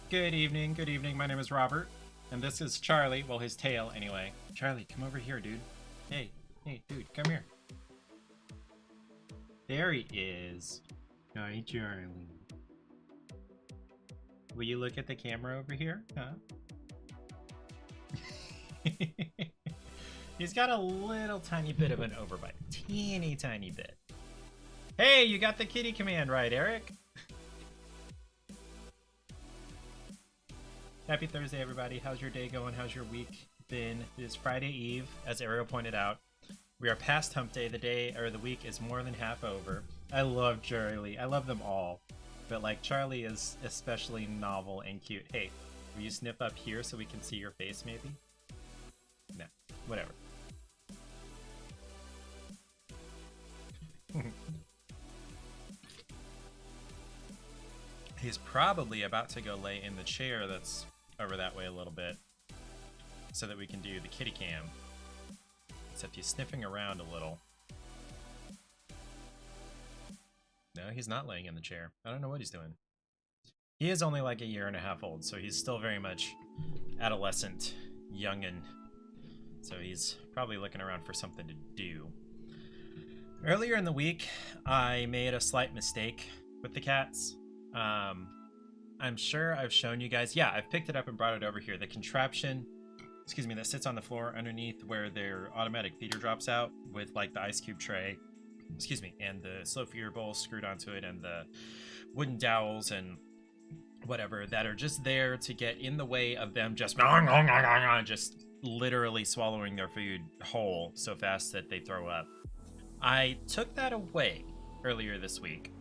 Good evening, good evening. My name is Robert, and this is Charlie. Well, his tail, anyway. Charlie, come over here, dude. Hey, dude, come here. There he is. Hi, Charlie. Will you look at the camera over here? Huh? He's got a little tiny bit of an overbite. Teeny tiny bit. Hey, you got the kitty command right, Eric. Happy Thursday, everybody. How's your day going? How's your week been? It is Friday Eve, as Ariel pointed out. We are past hump day. The day, or the week, is more than half over. I love Charlie. I love them all. But, like, Charlie is especially novel and cute. Hey, will you snip up here so we can see your face, maybe? No. Whatever. He's probably about to go lay in the chair that's over that way a little bit so that we can do the kitty cam. Except he's sniffing around a little. No, he's not laying in the chair. I don't know what he's doing. He is only like a year and a half old, so he's still very much adolescent, youngin'. So he's probably looking around for something to do. Earlier in the week, I made a slight mistake with the cats. I'm sure I've shown you guys. Yeah, I've picked it up and brought it over here. The contraption, excuse me, that sits on the floor underneath where their automatic feeder drops out with like the ice cube tray, excuse me, and the slow feeder bowl screwed onto it and the wooden dowels and whatever that are just there to get in the way of them just literally swallowing their food whole so fast that they throw up. I took that away earlier this week.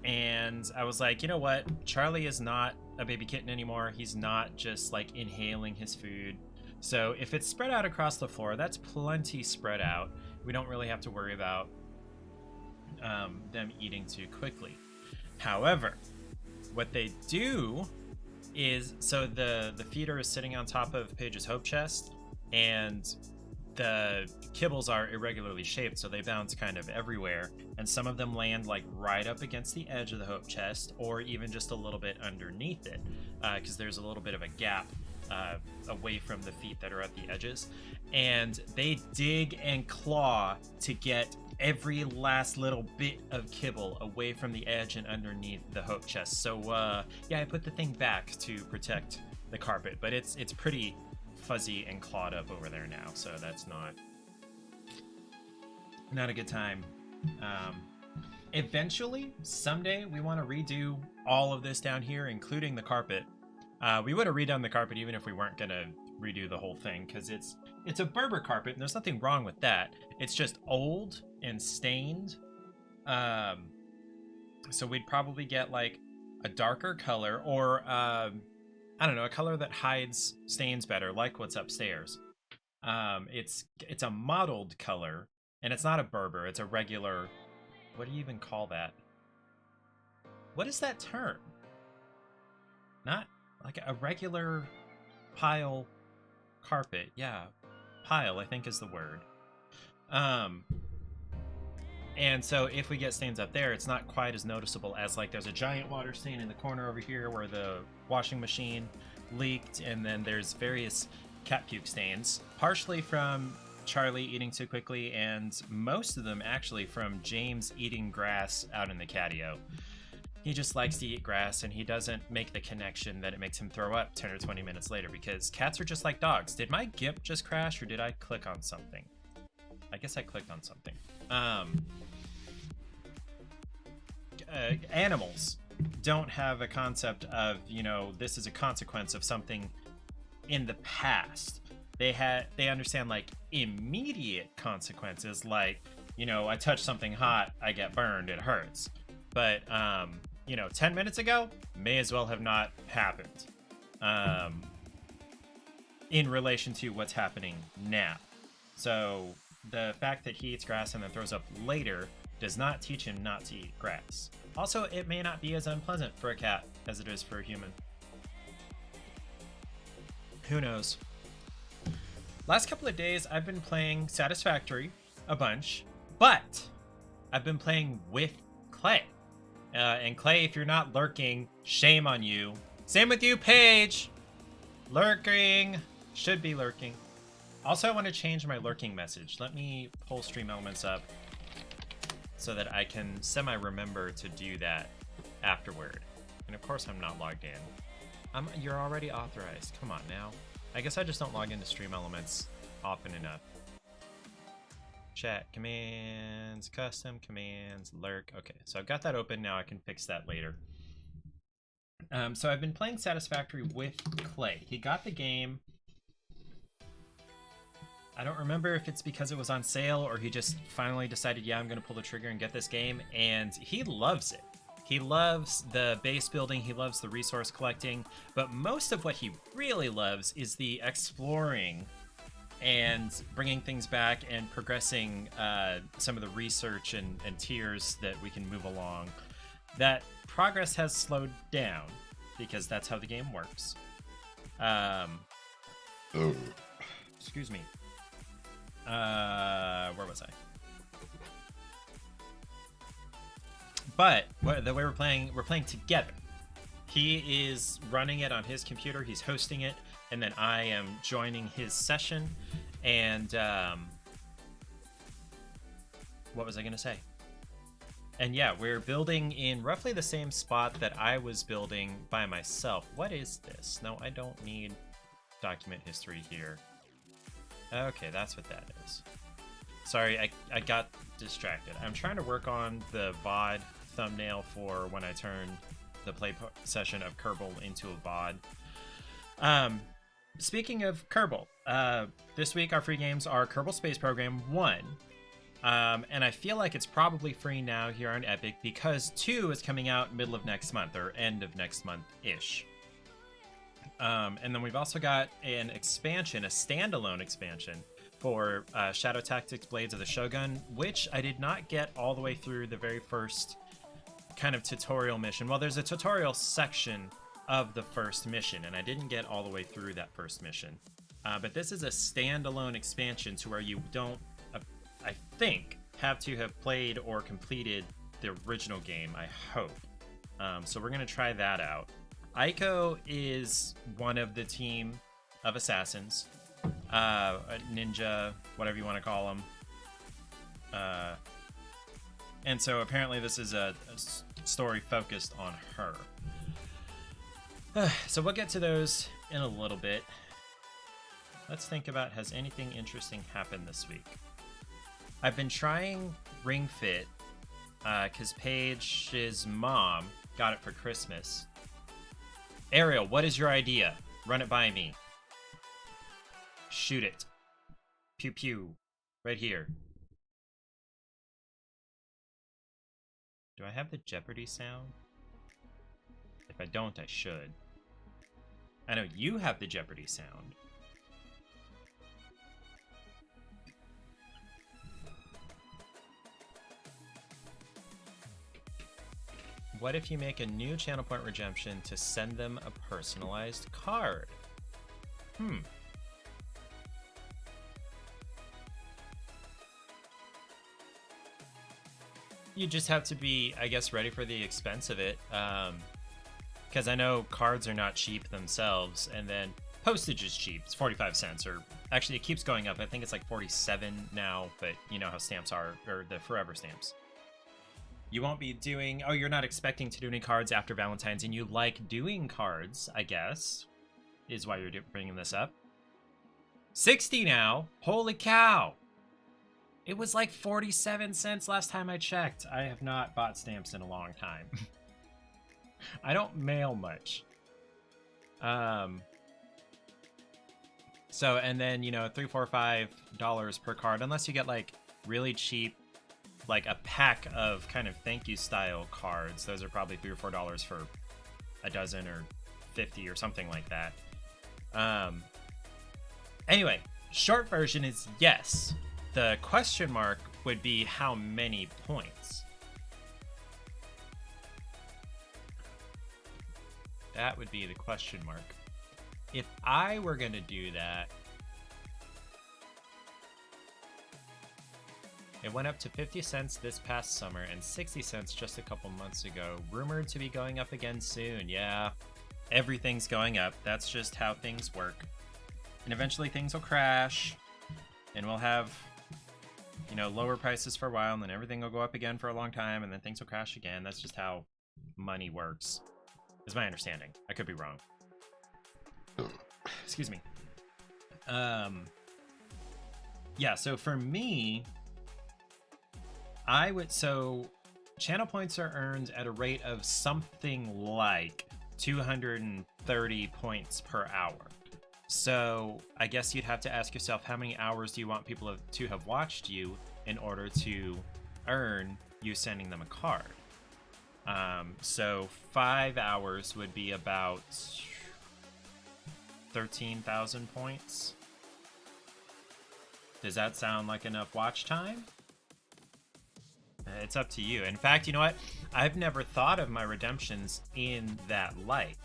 And I was like, you know what? Charlie is not a baby kitten anymore. He's not just like inhaling his food. So if it's spread out across the floor, that's plenty spread out. We don't really have to worry about them eating too quickly. However, what they do is, so the feeder is sitting on top of Paige's hope chest, and the kibbles are irregularly shaped, so they bounce kind of everywhere, and some of them land like right up against the edge of the hope chest, or even just a little bit underneath it, because there's a little bit of a gap away from the feet that are at the edges, and they dig and claw to get every last little bit of kibble away from the edge and underneath the hope chest. So yeah, I put the thing back to protect the carpet, but it's pretty fuzzy and clawed up over there now, so that's not a good time. Eventually, someday, we want to redo all of this down here, including the carpet. We would have redone the carpet even if we weren't gonna redo the whole thing, because it's a Berber carpet, and there's nothing wrong with that. It's just old and stained. So we'd probably get like a darker color, or I don't know, a color that hides stains better, like what's upstairs. It's a mottled color, and it's not a Berber, it's a regular, what do you even call that? What is that term? Not like a regular pile carpet. Yeah, pile, I think is the word. And so if we get stains up there, it's not quite as noticeable as like there's a giant water stain in the corner over here where the washing machine leaked, and then there's various cat puke stains, partially from Charlie eating too quickly, and most of them actually from James eating grass out in the catio. He just likes to eat grass, and he doesn't make the connection that it makes him throw up 10 or 20 minutes later, because cats are just like dogs. Did my GIMP just crash, or did I click on something? I guess I clicked on something. Animals don't have a concept of, you know, this is a consequence of something in the past. They understand like immediate consequences, like, you know, I touch something hot, I get burned, it hurts. But you know, 10 minutes ago may as well have not happened in relation to what's happening now. So the fact that he eats grass and then throws up later does not teach him not to eat grass. Also, it may not be as unpleasant for a cat as it is for a human. Who knows? Last couple of days, I've been playing Satisfactory a bunch, but I've been playing with Clay. And Clay, if you're not lurking, shame on you. Same with you, Paige. Lurking. Should be lurking. Also, I want to change my lurking message. Let me pull Stream Elements up so that I can semi-remember to do that afterward. And of course, I'm not logged in. You're already authorized. Come on now. I guess I just don't log into Stream Elements often enough. Chat commands, custom commands, lurk. Okay, so I've got that open now. I can fix that later. So I've been playing Satisfactory with Clay. He got the game. I don't remember if it's because it was on sale or he just finally decided, yeah, I'm going to pull the trigger and get this game. And he loves it. He loves the base building. He loves the resource collecting. But most of what he really loves is the exploring and bringing things back and progressing some of the research and tiers that we can move along. That progress has slowed down because that's how the game works. Excuse me. Where was I? But the way we're playing together. He is running it on his computer. He's hosting it, and then I am joining his session. And what was I gonna say? And yeah, we're building in roughly the same spot that I was building by myself. What is this? No, I don't need document history here. Okay, that's what that is. Sorry, I got distracted. I'm trying to work on the VOD thumbnail for when I turn the play session of Kerbal into a VOD. Speaking of Kerbal, this week our free games are Kerbal Space Program 1. And I feel like it's probably free now here on Epic because 2 is coming out middle of next month or end of next month-ish. And then we've also got an expansion, a standalone expansion for Shadow Tactics Blades of the Shogun, which I did not get all the way through the very first kind of tutorial mission. Well, there's a tutorial section of the first mission, and I didn't get all the way through that first mission. But this is a standalone expansion to where you don't, I think, have to have played or completed the original game, I hope. So we're going to try that out. Aiko is one of the team of assassins, a ninja, whatever you want to call them. And so apparently this is a story focused on her. So we'll get to those in a little bit. Let's think about, has anything interesting happened this week? I've been trying Ring Fit because Paige's mom got it for Christmas. Ariel, what is your idea? Run it by me. Shoot it. Pew pew. Right here. Do I have the Jeopardy sound? If I don't, I should. I know you have the Jeopardy sound. What if you make a new channel point redemption to send them a personalized card? You just have to be, I guess, ready for the expense of it. Because I know cards are not cheap themselves, and then postage is cheap. It's 45 cents, or actually it keeps going up. I think it's like 47 now, but you know how stamps are, or the forever stamps. You won't be doing... Oh, you're not expecting to do any cards after Valentine's, and you like doing cards, I guess, is why you're bringing this up. 60 now? Holy cow! It was like 47 cents last time I checked. I have not bought stamps in a long time. I don't mail much. So, and then, you know, $3, $4, $5 per card, unless you get like really cheap, like a pack of kind of thank you style cards. Those are probably $3 or $4 for a dozen or 50 or something like that. Anyway, short version is yes. The question mark would be how many points. That would be the question mark. If I were going to do that, it went up to 50 cents this past summer and 60 cents just a couple months ago. Rumored to be going up again soon. Yeah, everything's going up. That's just how things work. And eventually things will crash, and we'll have, you know, lower prices for a while, and then everything will go up again for a long time, and then things will crash again. That's just how money works, is my understanding. I could be wrong. Excuse me. Yeah, so for me, so channel points are earned at a rate of something like 230 points per hour. So I guess you'd have to ask yourself, how many hours do you want people to have watched you in order to earn you sending them a card? So 5 hours would be about 13,000 points. Does that sound like enough watch time? It's up to you. In fact, you know what? I've never thought of my redemptions in that light,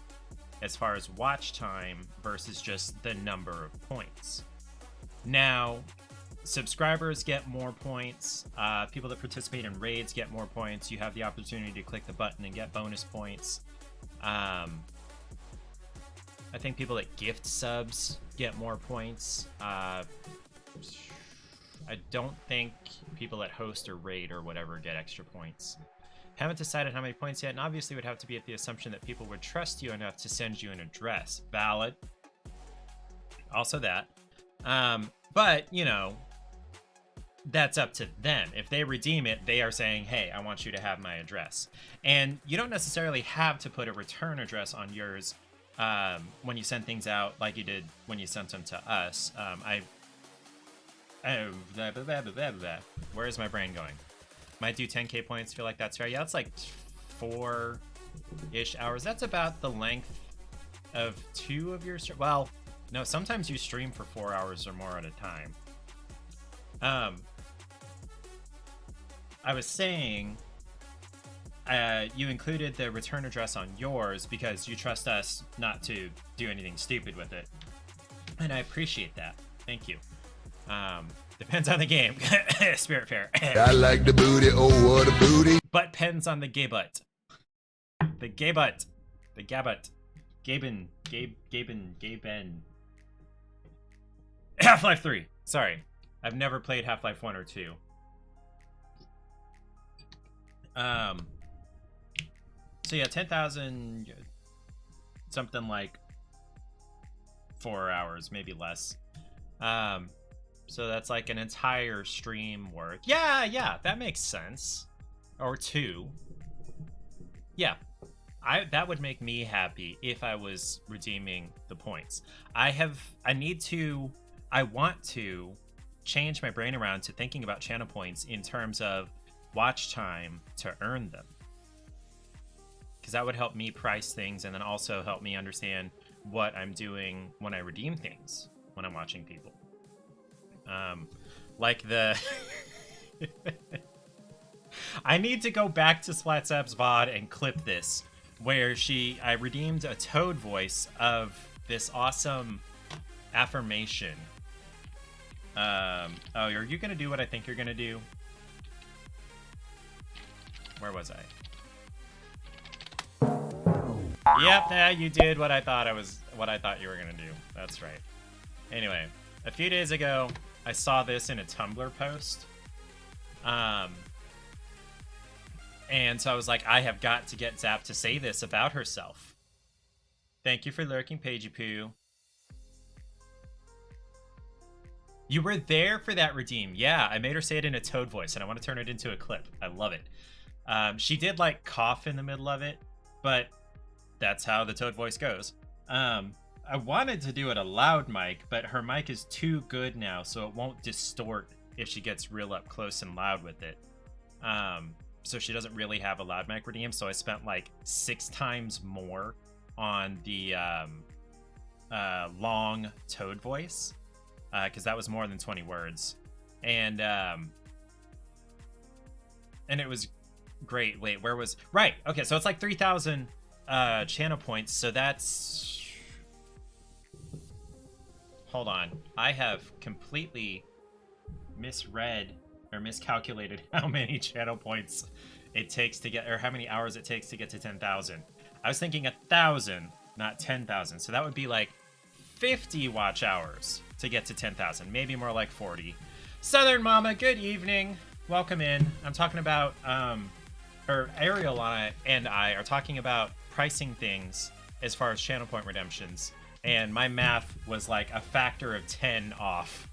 as far as watch time versus just the number of points. Now, subscribers get more points. People that participate in raids get more points. You have the opportunity to click the button and get bonus points. I think people that gift subs get more points. I don't think people that host or raid or whatever get extra points. Haven't decided how many points yet, and obviously would have to be at the assumption that people would trust you enough to send you an address. Valid. Also that. But, you know, that's up to them. If they redeem it, they are saying, hey, I want you to have my address. And you don't necessarily have to put a return address on yours when you send things out like you did when you sent them to us. Where is my brain going? Might do 10k points. Feel like that's fair. Yeah, it's like 4-ish hours. That's about the length of 2 of your well, no, sometimes you stream for 4 hours or more at a time. I was saying you included the return address on yours because you trust us not to do anything stupid with it, and I appreciate that. Thank you. Depends on the game. Spirit Fair. I like the booty, oh what a booty. But pens on the gay butt. The gay butt. The gabbut. Gaben. Half-Life 3. Sorry. I've never played Half-Life 1 or 2. So yeah, 10,000, something like 4 hours, maybe less. So that's like an entire stream worth. Yeah, that makes sense. Or 2. Yeah. That would make me happy if I was redeeming the points. I want to change my brain around to thinking about channel points in terms of watch time to earn them. Because that would help me price things and then also help me understand what I'm doing when I redeem things when I'm watching people. Like the... I need to go back to Splatsap's VOD and clip this, where I redeemed a Toad voice of this awesome affirmation. Oh, are you gonna do what I think you're gonna do? Where was I? Yep, yeah, you did what I thought you were gonna do. That's right. Anyway, a few days ago, I saw this in a Tumblr post. And so I was like, I have got to get Zap to say this about herself. Thank you for lurking, Pagey Poo. You were there for that redeem. Yeah, I made her say it in a Toad voice, and I want to turn it into a clip. I love it. She did, like, cough in the middle of it, but that's how the Toad voice goes. I wanted to do it a loud mic, but her mic is too good now, so it won't distort if she gets real up close and loud with it. So she doesn't really have a loud mic redeem, so I spent like 6 times more on the long Toad voice, because that was more than 20 words. And it was great. Wait, where was... Right, okay, so it's like 3,000 channel points, so that's... Hold on. I have completely misread or miscalculated how many channel points it takes to get, or how many hours it takes to get to 10,000. I was thinking 1,000, not 10,000. So that would be like 50 watch hours to get to 10,000, maybe more like 40. Southern Mama, good evening. Welcome in. I'm talking about, or Ariel and I are talking about pricing things as far as channel point redemptions. And my math was like a factor of 10 off.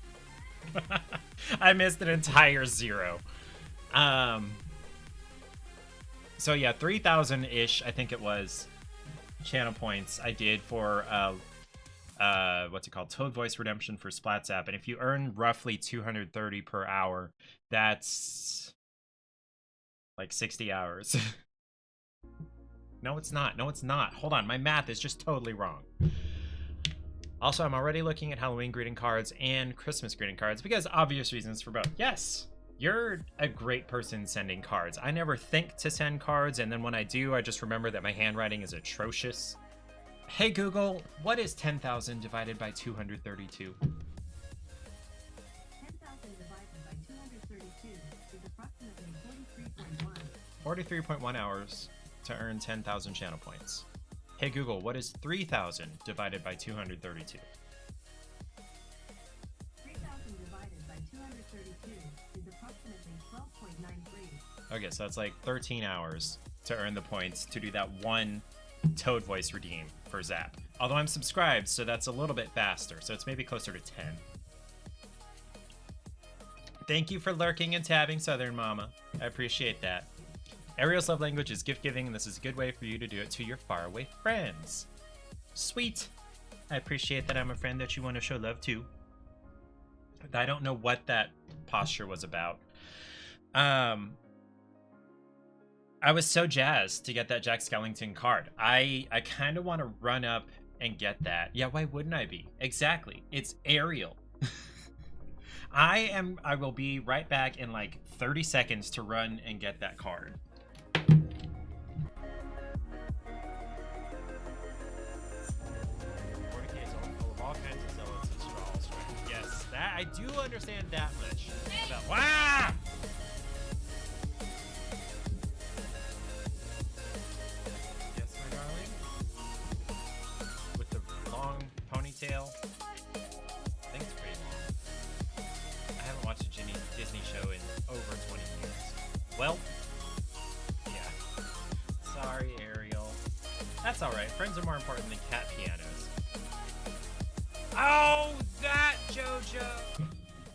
I missed an entire 0. So yeah, 3,000-ish, I think it was, channel points I did for what's it called, Toad Voice Redemption for Splats app. And if you earn roughly 230 per hour, that's like 60 hours. No, it's not. No, it's not. Hold on, my math is just totally wrong. Also, I'm already looking at Halloween greeting cards and Christmas greeting cards because obvious reasons for both. Yes, you're a great person sending cards. I never think to send cards, and then when I do, I just remember that my handwriting is atrocious. Hey Google, what is 10,000 divided by 232? 10,000 divided by 232 is approximately 43.1. 43.1 hours to earn 10,000 channel points. Hey Google, what is 3,000 divided by 232? 3,000 divided by 232 is approximately 12.93. Okay, so that's like 13 hours to earn the points to do that one Toad Voice redeem for Zap. Although I'm subscribed, so that's a little bit faster, so it's maybe closer to 10. Thank you for lurking and tabbing, Southern Mama. I appreciate that. Ariel's love language is gift giving, and this is a good way for you to do it to your faraway friends. Sweet. I appreciate that I'm a friend that you want to show love to. I don't know what that posture was about. I was so jazzed to get that Jack Skellington card. I kind of want to run up and get that. Yeah, why wouldn't I be? Exactly. It's Ariel. I will be right back in like 30 seconds to run and get that card. All kinds of zealots and straws. Yes, that I do understand that much. Wow! Yes, my darling. With the long ponytail. I think it's pretty long. I haven't watched a Disney show in over 20 years. Well, yeah. Sorry, Ariel. That's alright. Friends are more important than cat pianos. Oh, that JoJo.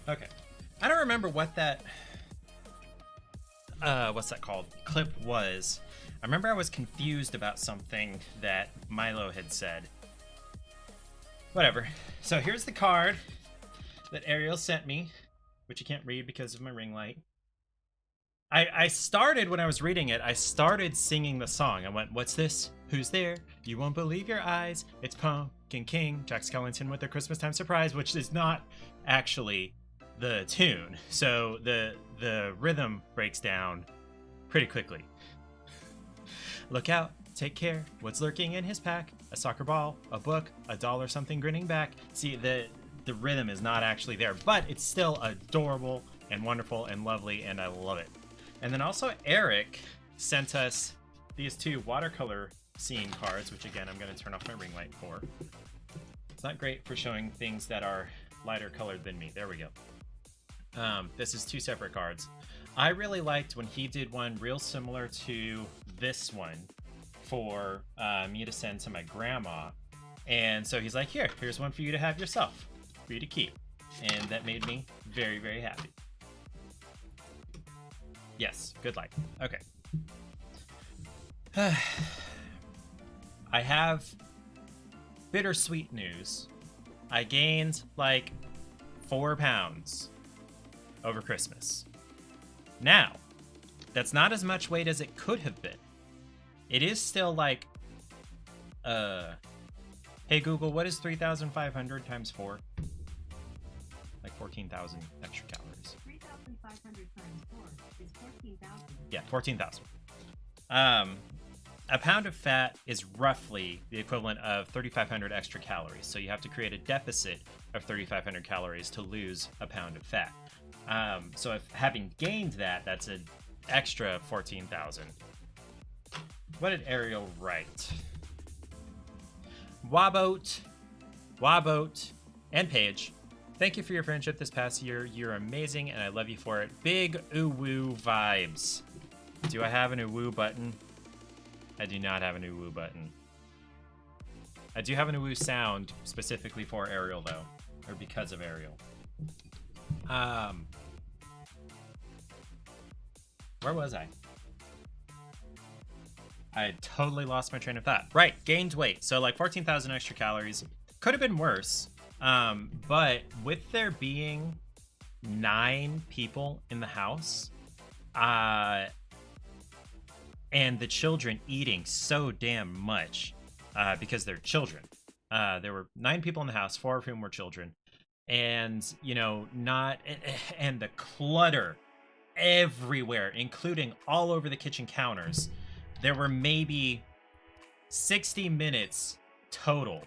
Okay. I don't remember what that what's that called? Clip was. I remember I was confused about something that Milo had said. Whatever. So here's the card that Ariel sent me, which you can't read because of my ring light. I started, when I was reading it, I started singing the song. I went, what's this? Who's there? You won't believe your eyes. It's Pumpkin King, Jack Skellington with their Christmas time surprise, which is not actually the tune. So the rhythm breaks down pretty quickly. Look out, take care, what's lurking in his pack? A soccer ball, a book, a doll or something grinning back. See, the rhythm is not actually there, but it's still adorable and wonderful and lovely, and I love it. And then also Eric sent us these 2 watercolor scene cards, which again, I'm going to turn off my ring light for. It's not great for showing things that are lighter colored than me. There we go. This is 2 separate cards. I really liked when he did one real similar to this one for me to send to my grandma. And so he's like, here's one for you to have yourself, for you to keep. And that made me very, very happy. Yes, good light. Okay. I have bittersweet news. I gained like 4 pounds over Christmas. Now, that's not as much weight as it could have been. It is still like, hey Google, what is 3,500 times 4? Like 14,000 extra calories. 3,500 times 4 is 14,000. Yeah, 14,000. A pound of fat is roughly the equivalent of 3,500 extra calories. So you have to create a deficit of 3,500 calories to lose a pound of fat. So if having gained that, that's an extra 14,000. What did Ariel write? Waboat, and Paige. Thank you for your friendship this past year. You're amazing, and I love you for it. Big ooh-woo vibes. Do I have an ooh-woo button? I do not have an ooh-woo button. I do have an ooh-woo sound specifically for Ariel, though. Or because of Ariel. Where was I? I totally lost my train of thought. Right, gained weight. So like 14,000 extra calories. Could have been worse. But with there being 9 people in the house, and the children eating so damn much, because they're children. There were 9 people in the house, 4 of whom were children. And, you know, and the clutter everywhere, including all over the kitchen counters. There were maybe 60 minutes total.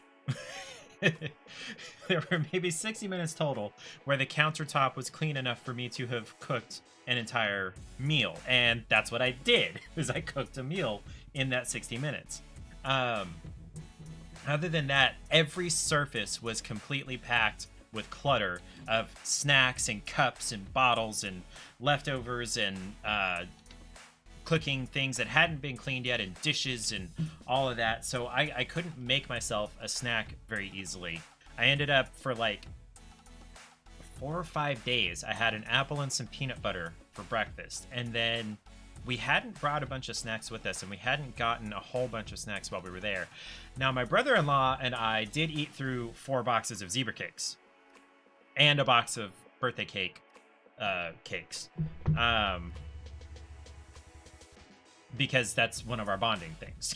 There were maybe 60 minutes total where the countertop was clean enough for me to have cooked an entire meal. And that's what I did, is I cooked a meal in that 60 minutes. Other than that, every surface was completely packed with clutter of snacks and cups and bottles and leftovers and cooking things that hadn't been cleaned yet and dishes and all of that. So I couldn't make myself a snack very easily. I ended up for like 4 or 5 days, I had an apple and some peanut butter for breakfast. And then we hadn't brought a bunch of snacks with us, and we hadn't gotten a whole bunch of snacks while we were there. Now, my brother-in-law and I did eat through 4 boxes of zebra cakes and a box of birthday cakes. Because that's one of our bonding things.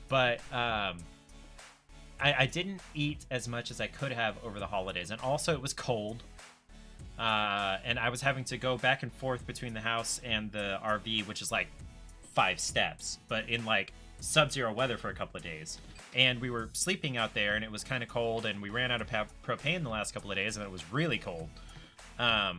But I didn't eat as much as I could have over the holidays. And also it was cold. And I was having to go back and forth between the house and the RV, which is like 5 steps, but in like sub-zero weather for a couple of days. And we were sleeping out there, and it was kind of cold, and we ran out of propane the last couple of days, and it was really cold. What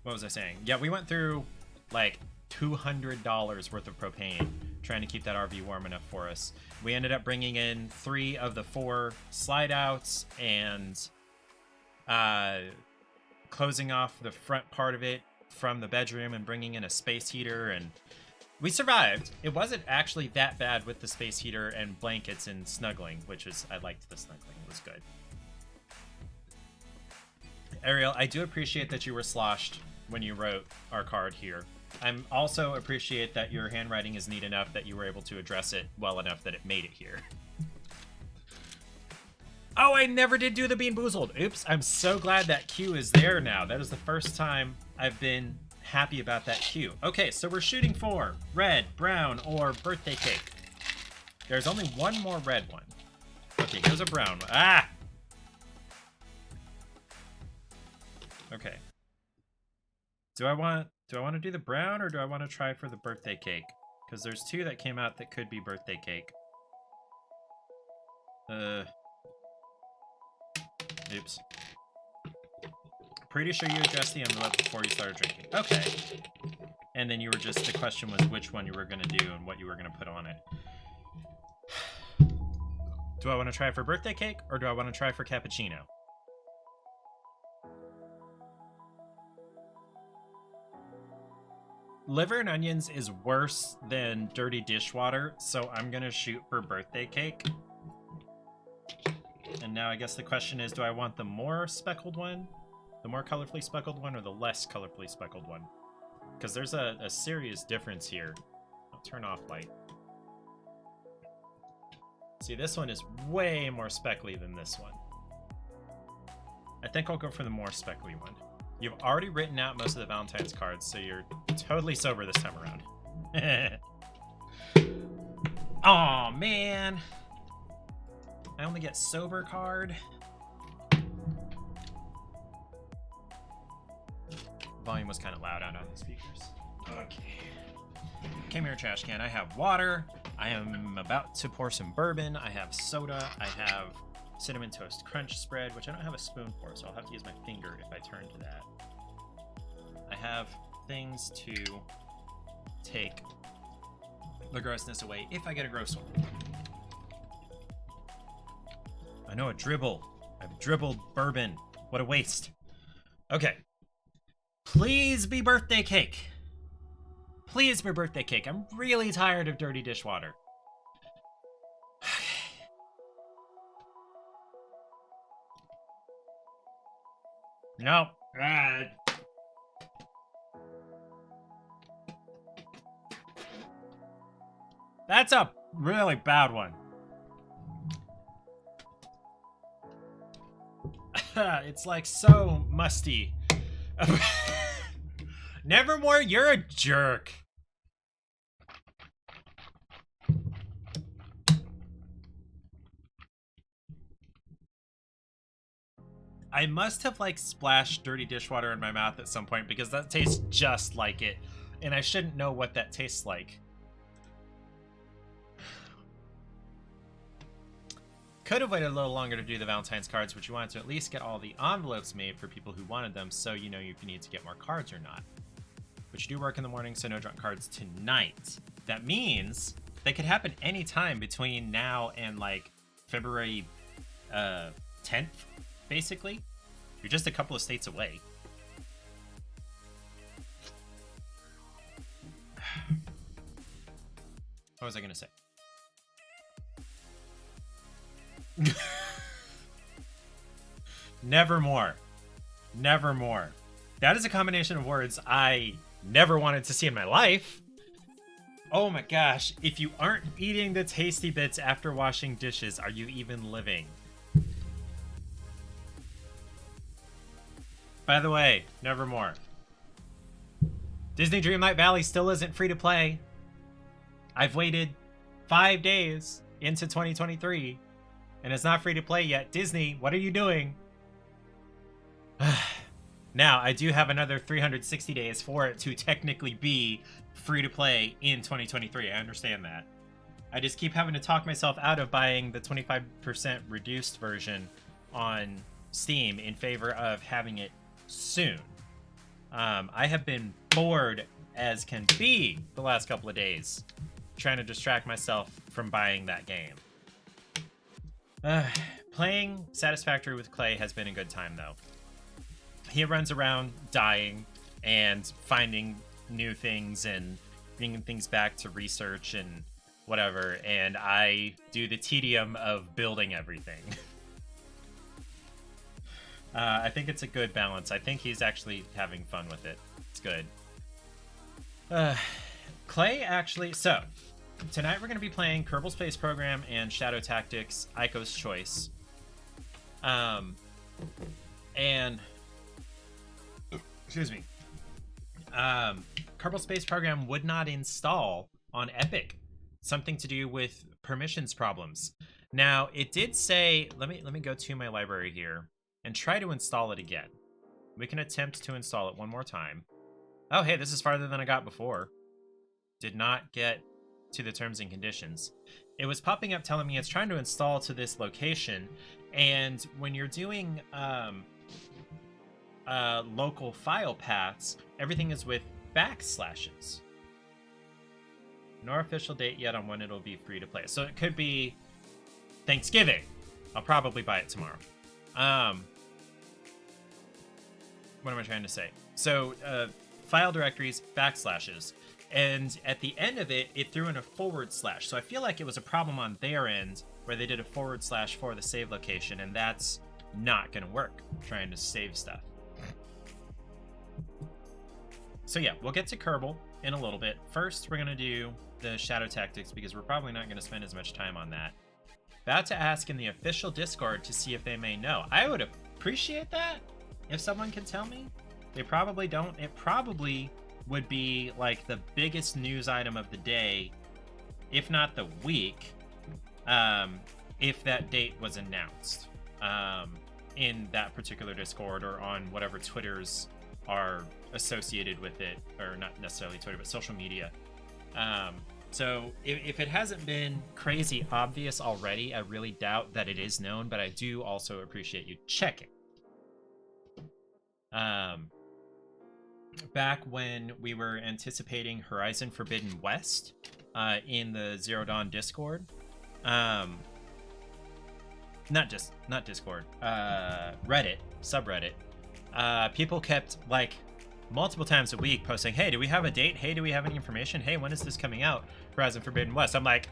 was I saying? Yeah, we went through like $200 worth of propane trying to keep that RV warm enough for us. We ended up bringing in 3 of the 4 slide outs and closing off the front part of it from the bedroom and bringing in a space heater, and we survived. It wasn't actually that bad with the space heater and blankets and snuggling, I liked the snuggling. It was good. Ariel, I do appreciate that you were sloshed when you wrote our card here. I also appreciate that your handwriting is neat enough that you were able to address it well enough that it made it here. Oh, I never did do the Bean Boozled. Oops, I'm so glad that queue is there now. That is the first time I've been happy about that queue. Okay, so we're shooting for red, brown, or birthday cake. There's only one more red one. Okay, here's a brown one. Ah! Okay. Do I want to do the brown, or do I want to try for the birthday cake? Because there's 2 that came out that could be birthday cake. Oops. Pretty sure you addressed the envelope before you started drinking. Okay. And then the question was which one you were going to do and what you were going to put on it. Do I want to try for birthday cake, or do I want to try for cappuccino? Liver and onions is worse than dirty dishwater, so I'm going to shoot for birthday cake. And now I guess the question is, do I want the more speckled one? The more colorfully speckled one, or the less colorfully speckled one? Because there's a serious difference here. I'll turn off light. See, this one is way more speckly than this one. I think I'll go for the more speckly one. You've already written out most of the Valentine's cards, so you're totally sober this time around. Aw, man. I only get sober card. Volume was kind of loud out on the speakers. Okay. Came here, trash can. I have water. I am about to pour some bourbon. I have soda. I have Cinnamon Toast Crunch spread, which I don't have a spoon for, so I'll have to use my finger if I turn to that. I have things to take the grossness away if I get a gross one. I know a dribble. I've dribbled bourbon. What a waste. Okay. Please be birthday cake. Please be birthday cake. I'm really tired of dirty dishwater. No. That's a really bad one. It's like so musty. Nevermore, you're a jerk. I must have like splashed dirty dishwater in my mouth at some point because that tastes just like it. And I shouldn't know what that tastes like. Could have waited a little longer to do the Valentine's cards, but you wanted to at least get all the envelopes made for people who wanted them, so you know if you need to get more cards or not. But you do work in the morning, so no drunk cards tonight. That means they could happen anytime between now and like February 10th, basically. You're just a couple of states away. What was I gonna say? Nevermore. Nevermore. That is a combination of words I never wanted to see in my life. Oh my gosh. If you aren't eating the tasty bits after washing dishes, are you even living? By the way, Nevermore. Disney Dreamlight Valley still isn't free to play. I've waited 5 days into 2023. And it's not free to play yet. Disney, what are you doing? Now, I do have another 360 days for it to technically be free to play in 2023. I understand that. I just keep having to talk myself out of buying the 25% reduced version on Steam in favor of having it soon. I have been bored as can be the last couple of days, trying to distract myself from buying that game. Playing Satisfactory with Clay has been a good time, though. He runs around dying and finding new things and bringing things back to research and whatever, and I do the tedium of building everything. I think it's a good balance. I think he's actually having fun with it. It's good. Clay actually... So, tonight we're going to be playing Kerbal Space Program and Shadow Tactics, Aiko's Choice. And... Excuse me. Kerbal Space Program would not install on Epic. Something to do with permissions problems. Now, it did say... Let me go to my library here and try to install it again. We can attempt to install it one more time. Oh, hey, this is farther than I got before. Did not get to the terms and conditions. It was popping up telling me it's trying to install to this location, and when you're doing local file paths, everything is with backslashes. No official date yet on when it'll be free to play. So it could be Thanksgiving. I'll probably buy it tomorrow. What am I trying to say? So file directories, backslashes. And at the end of it, it threw in a /. So I feel like it was a problem on their end where they did a / for the save location, and that's not going to work, trying to save stuff. So yeah, we'll get to Kerbal in a little bit. First, we're going to do the Shadow Tactics because we're probably not going to spend as much time on that. About to ask in the official Discord to see if they may know. I would appreciate that if someone can tell me. They probably don't. It probably would be like the biggest news item of the day, if not the week, if that date was announced in that particular Discord or on whatever Twitters are associated with it, or not necessarily Twitter, but social media. So if it hasn't been crazy obvious already, I really doubt that it is known, but I do also appreciate you checking. back when we were anticipating Horizon Forbidden West in the Zero Dawn Discord. Not Discord, Reddit, subreddit. People kept, like, multiple times a week posting, hey, do we have a date? Hey, do we have any information? Hey, when is this coming out? Horizon Forbidden West. I'm like,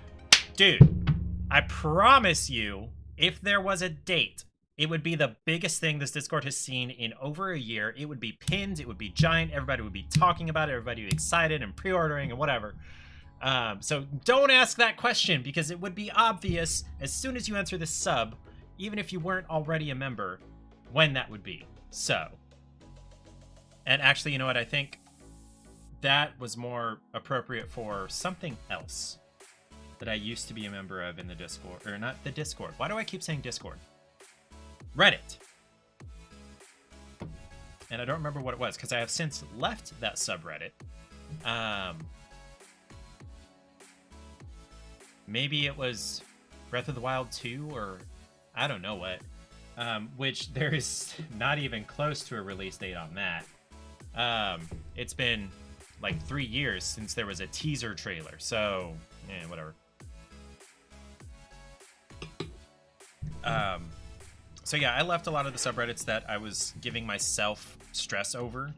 dude, I promise you, if there was a date, it would be the biggest thing this Discord has seen in over a year. It would be pinned. It would be giant. Everybody would be talking about it. Everybody would be excited and pre-ordering and whatever. So don't ask that question, because it would be obvious as soon as you enter the sub, even if you weren't already a member, when that would be. So, and actually, you know what? I think that was more appropriate for something else that I used to be a member of in the Discord. Or not the Discord. Why do I keep saying Discord? Reddit. And I don't remember what it was, because I have since left that subreddit. Maybe it was Breath of the Wild 2, or I don't know what. Which there is not even close to a release date on that. It's been like 3 years since there was a teaser trailer, so yeah, whatever. So yeah, I left a lot of the subreddits that I was giving myself stress over,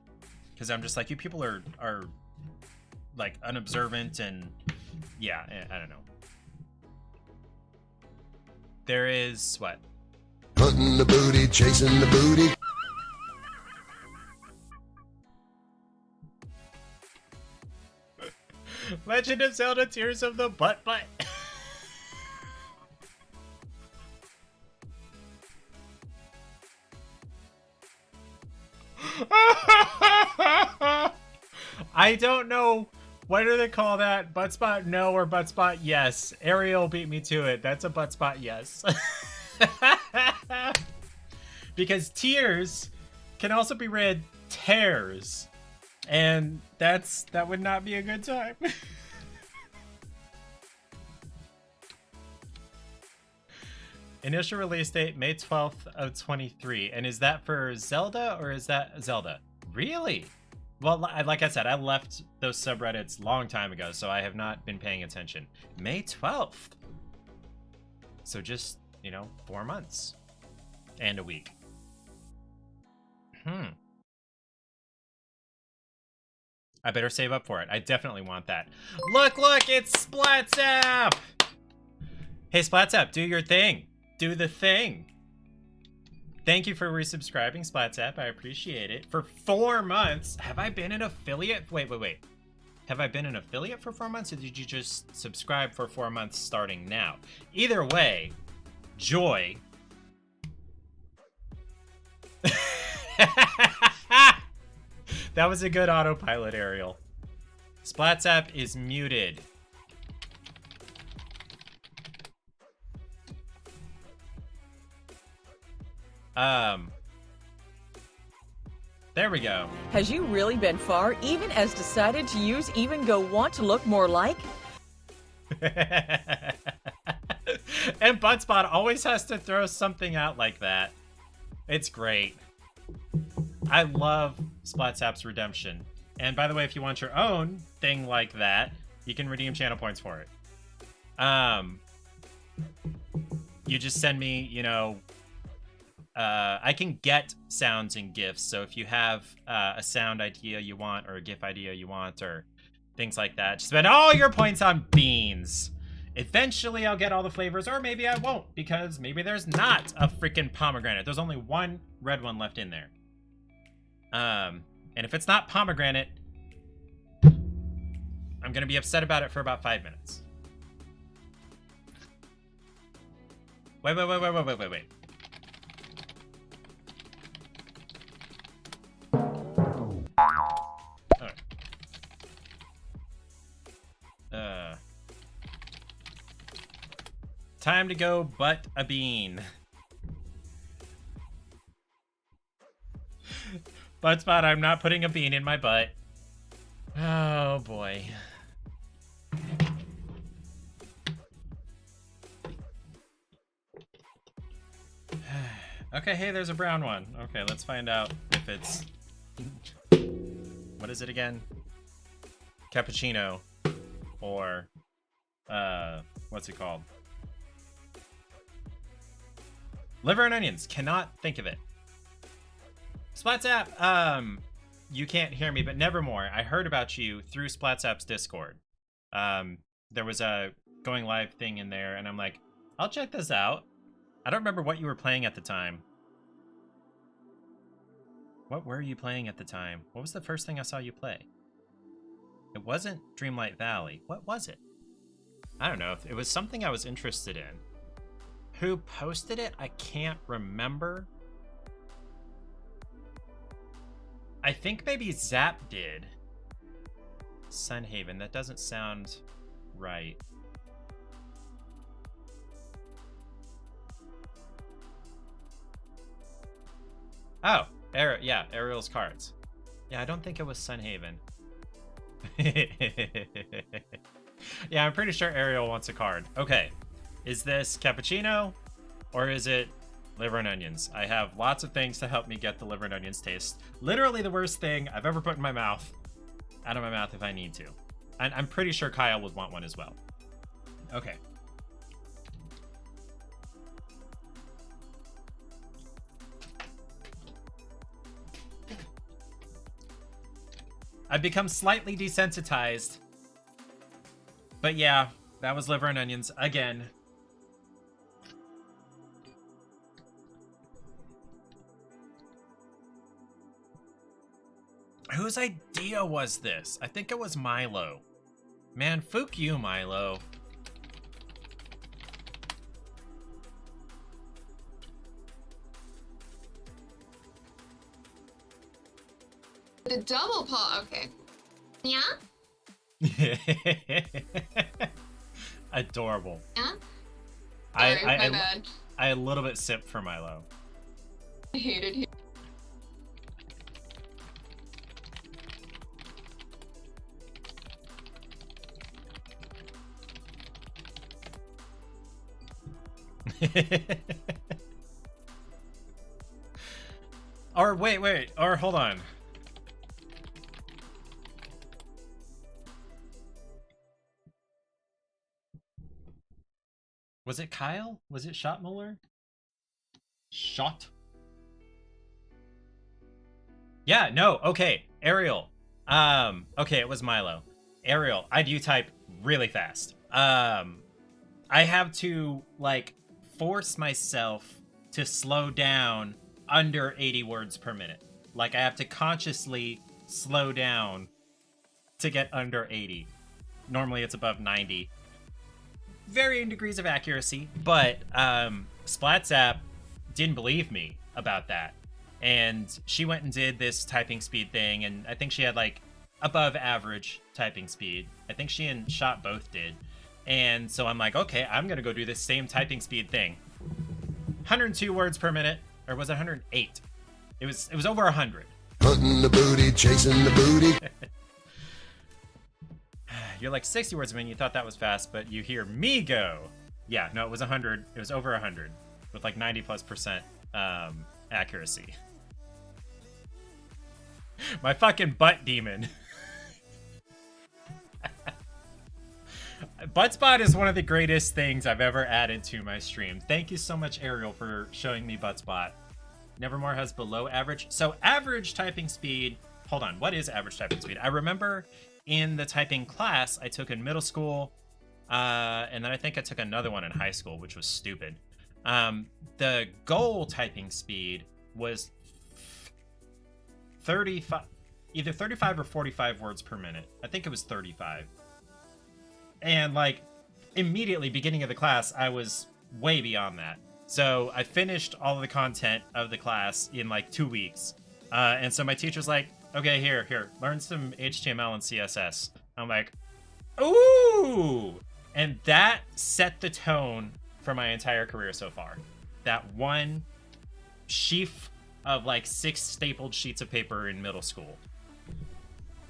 because I'm just like, you people are like unobservant, and yeah, I don't know. There is what? Hunting the booty, chasing the booty. Legend of Zelda Tears of the Butt. I don't know. What do they call that? Butt spot no or butt spot yes? Ariel beat me to it. That's a butt spot yes. Because tears can also be read tears. And that would not be a good time. Initial release date, May 12th of 23. And is that for Zelda, or is that Zelda? Really? Well, like I said, I left those subreddits long time ago, so I have not been paying attention. May 12th. So just, 4 months. And a week. I better save up for it. I definitely want that. Look, it's SplatZap! Hey, SplatZap, do your thing. Do the thing. Thank you for resubscribing, SplatZap. I appreciate it. For 4 months. Have I been an affiliate? Wait. Have I been an affiliate for 4 months, or did you just subscribe for 4 months starting now? Either way, joy. That was a good autopilot, Ariel. SplatZap is muted. There we go. Has you really been far, even as decided to use Even Go Want to look more like? And Buttspot always has to throw something out like that. It's great. I love SplatZap's redemption. And by the way, if you want your own thing like that, you can redeem channel points for it. You just send me, I can get sounds and GIFs. So if you have a sound idea you want, or a GIF idea you want, or things like that, just spend all your points on beans. Eventually I'll get all the flavors, or maybe I won't, because maybe there's not a freaking pomegranate. There's only one red one left in there. And if it's not pomegranate, I'm gonna be upset about it for about 5 minutes. Wait. Alright. Time to go butt a bean. Buttspot, I'm not putting a bean in my butt. Oh boy. Okay, hey, there's a brown one. Okay, let's find out if it's... is it again? Cappuccino. Or, what's it called? Liver and onions. Cannot think of it. Splatzap, you can't hear me, but Nevermore, I heard about you through Splatzap's Discord. There was a going live thing in there, and I'm like, I'll check this out. I don't remember what you were playing at the time. What were you playing at the time? What was the first thing I saw you play? It wasn't Dreamlight Valley. What was it? I don't know. It was something I was interested in. Who posted it? I can't remember. I think maybe Zap did. Sunhaven. That doesn't sound right. Oh, yeah, Ariel's cards. Yeah, I don't think it was Sunhaven. Yeah, I'm pretty sure Ariel wants a card. Okay, is this cappuccino or is it liver and onions? I have lots of things to help me get the liver and onions taste. Literally the worst thing I've ever put in my mouth, out of my mouth if I need to. And I'm pretty sure Kyle would want one as well. Okay. I've become slightly desensitized. But yeah, that was liver and onions again. Whose idea was this? I think it was Milo. Man, fuck you, Milo. The double paw, okay. Yeah? Adorable. Yeah? Sorry, my I bad. I a little bit sipped for Milo. I hated him. Or wait, or hold on. Was it Kyle? Was it Schottmuller? Shot? Yeah, no, okay. Ariel. Okay, it was Milo. Ariel, I do type really fast. I have to, like, force myself to slow down under 80 words per minute. Like, I have to consciously slow down to get under 80. Normally it's above 90. Varying degrees of accuracy, but Splatzap didn't believe me about that. And she went and did this typing speed thing, and I think she had, like, above average typing speed. I think she and Shot both did. And so I'm like, okay, I'm gonna go do this same typing speed thing. 102 words per minute, or was it 108? It was over 100. Hunting the booty, chasing the booty. You're like 60 words a minute. You thought that was fast, but you hear me go. Yeah, no, it was 100. It was over 100 with like 90+% accuracy. My fucking butt demon. Buttspot is one of the greatest things I've ever added to my stream. Thank you so much, Ariel, for showing me Buttspot. Nevermore has below average. So average typing speed. Hold on. What is average typing speed? I remember in the typing class I took in middle school, and then I think I took another one in high school, which was stupid. The goal typing speed was 35, either 35 or 45 words per minute. I think it was 35. And like immediately beginning of the class, I was way beyond that. So I finished all of the content of the class in like 2 weeks. And so my teacher's like, okay, here, learn some HTML and CSS. I'm like, ooh! And that set the tone for my entire career so far. That one sheaf of like 6 stapled sheets of paper in middle school.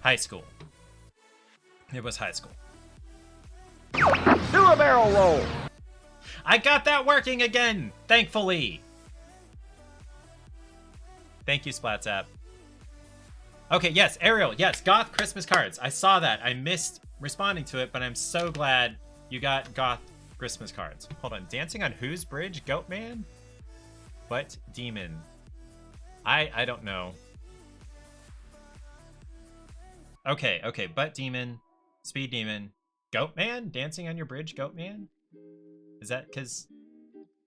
High school. It was high school. Do a barrel roll. I got that working again, thankfully. Thank you, Splatzap. Okay, yes, Ariel, yes, goth Christmas cards. I saw that. I missed responding to it, but I'm so glad you got goth Christmas cards. Hold on, dancing on whose bridge? Goat Man? What demon? I don't know. Okay, butt demon, speed demon, goat man, dancing on your bridge, goat man. Is that because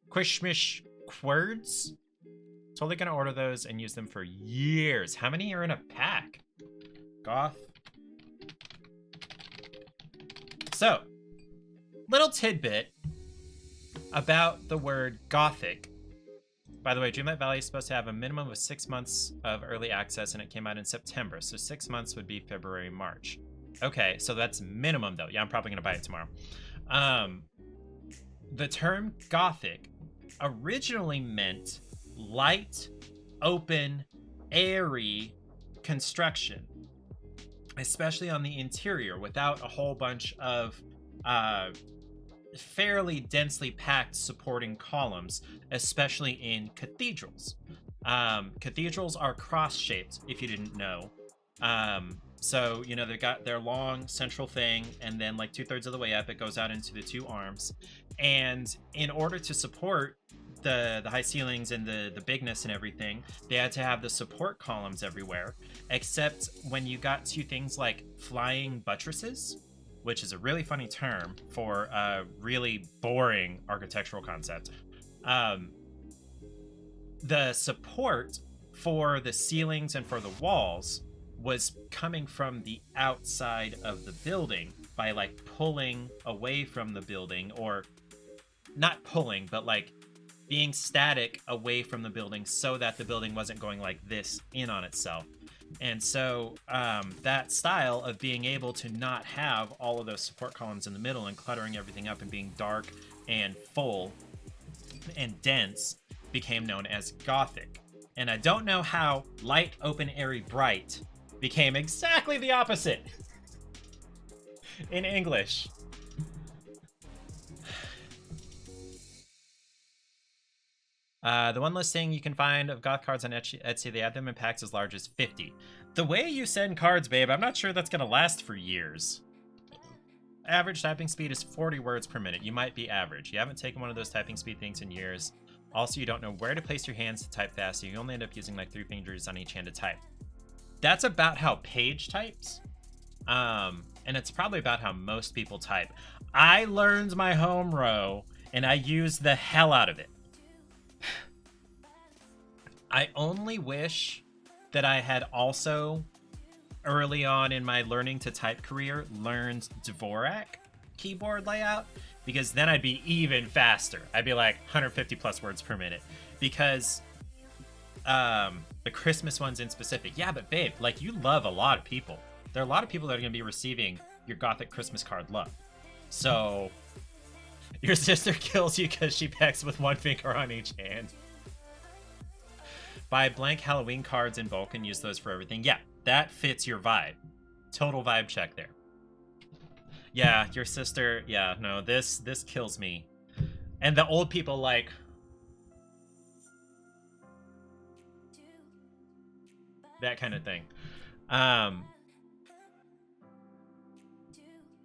Quishmish Quirds? Totally gonna order those and use them for years. How many are in a pack? Goth. So, little tidbit about the word Gothic. By the way, Dreamlight Valley is supposed to have a minimum of 6 months of early access, and it came out in September. So 6 months would be February, March. Okay, so that's minimum, though. Yeah, I'm probably going to buy it tomorrow. The term Gothic originally meant light, open, airy construction, especially on the interior, without a whole bunch of fairly densely packed supporting columns, especially in cathedrals. Cathedrals are cross-shaped, if you didn't know. So, you know, they've got their long central thing, and then like 2/3 of the way up, it goes out into the two arms. And in order to support the high ceilings and the bigness and everything, they had to have the support columns everywhere, except when you got to things like flying buttresses, which is a really funny term for a really boring architectural concept. The support for the ceilings and for the walls was coming from the outside of the building by like pulling away from the building, or not pulling, but like being static away from the building so that the building wasn't going like this in on itself. And so that style of being able to not have all of those support columns in the middle and cluttering everything up and being dark and full and dense became known as Gothic. And I don't know how light, open, airy, bright became exactly the opposite in English. The one listing you can find of goth cards on Etsy, they have them in packs as large as 50. The way you send cards, babe, I'm not sure that's going to last for years. Average typing speed is 40 words per minute. You might be average. You haven't taken one of those typing speed things in years. Also, you don't know where to place your hands to type fast, so you only end up using like 3 fingers on each hand to type. That's about how Paige types. And it's probably about how most people type. I learned my home row, and I used the hell out of it. I only wish that I had also, early on in my learning to type career, learned Dvorak keyboard layout, because then I'd be even faster. I'd be like 150 plus words per minute, because the Christmas ones in specific. Yeah, but babe, like, you love a lot of people. There are a lot of people that are going to be receiving your Gothic Christmas card love. So your sister kills you because she pecks with one finger on each hand. Buy blank Halloween cards in bulk and use those for everything. Yeah, that fits your vibe. Total vibe check there. Yeah, your sister, yeah, no, this kills me. And the old people, like, that kind of thing.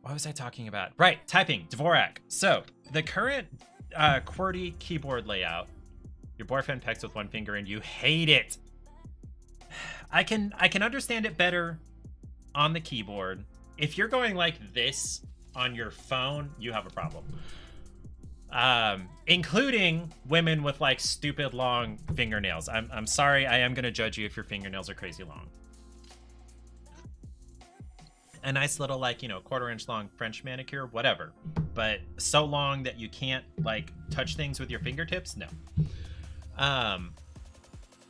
What was I talking about? Right, typing, Dvorak. So, the current QWERTY keyboard layout, your boyfriend pecks with one finger and you hate it. I can understand it better on the keyboard. If you're going like this on your phone, you have a problem. Including women with like stupid long fingernails. I'm sorry, I am gonna judge you if your fingernails are crazy long. A nice little, like, you know, 1/4 inch long French manicure, whatever. But so long that you can't like touch things with your fingertips, no.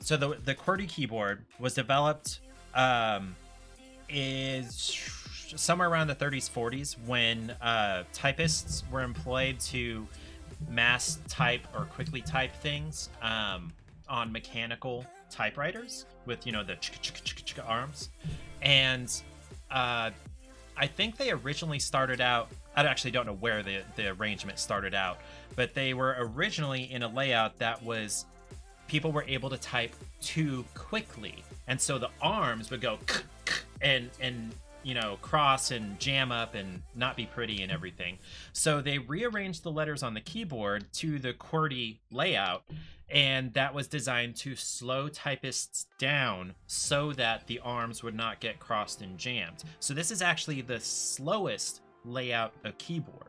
So the QWERTY keyboard was developed is somewhere around the 30s, 40s, when typists were employed to mass type or quickly type things on mechanical typewriters with, you know, the arms. And I think they originally started out, I actually don't know where the arrangement started out, but they were originally in a layout that was, people were able to type too quickly and so the arms would go and you know, cross and jam up and not be pretty and everything. So they rearranged the letters on the keyboard to the QWERTY layout, and that was designed to slow typists down so that the arms would not get crossed and jammed. So this is actually the slowest layout of keyboard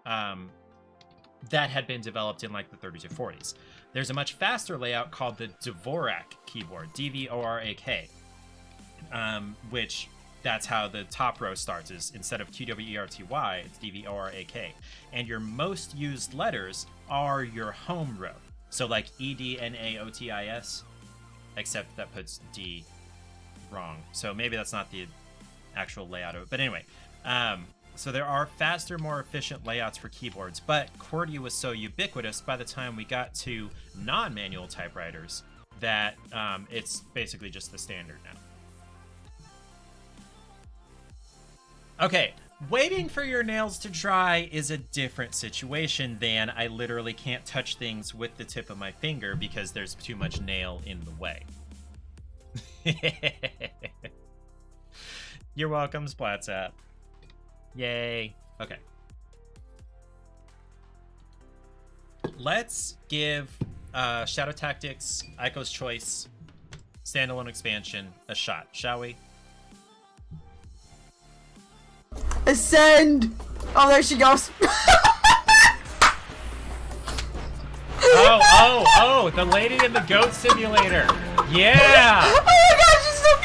that had been developed in like the 30s or 40s. There's a much faster layout called the Dvorak keyboard, Dvorak, which that's how the top row starts, is instead of QWERTY, it's Dvorak. And your most used letters are your home row. So like EDNAOTIS, except that puts D wrong. So maybe that's not the actual layout of it. But anyway, so there are faster, more efficient layouts for keyboards, but QWERTY was so ubiquitous by the time we got to non-manual typewriters that it's basically just the standard now. Okay, waiting for your nails to dry is a different situation than I literally can't touch things with the tip of my finger because there's too much nail in the way. You're welcome, Splatsat. Yay. Okay. Let's give Shadow Tactics, Aiko's Choice, standalone expansion a shot, shall we? Ascend! Oh, there she goes. Oh, the lady in the goat simulator. Yeah! Oh my god, she's still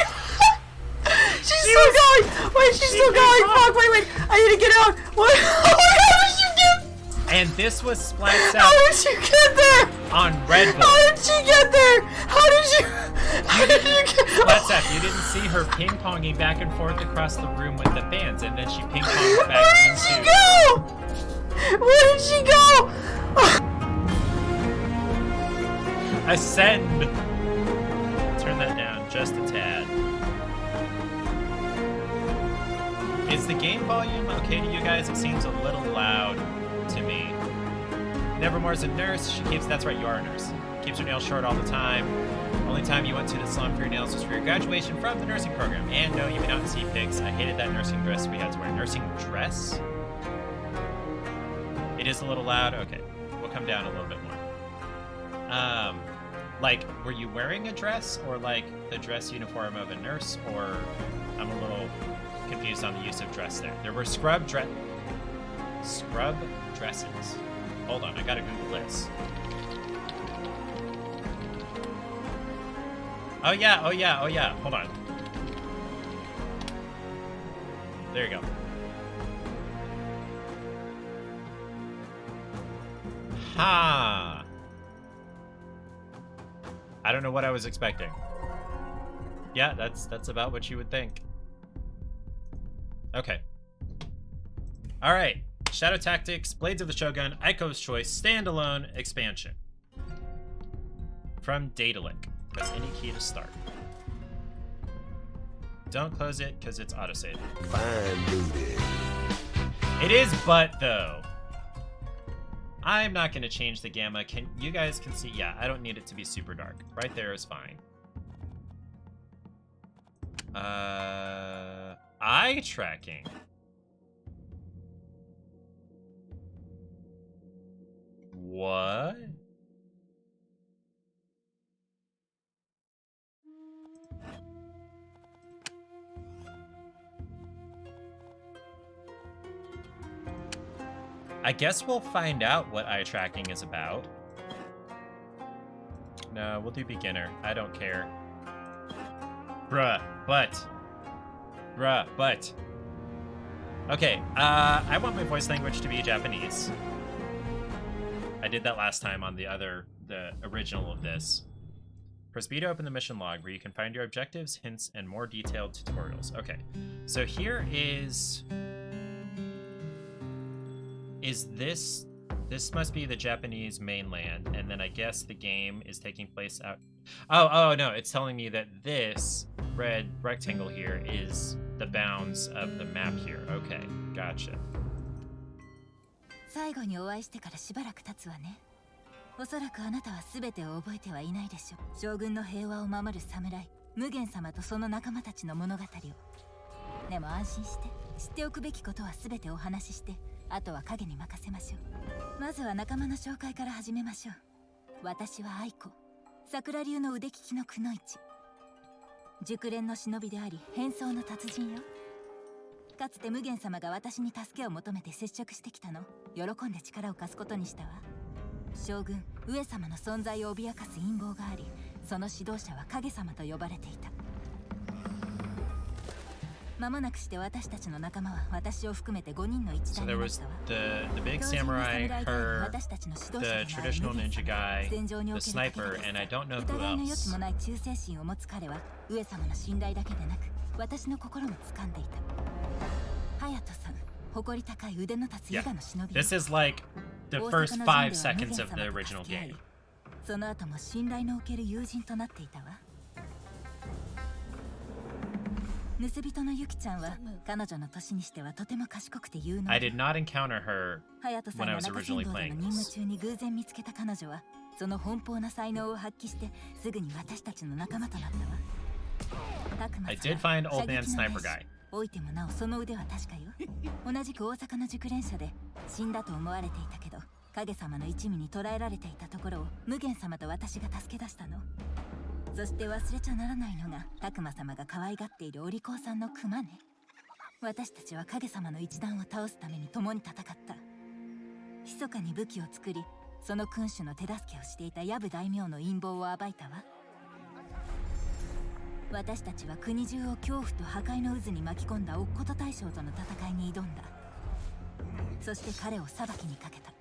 She's still going! Wait, she's still going! Fuck, wait, I need to get out! What? Oh my god, how did you get? And this was Splats How Out did you get there? on Red Bull. How did she get there? How did you get? Splats Out, you didn't see her ping-ponging back and forth across the room with the fans, and then she ping-ponged back Where did she go? Where did she go? Ascend. Turn that down just a tad. Is the game volume okay to you guys? It seems a little loud to me. Nevermore's a nurse. She keeps, that's right, you are a nurse. Keeps her nails short all the time. Only time you went to the salon for your nails was for your graduation from the nursing program. And no, you may not see pics. I hated that nursing dress we had to wear. Nursing dress? It is a little loud. Okay, we'll come down a little bit more. Like, were you wearing a dress, or like the dress uniform of a nurse, or I'm a little confused on the use of dress there. There were scrub dresses. Hold on, I gotta Google this. Oh yeah. Hold on. There you go. Ha! I don't know what I was expecting. Yeah, that's about what you would think. Okay. All right. Shadow Tactics, Blades of the Shogun, Aiko's Choice, standalone expansion. From Daedalic. Press any key to start. Don't close it because it's autosave. Fine booty. It is but though. I'm not going to change the gamma. You guys can see? Yeah, I don't need it to be super dark. Right there is fine. Eye tracking. What? I guess we'll find out what eye tracking is about. No, we'll do beginner. I don't care. Bruh, but. Okay, I want my voice language to be Japanese. I did that last time on the original of this. Press B to open the mission log where you can find your objectives, hints, and more detailed tutorials. Okay, so here is this must be the Japanese mainland, and then I guess the game is taking place out. Oh no, it's telling me that this red rectangle here is the bounds of the map here. Okay, gotcha. 最後にお会いしてからしばらく経つわね。おそらくあなたは全てを覚えてはいないでしょう。将軍の平和を守る侍、無限様とその仲間たちの物語を。でも安心して、知っておくべきことは全てお話しして、あとは影に任せましょう。まずは仲間の紹介から始めましょう。私は愛子、桜流の腕利きのくのいち、熟練の忍びであり変装の達人よ。かつて無限様が私に助けを求めて接触してきたの。喜んで力を貸すことにしたわ。将軍上様の存在を脅かす陰謀があり、その指導者は影様と呼ばれていた。間もなくして私たちの仲間は私を含めて5人の一 So 団 there になっ was たわ。 the big samurai, her, 私たちの指導 the 者 traditional ninja guy, 戦場にお the ける武田 sniper, です。 and I don't know 疑 who いの余地 else. もない忠誠心を持つ彼は上様の信頼だけでなく私の心も掴んでいた。隼人さん、誇り高い腕の立つ伊 Yeah, 賀の忍びよ。 this is like the 大 first 阪の 5 陣では無 seconds 限 of the 様と original 助け合い game. その後も信頼のおける友人となっていたわ。盗人のユキちゃんは彼女の年にしてはとても賢くて有能 I did not encounter her 隼人さん when I が was 中 originally 山道での playing 任務 this. 中に偶然見つけた彼女はその奔放な才能を発揮してすぐに私たちの仲間となったわ。たくま I さん did find は Old Man 射撃の Sniper 名手 Guy. おいてもなおその腕は確かよ。同じく大阪の熟練者で死んだと思われていたけど影様の一味に捕らえられていたところを無限様と私が助け出したの。そして忘れちゃならないのがたくま様が可愛がっているお利口さんの熊ね。私たちは影様の一団を倒すために共に戦った。密かに武器を作りその君主の手助けをしていたヤブ大名の陰謀を暴いたわ。私たちは国中を恐怖と破壊の渦に巻き込んだ乙事大将との戦いに挑んだ。そして彼を裁きにかけた。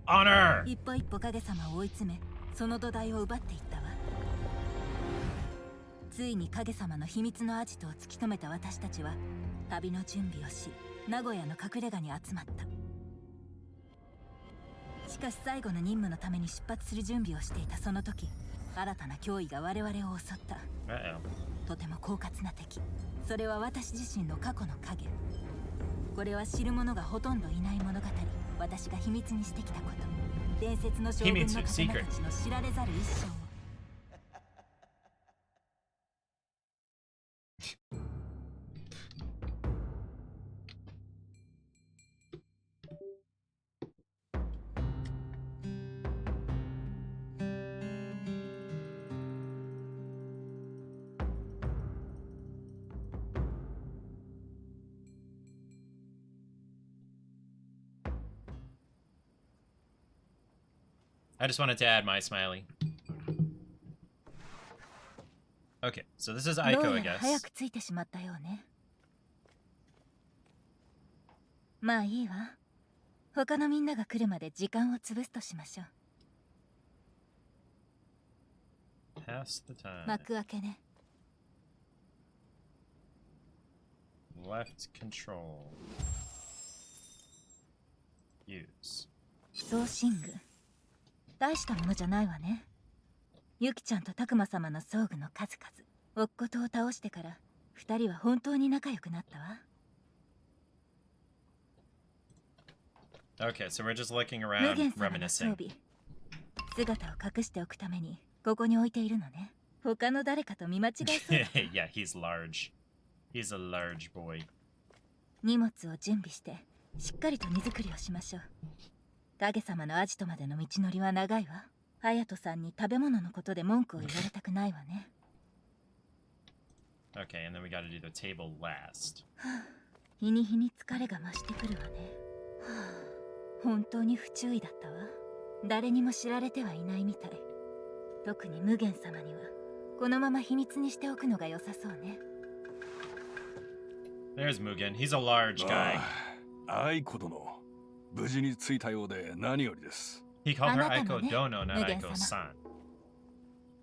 Honor! 一歩一歩影様を追い詰めその土台を奪っていったわ。ついに影様の秘密のアジトを突き止めた私たちは旅の準備をし名古屋の隠れ家に集まった。しかし最後の任務のために出発する準備をしていたその時新たな脅威が我々を襲った。 Uh-oh. とても狡猾な敵。それは私自身の過去の影。これは知る者がほとんどいない物語。私が秘密にしてきたこと。伝説の将軍の刀たちの知られざる一生を。I just wanted to add my smiley. Okay, so this is どう Aiko, や I ら早 guess. くついてしまったようね。まあいいわ。他のみんなが来るまで時間を潰すとしましょう。 Pass the time. 幕開けね。 Left control. Use. 送信具。大したものじゃないわね。ユキちゃんとタクマ様の装具の数々。おっことを倒してから二人は本当に仲良くなったわ。 Okay, so we're just looking 無 around, 限様の装 reminiscing. 備。姿を隠しておくためにここに置いているのね。他の誰かと見間違えそうだ。 Yeah, he's large. He's a large boy. 荷物を準備してしっかりと荷造りをしましょう。影様のアジトまでの道のりは長いわ。隼人さんに食べ物のことで文句を言われたくないわね。 Okay, and then we gotta do the table last. 日に日に疲れが増してくるわね。本当に不注意だったわ。誰にも知られてはいないみたい。特に無限様にはこのまま秘密にしておくのが良さそうね。 There's Mugen. He's a large guy. 愛子殿、無事に着いたようで何よりです。 He called her あなた Aiko のね、 Dono, not 無限 Aiko-san.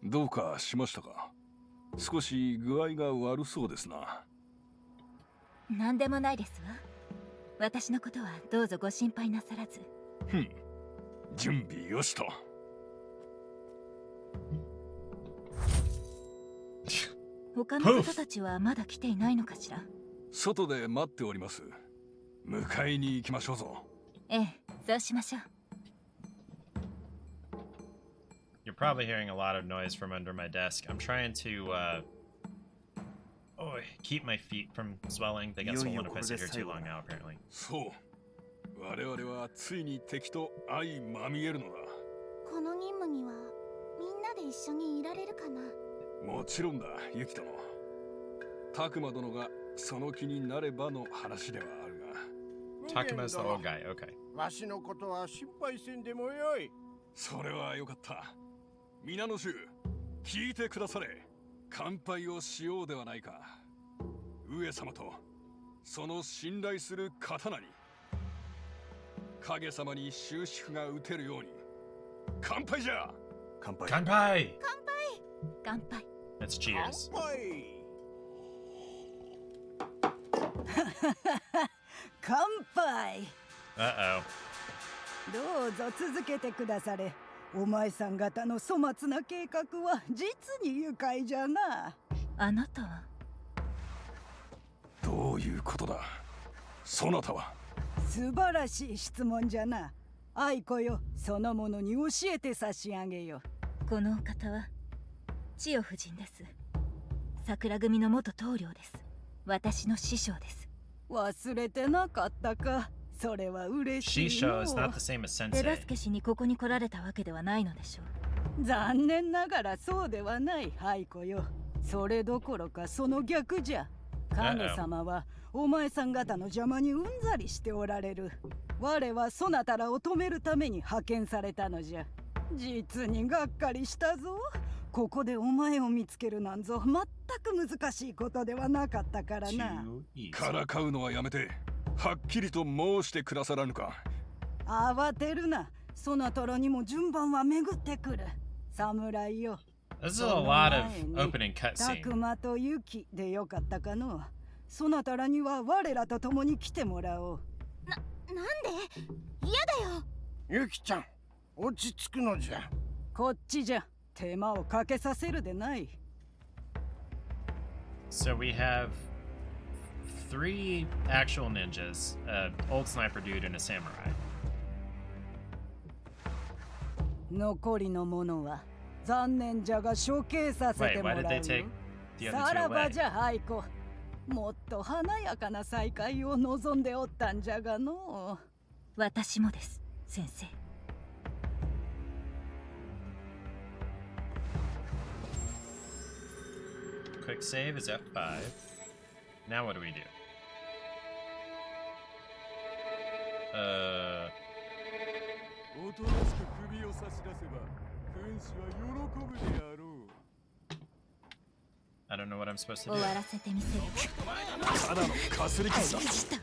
どうかしましたか？少し具合が悪そうですな。何でもないですわ。私のことはどうぞご心配なさらず。準備よしと。他の方たちはまだ来ていないのかしら。外で待っております。迎えに行きましょうぞ。ええ、そうしましょう。You're probably hearing a lot of noise from under my desk. I'm trying to keep my feet from swelling. They get swollen if I sit here too long now, apparently. そう。我々はついに敵と相まみえるのだ。この任務にはみんなで一緒にいられるかな。もちろんだ、ユキ殿。拓磨殿がその気になればの話ではあるが。Takuma's the old guy, okay. わしのことは心配せんでもよい。それはよかった。皆の衆、聞いてくだされ。乾杯をしようではないか。上様とその信頼する刀に影様に終止符が打てるように乾杯じゃ。乾杯。乾杯。乾杯。 That's cheers. 乾杯。 Uh-oh. どうぞ続けてくだされ。お前さん方の粗末な計画は実に愉快じゃな。あなたはどういうことだ。そなたは。素晴らしい質問じゃな。愛子よ、そのものに教えて差し上げよ。このお方は千代夫人です。桜組の元棟梁です。私の師匠です。忘れてなかったか。それは嬉しいの。 Shisho is not the same as 手 sensei. 助けしにここに来られたわけではないのでしょう。残念ながらそうではない、愛子よ。それどころかその逆じゃ。影様はお前さん方の邪魔にうんざりしておられる。我はそなたらを止めるために派遣されたのじゃ。実にがっかりしたぞ。ここでお前を見つけるなんぞ全く難しいことではなかったからな。 Too easy. からかうのはやめて、はっきりと申してくださらぬか。慌てるな。そなたらにも順番は巡ってくる。侍よ。 This is a lot of opening た cutscene. くまとゆきでよかったかの。そなたらには我らと共に来てもらおう。なんで嫌だよ。ゆきちゃん、落ち着くのじゃ。こっちじゃ。手間をかけさせるでない。 So we have 3 actual ninjas, an old sniper dude, and a samurai. 残りのものは残念じゃが処刑させ Wait, ても why ら did う they take よ。 the other さ two らば away? じゃ、愛子。もっと華やかな再会を望んでおったんじゃがの。私もです、先生。Quick save is F5. Now what do we do? おとなしく首を差し出せば君主は喜ぶであろう。 I don't know what I'm supposed to 終 do. わらせてみせる。ただのかすり傷だ。したわ。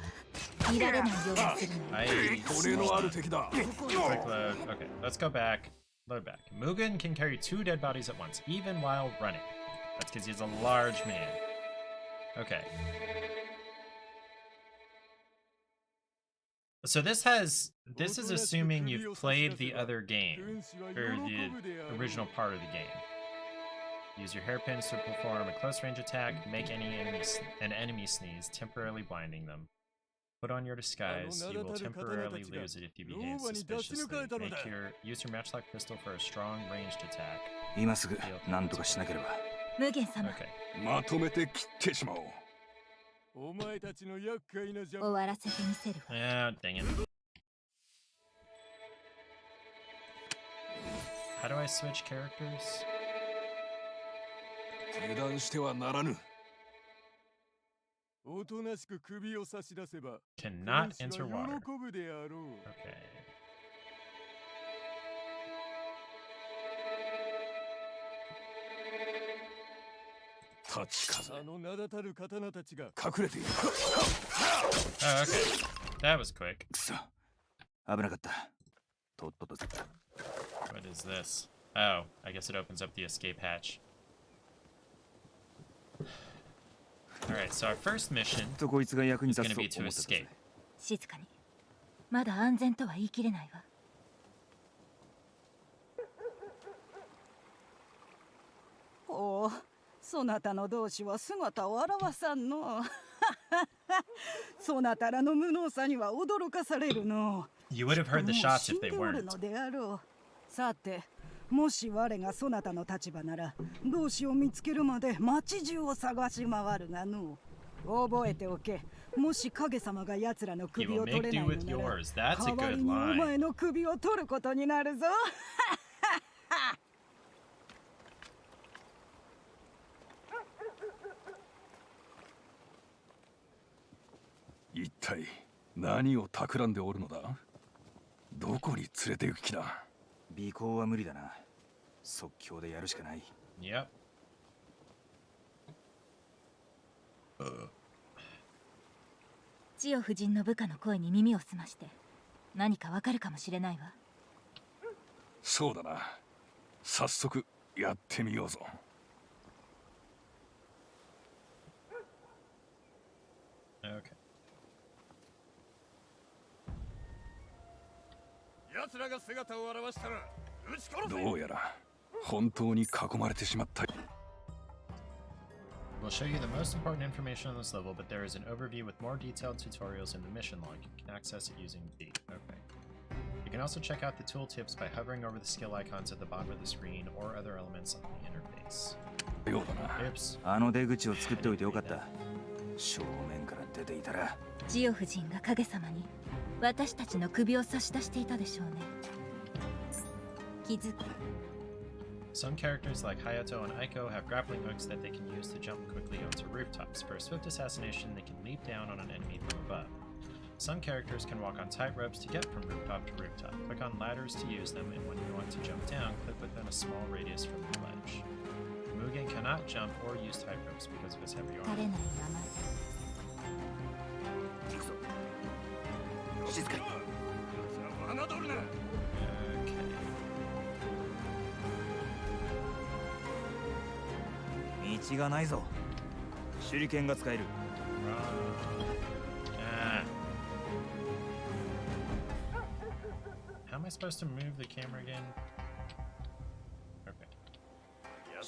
見られないようにするのよ。 I 骨のある敵だ。 quick load. Okay, let's go back. Load back. Mugen can carry 2 dead bodies at once, even while running. That's because he's a large man. Okay. So this is assuming you've played the other game, or the original part of the game. Use your hairpins to perform a close range attack, make an enemy sneeze, temporarily blinding them. Put on your disguise. You will temporarily lose it if you behave suspiciously. Use your matchlock pistol for a strong ranged attack. 今すぐ何とかしなければ。無限様、 Okay. まとめて切ってしまおう。終わらせてみせるわ。 Ah, dang it. How do I switch characters? 油断してはならぬ。 Cannot enter water. Okay. 立ち風。隠れている。 Oh, okay. That was quick. くそ。危なかった。とっとと。 What is this? Oh, I guess it opens up the escape hatch. Alright, so our first mission とこいつが役に is 立 going つ to と be 思 to ったぜ。 escape. 静かに。まだ安全とは言い切れないわ。おお、そなたの同志は姿を現さんの。そなたらの無能さには驚かされるの。 You would have heard the shots if they もう死んでおる weren't. のであろう。さて、もし我がそなたの立場なら、同志を見つけるまで町中を探し回るがの。覚えておけ。もし影様が奴らの首を取れないのなら、代わりにお前の首を取ることになるぞ。一体何を企んでおるのだ？どこに連れて行く気だ？尾行は無理だな。即興でやるしかない。Yep. 千代夫人の部下の声に耳を澄まして、何かわかるかもしれないわ。そうだな。早速やってみようぞ。Okay. 奴らが姿を現したら撃ち殺せ。どうやら本当に囲まれてしまった。We'll show you the most important information on this level, but there is an overview with more detailed tutorials in the mission log. You can access it using B. Okay. You can also check out the tooltips by hovering over the skill icons at the bottom of the screen or other elements on the interface. Oops. あの出口を作っておいてよかった。正面から出ていたら。千代夫人が影様に私たちの首を差し出していたでしょうね。気づく。Some characters like Hayato and Aiko have grappling hooks that they can use to jump quickly onto rooftops. For a swift assassination, they can leap down on an enemy from above. Some characters can walk on tight ropes to get from rooftop to rooftop. Click on ladders to use them, and when you want to jump down, click within a small radius from the ledge. Mugen cannot jump or use tight ropes because of his heavy 枯れ armor. ないまま。行くぞ。静かに。侮るな。道がないぞ。手裏剣が使える。How am I supposed to move the camera again? Okay.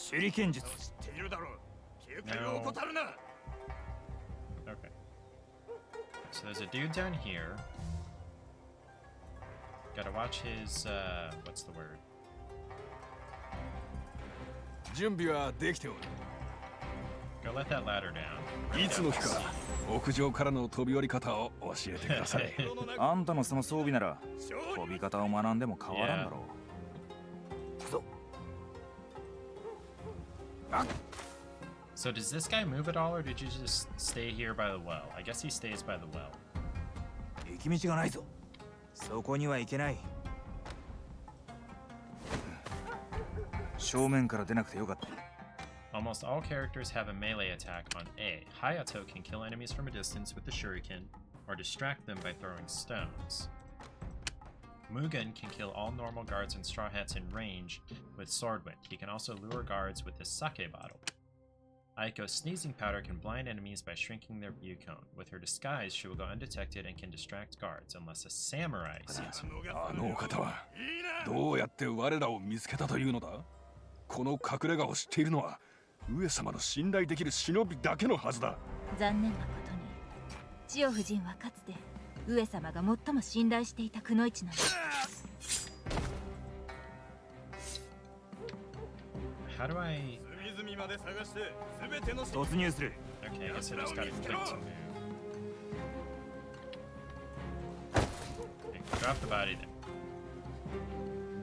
手裏剣術。知っているだろう。警戒を怠るな。Okay. So there's a dude down here. Gotta watch his, what's the word? 準備はできておる。Go let that ladder down. いつの日か屋上からの飛び降り方を教えてください。あんたのその装備なら飛び方を学んでも変わらんだろう。行くぞ。So does this guy move at all, or did you just stay here by the well? I guess he stays by the well. 行き道がないぞ。そこには行けない。正面から出なくてよかった。Almost all characters have a melee attack on A. Hayato can kill enemies from a distance with the shuriken, or distract them by throwing stones. Mugen can kill all normal guards and straw hats in range with sword whip. He can also lure guards with his sake bottle. Aiko's sneezing powder can blind enemies by shrinking their view cone. With her disguise, she will go undetected and can distract guards unless a samurai sees her. あのお方はどうやって我らを見つけたというのだ？この隠れ家を知っているのは上様の信頼できる忍びだけのはずだ。残念なことに、千代夫人はかつて上様が最も信頼していたくの一なの。How do I... 突入する。 Okay, I guess I just gotta click to move. Okay, drop the body then.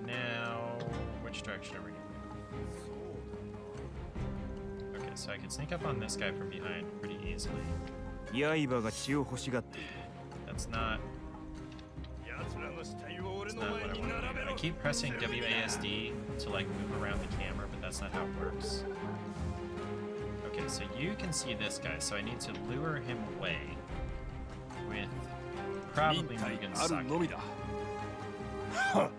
Now, which direction are we going? Okay, so I can sneak up on this guy from behind pretty easily. 刃が血を欲しがっている。 That's not... That's not what I want to do. I keep pressing WASD to like move around the camera, but that's not how it works. Okay, so you can see this guy, so I need to lure him away with probably Mugen's あるの sake. みだ。はっ、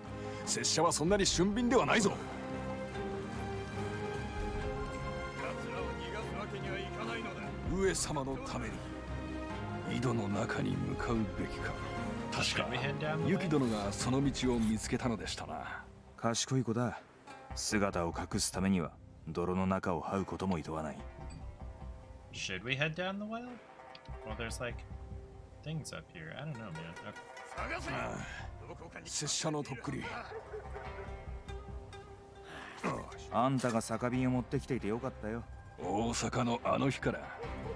拙者はそんなに俊敏ではないぞ。上様のために井戸の中に向かうべきか。確かユキ殿がその道を見つけたのでしたな。賢い子だ。姿を隠すためには泥の中を這うことも厭わない。Should we head down the well? Well, there's like things up here. I don't know, man. Okay. 拙者のとっくり。あんたが酒瓶を持ってきていてよかったよ。大阪のあの日から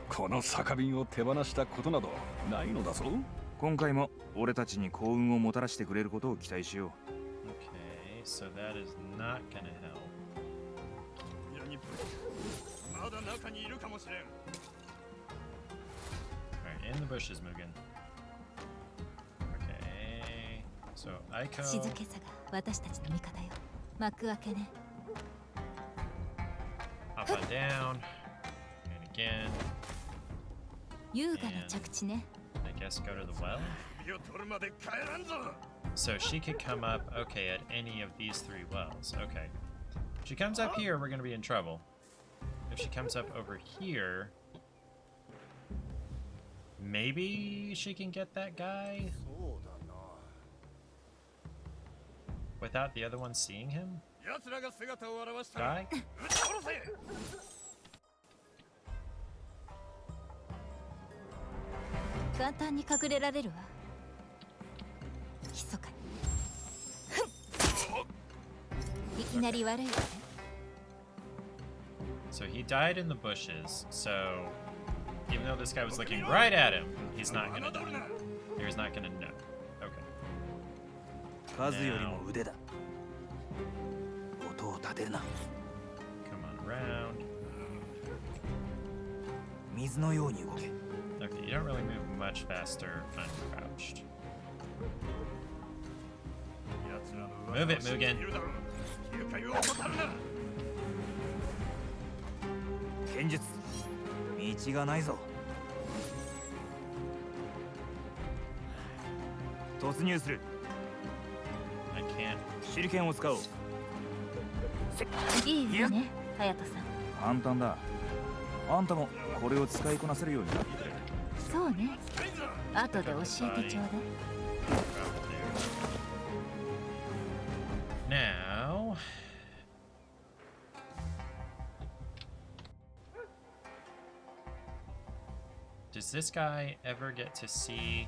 この酒瓶を手放したことなどないのだぞ。今回も俺たちに幸運をもたらしてくれることを期待しよう。 Okay, so that is not gonna help. まだ中にいるかもしれん。 Alright, in the bushes, Mugen. Okay, so 静 Aiko. けさが私たちの味方よ。幕開けね。 Hop on down. And again. 優雅な着地ね。 I guess go to the well. 首を取るまで帰らんぞ。 So she could come up, okay, at any of these 3 wells. Okay. If she comes up here, we're gonna be in trouble. If she comes up over here, maybe she can get that guy without the other one seeing him? 奴らが姿を現したら Die? 撃ち殺せ。簡単に隠れられるわ。密かに。いきなり悪いわね。 So he died in the bushes, so even though this guy was looking right at him, he's not gonna know. He's not gonna know. Okay. 数よりも腕だ。音を立てるな。 Come on around. 水のように動け。 Okay, you don't really move much faster uncrouched. 奴らの Move it, Mugen. いるだろう。警戒を怠るな。剣術、道がないぞ。突入する。 I can't. 手裏剣を使おう。いいわね、隼人さん。簡単だ。あんたもこれを使いこなせるようになってくれ。そうね。後で教えてちょうだい。 Now, does this guy ever get to see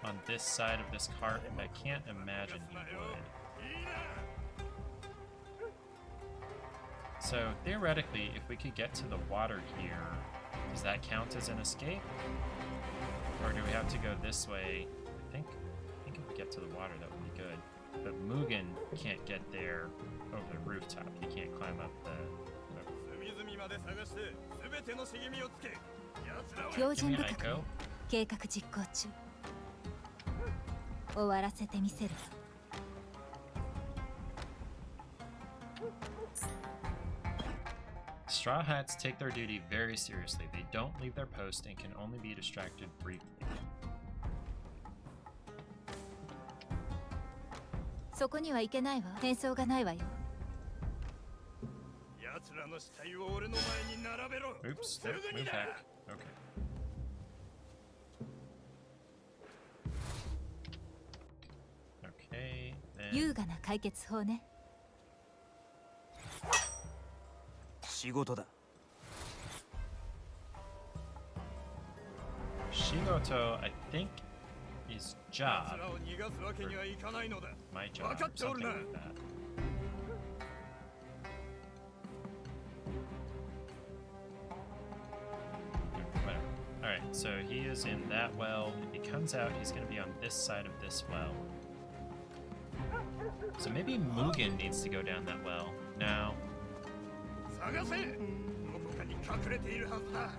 on this side of this cart? I can't imagine he would. So theoretically, if we could get to the water here, does that count as an escape? Or do we have to go this way? I think if we get to the water, that would be good. But Mugen can't get there over the rooftop. He can't climb up the... 隅々まで探して全ての茂みをつけ。奴らは標準 Give me 深く Aiko. 計画実行中。終わらせてみせる。 Straw Hats take their duty very seriously. They don't leave their post and can only be distracted briefly. そこには行けないわ。変装がないわよ。奴らの死体を俺の前に並べろ。 Oops, す nope, ぐに move だ。 back. Okay. Okay, then 優雅な解決法ね。仕事だ。 Shigoto, I think, is 奴 job. らを逃がすわけにはいかないのだ。 My job, 分かっておる something な。 like that. Whatever. Alright, so he is in that well. If he comes out, he's going to be on this side of this well. So maybe Mugen needs to go down that well. No. 探せ。どこかに隠れているはずだ。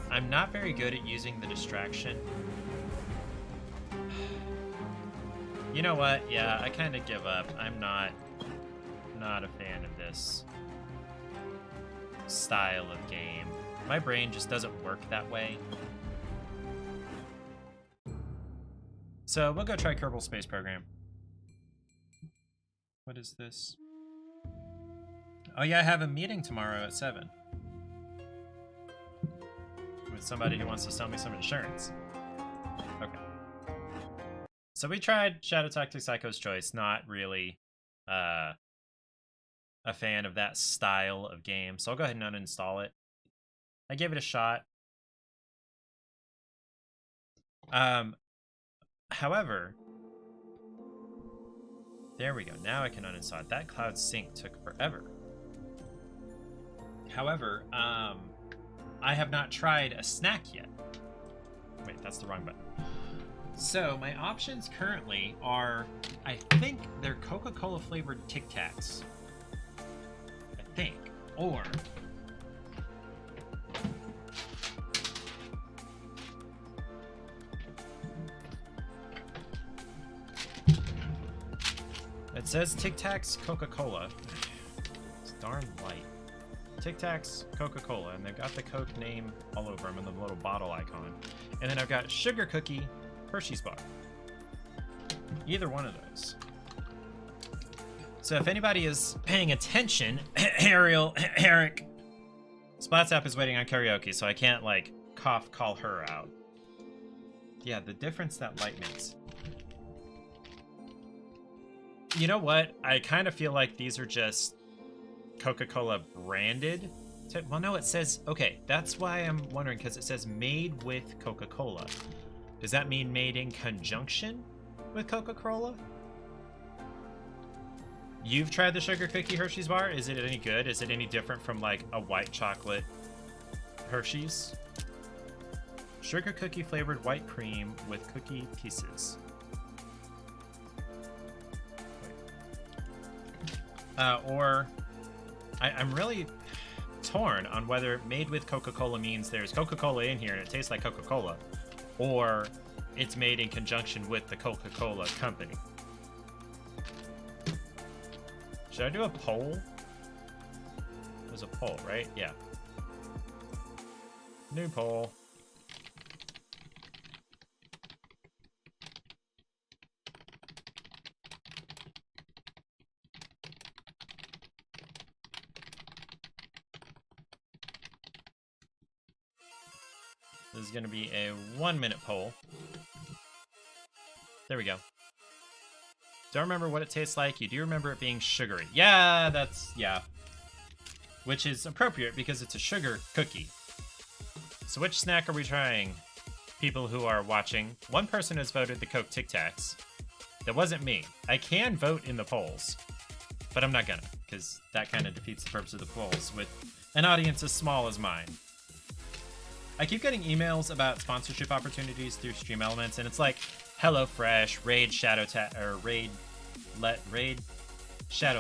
I'm not very good at using the distraction. You know what? Yeah, I kind of give up. I'm not a fan of this style of game. My brain just doesn't work that way. So we'll go try Kerbal Space Program. What is this? Oh yeah, I have a meeting tomorrow at 7. With somebody who wants to sell me some insurance. Okay. So we tried Shadow Tactic Psycho's Choice. Not really a fan of that style of game. So I'll go ahead and uninstall it. I gave it a shot. However, there we go. Now I can uninstall it. That cloud sync took forever. However, I have not tried a snack yet. Wait, that's the wrong button. So my options currently are, I think they're Coca-Cola flavored Tic Tacs. I think. Or it says Tic Tacs Coca-Cola. It's darn light. Tic Tacs Coca-Cola, and they've got the Coke name all over them and the little bottle icon. And then I've got Sugar Cookie Hershey's bar. Either one of those. So if anybody is paying attention, Ariel, Eric, Splatsap is waiting on karaoke, so I can't like call her out. Yeah, the difference that light makes. You know what? I kind of feel like these are just Coca-Cola branded. Well, no, it says, okay, that's why I'm wondering, because it says made with Coca-Cola. Does that mean made in conjunction with Coca-Cola? You've tried the Sugar Cookie Hershey's bar? Is it any good? Is it any different from like a white chocolate Hershey's? Sugar cookie flavored white cream with cookie pieces. I'm really torn on whether made with Coca-Cola means there's Coca-Cola in here and it tastes like Coca-Cola, or it's made in conjunction with the Coca-Cola company. Should I do a poll? There's a poll, right? Yeah. New poll. This is going to be a 1-minute poll. There we go. Don't remember what it tastes like. You do remember it being sugary. Yeah, yeah. Which is appropriate because it's a sugar cookie. So which snack are we trying? People who are watching. One person has voted the Coke Tic Tacs. That wasn't me. I can vote in the polls, but I'm not gonna, because that kind of defeats the purpose of the polls with an audience as small as mine. I keep getting emails about sponsorship opportunities through Stream Elements, and it's like HelloFresh, Raid Shadow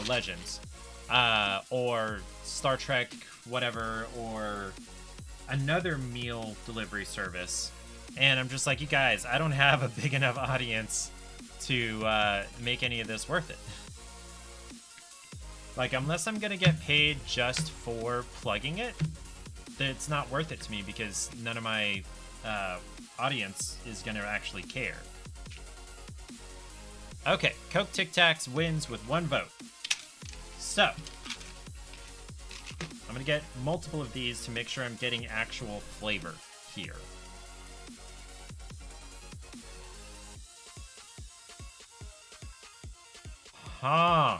Legends, or Star Trek, whatever, or another meal delivery service. And I'm just like, you guys, I don't have a big enough audience to make any of this worth it. Like, unless I'm gonna get paid just for plugging it, it's not worth it to me because none of my audience is going to actually care. Okay, Coke Tic Tacs wins with 1 vote. So, I'm going to get multiple of these to make sure I'm getting actual flavor here. Huh.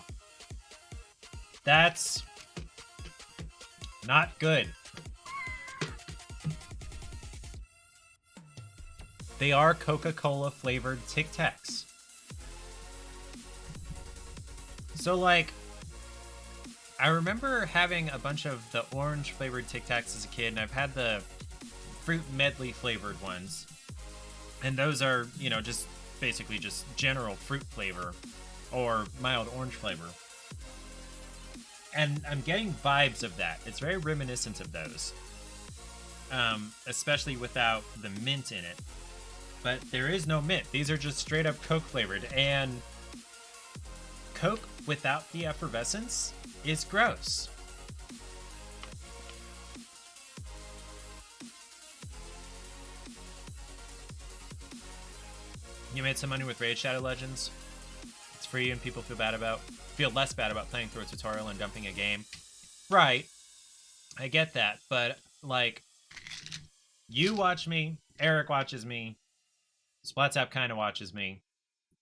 That's not good. They are Coca-Cola flavored Tic Tacs. So, like, I remember having a bunch of the orange flavored Tic Tacs as a kid, and I've had the fruit medley flavored ones. And those are, you know, just basically just general fruit flavor or mild orange flavor. And I'm getting vibes of that. It's very reminiscent of those. Especially without the mint in it. But there is no mint. These are just straight up Coke flavored. And Coke without the effervescence is gross. You made some money with Raid Shadow Legends. It's free and people feel less bad about playing through a tutorial and dumping a game. Right. I get that. But, like, you watch me, Eric watches me, Splatsap kind of watches me,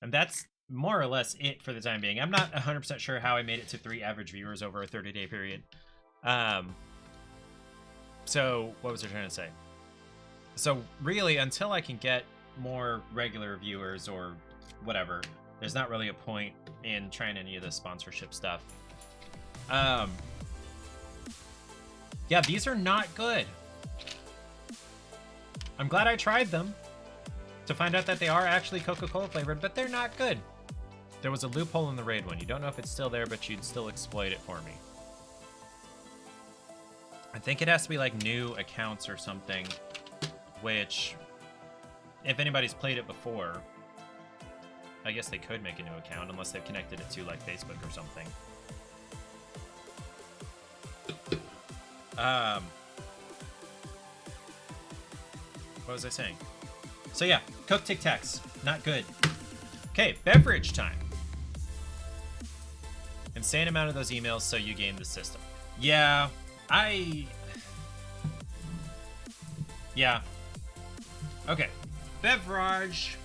and that's more or less it for the time being. I'm not 100% sure how I made it to 3 average viewers over a 30-day period. So, what was I trying to say? So, really, until I can get more regular viewers or whatever, there's not really a point in trying any of the sponsorship stuff. Yeah, these are not good. I'm glad I tried them to find out that they are actually Coca-Cola flavored, but they're not good. There was a loophole in the raid one. You don't know if it's still there, but you'd still exploit it for me. I think it has to be like new accounts or something, which, if anybody's played it before, I guess they could make a new account unless they've connected it to like Facebook or something. What was I saying? So yeah, Coke Tic Tacs, not good. Okay, beverage time. Insane amount of those emails, so you game the system. Yeah, yeah. Okay, beverage.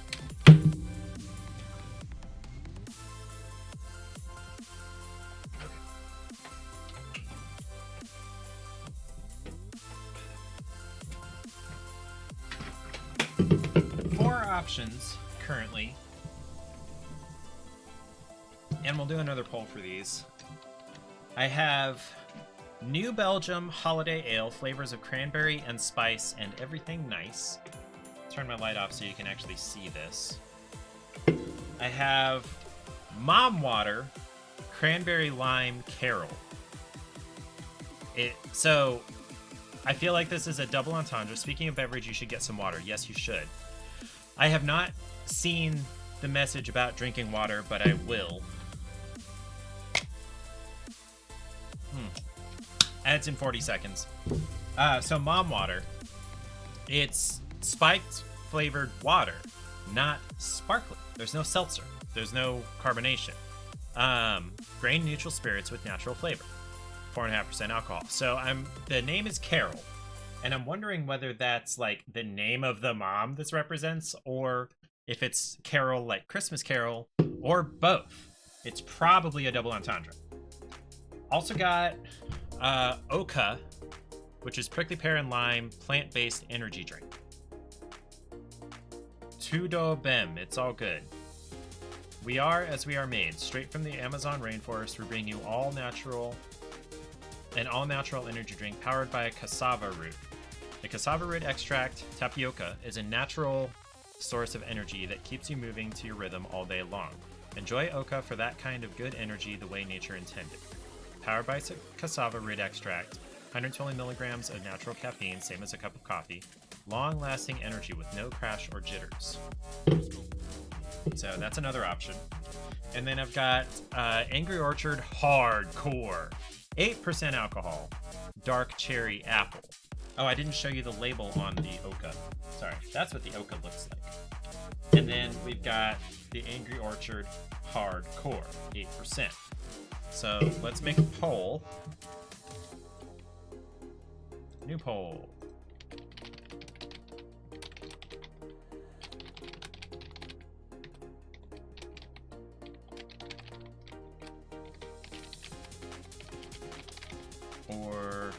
4 options currently. And we'll do another poll for these. I have New Belgium Holiday Ale, flavors of cranberry and spice and everything nice. Turn my light off so you can actually see this. I have Mom Water, Cranberry Lime Carol. So, I feel like this is a double entendre. Speaking of beverage, you should get some water. Yes, you should. I have not seen the message about drinking water, but I will. Adds in 40 seconds. So Mom Water. It's spiked flavored water, not sparkling. There's no seltzer. There's no carbonation. Grain neutral spirits with natural flavor. 4.5% alcohol. So the name is Carol, and I'm wondering whether that's like the name of the mom this represents, or if it's Carol like Christmas Carol, or both. It's probably a double entendre. Also got Oka, which is prickly pear and lime plant-based energy drink. Tudo bem, it's all good. We are as we are made, straight from the Amazon rainforest. We bring you an all-natural energy drink powered by a cassava root. The cassava root extract, tapioca, is a natural source of energy that keeps you moving to your rhythm all day long. Enjoy Oka for that kind of good energy the way nature intended. Powered by cassava root extract, 120 milligrams of natural caffeine, same as a cup of coffee. Long-lasting energy with no crash or jitters. So that's another option. And then I've got Angry Orchard Hardcore. 8% alcohol. Dark cherry apple. Oh, I didn't show you the label on the Oka. Sorry, that's what the Oka looks like. And then we've got the Angry Orchard Hardcore. 8%. So let's make a poll. New poll. Or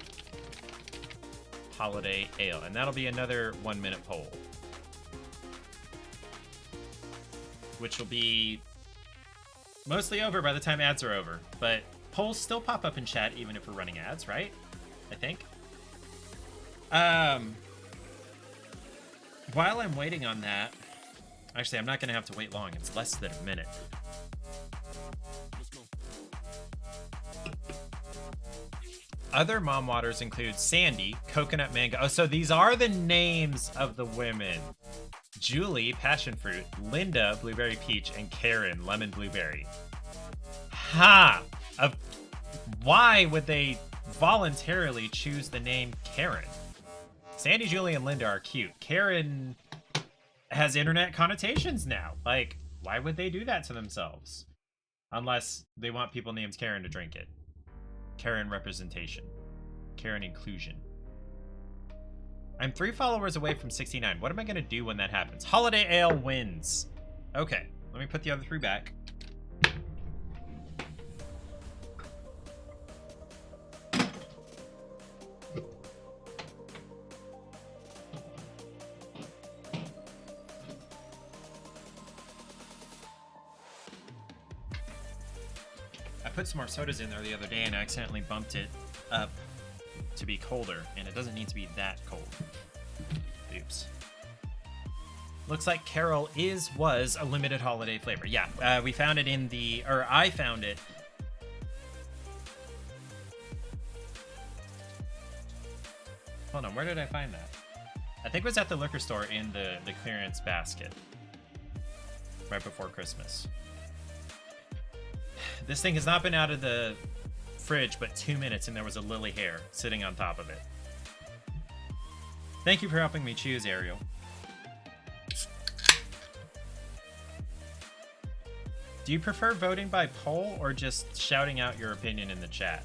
holiday ale, and that'll be another 1-minute poll, which will be mostly over by the time ads are over, but polls still pop up in chat even if we're running ads, right? I think. While I'm waiting on that, actually I'm not gonna have to wait long, it's less than a minute. Other mom waters include Sandy, coconut mango. Oh, so these are the names of the women. Julie, passion fruit. Linda, blueberry peach. And Karen, lemon blueberry. Ha! Why would they voluntarily choose the name Karen? Sandy, Julie, and Linda are cute. Karen has internet connotations now. Like, why would they do that to themselves? Unless they want people named Karen to drink it. Karen representation. Karen inclusion. I'm 3 followers away from 69. What am I going to do when that happens? Holiday Ale wins. Okay, let me put the other 3 back. put some more sodas in there the other day and I accidentally bumped it up to be colder, and it doesn't need to be that cold. Oops. Looks like Carol was a limited holiday flavor. Yeah, we found it in the, or I found it. Hold on, where did I find that? I think it was at the liquor store in the clearance basket. Right before Christmas. This thing has not been out of the fridge but 2 minutes, and there was a lily hair sitting on top of it. Thank you for helping me choose, Ariel. Do you prefer voting by poll or just shouting out your opinion in the chat?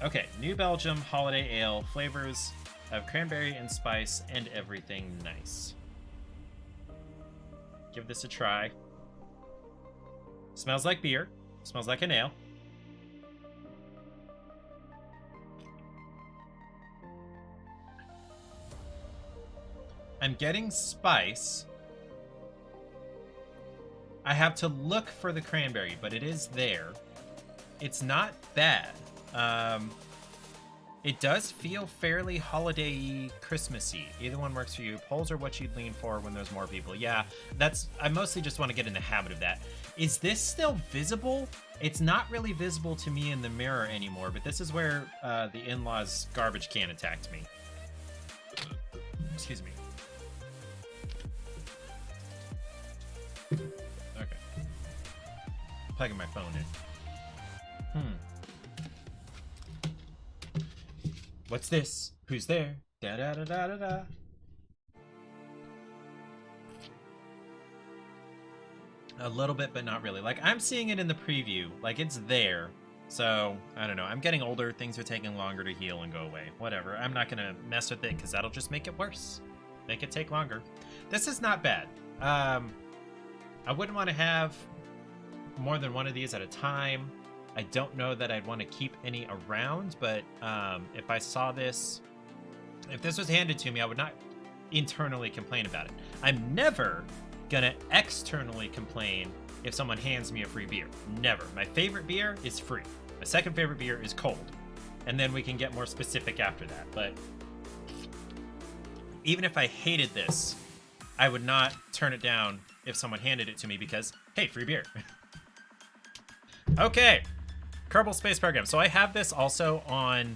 Okay, New Belgium Holiday Ale, flavors of cranberry and spice and everything nice. Give this a try. Smells like beer. Smells like an ale. I'm getting spice. I have to look for the cranberry, but it is there. It's not bad. It does feel fairly holiday-y, Christmassy. Either one works for you. Polls are what you'd lean for when there's more people. Yeah, I mostly just want to get in the habit of that. Is this still visible? It's not really visible to me in the mirror anymore, but this is where the in-laws garbage can attacked me. Excuse me. Okay. Plugging my phone in. What's this? Who's there? Da da da da da da. A little bit, but not really. Like, I'm seeing it in the preview. Like, it's there. So, I don't know. I'm getting older. Things are taking longer to heal and go away. Whatever. I'm not going to mess with it because that'll just make it worse. Make it take longer. This is not bad. I wouldn't want to have more than one of these at a time. I don't know that I'd want to keep any around, but if I saw this, if this was handed to me, I would not internally complain about it. I'm never gonna externally complain if someone hands me a free beer. Never. My favorite beer is free. My second favorite beer is cold. And then we can get more specific after that. But even if I hated this, I would not turn it down if someone handed it to me because, hey, free beer. Okay. Kerbal Space Program. So I have this also on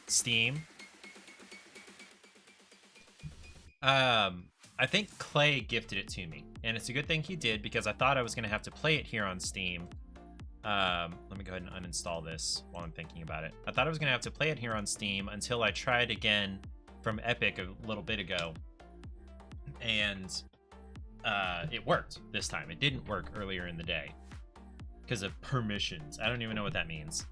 Steam. I think Clay gifted it to me, and it's a good thing he did because I thought I was going to have to play it here on Steam. Let me go ahead and uninstall this while I'm thinking about it. I thought I was going to have to play it here on Steam until I tried again from Epic a little bit ago, and it worked this time. It didn't work earlier in the day because of permissions. I don't even know what that means.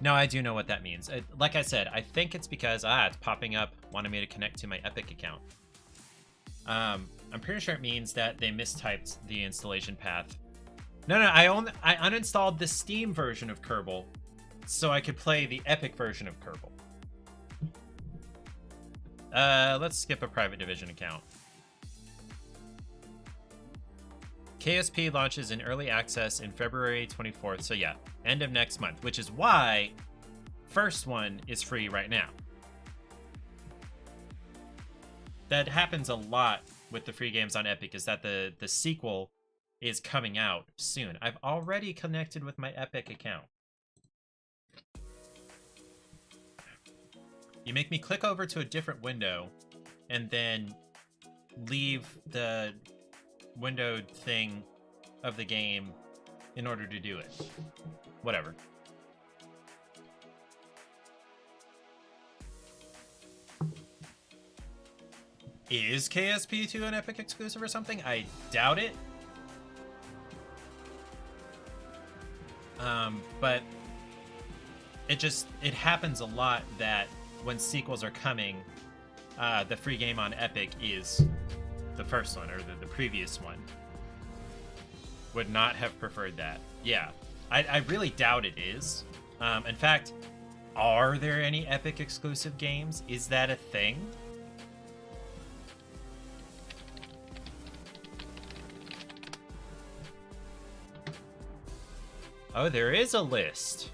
No, I do know what that means. Like I said, I think it's because it's popping up, wanting me to connect to my Epic account. I'm pretty sure it means that they mistyped the installation path. No, I uninstalled the Steam version of Kerbal so I could play the Epic version of Kerbal. Let's skip a private division account. KSP launches in early access in February 24th. So yeah, end of next month, which is why first one is free right now. That happens a lot with the free games on Epic, is that the sequel is coming out soon. I've already connected with my Epic account. You make me click over to a different window and then leave the windowed thing of the game in order to do it. Whatever. Is KSP2 an Epic exclusive or something? I doubt it. But it happens a lot that when sequels are coming, the free game on Epic is the first one, or the previous one. Would not have preferred that. Yeah, I really doubt it is. In fact, are there any Epic exclusive games? Is that a thing? Oh, there is a list.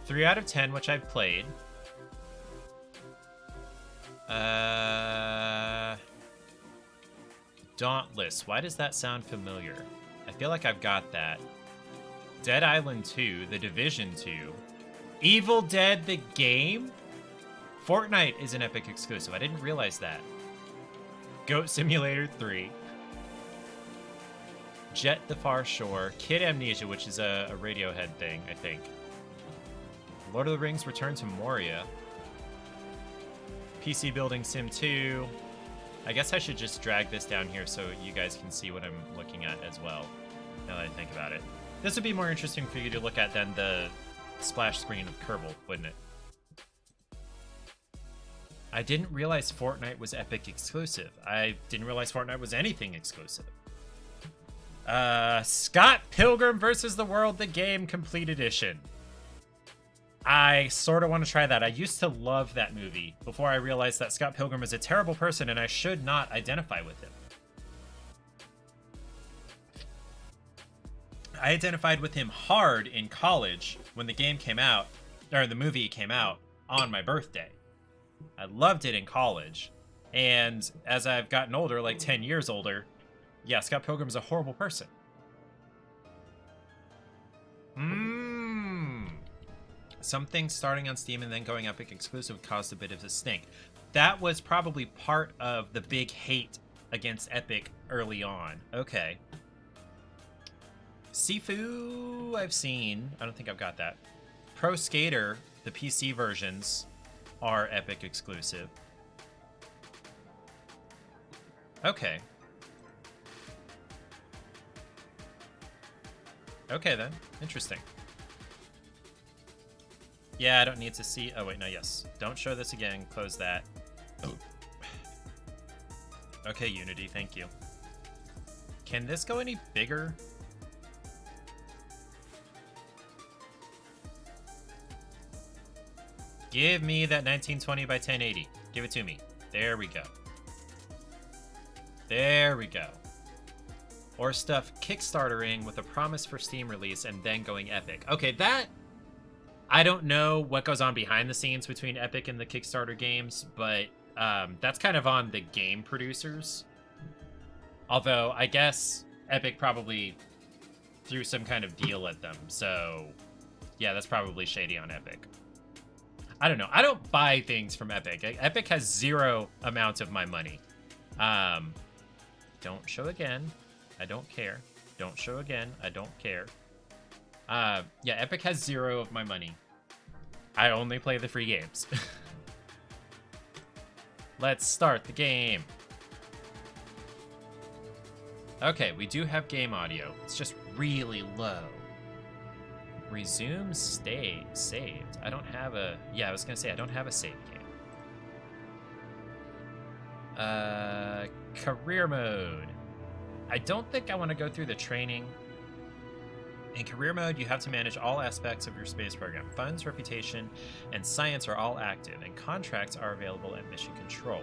Three out of 10, which I've played. Dauntless. Why does that sound familiar? I feel like I've got that. Dead Island 2, The Division 2. Evil Dead the game? Fortnite is an Epic exclusive. I didn't realize that. Goat Simulator 3. Jet the Far Shore. Kid Amnesia, which is a Radiohead thing, I think. Lord of the Rings Return to Moria. PC Building Sim 2. I guess I should just drag this down here so you guys can see what I'm looking at as well, now that I think about it. This would be more interesting for you to look at than the splash screen of Kerbal, wouldn't it? I didn't realize Fortnite was Epic exclusive. I didn't realize Fortnite was anything exclusive. Scott Pilgrim vs. the World, the game, complete edition. I sort of want to try that. I used to love that movie before I realized that Scott Pilgrim is a terrible person and I should not identify with him. I identified with him hard in college when the game came out, or the movie came out on my birthday. I loved it in college. And as I've gotten older, like 10 years older, yeah, Scott Pilgrim's a horrible person. Something starting on Steam and then going Epic exclusive caused a bit of a stink. That was probably part of the big hate against Epic early on. Okay. Sifu, I've seen. I don't think I've got that. Pro Skater, the PC versions, are Epic exclusive. Okay. Okay then. Interesting. Yeah, I don't need to see... Oh, wait, no, yes. Don't show this again. Close that. Oh. Okay, Unity, thank you. Can this go any bigger? Give me that 1920 by 1080. Give it to me. There we go. There we go. Or stuff Kickstartering with a promise for Steam release and then going Epic. Okay, that... I don't know what goes on behind the scenes between Epic and the Kickstarter games, but that's kind of on the game producers. Although, I guess Epic probably threw some kind of deal at them, so yeah, that's probably shady on Epic. I don't know. I don't buy things from Epic. Epic has zero amount of my money. Don't show again. I don't care. Don't show again. I don't care. Yeah, Epic has zero of my money. I only play the free games. Let's start the game. Okay, we do have game audio. It's just really low. Resume saved. I don't have a... Yeah, I was gonna say, I don't have a save game. Career mode. I don't think I want to go through the training. In career mode, you have to manage all aspects of your space program. Funds, reputation, and science are all active, and contracts are available at mission control.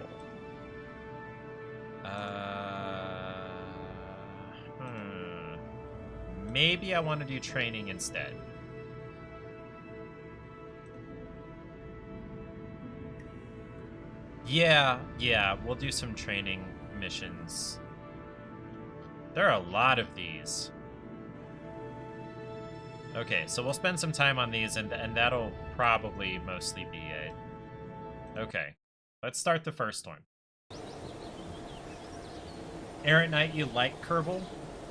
Maybe I want to do training instead. Yeah, we'll do some training missions. There are a lot of these. Okay, so we'll spend some time on these, and that'll probably mostly be it. Okay, let's start the first one. Errant Knight, you like Kerbal?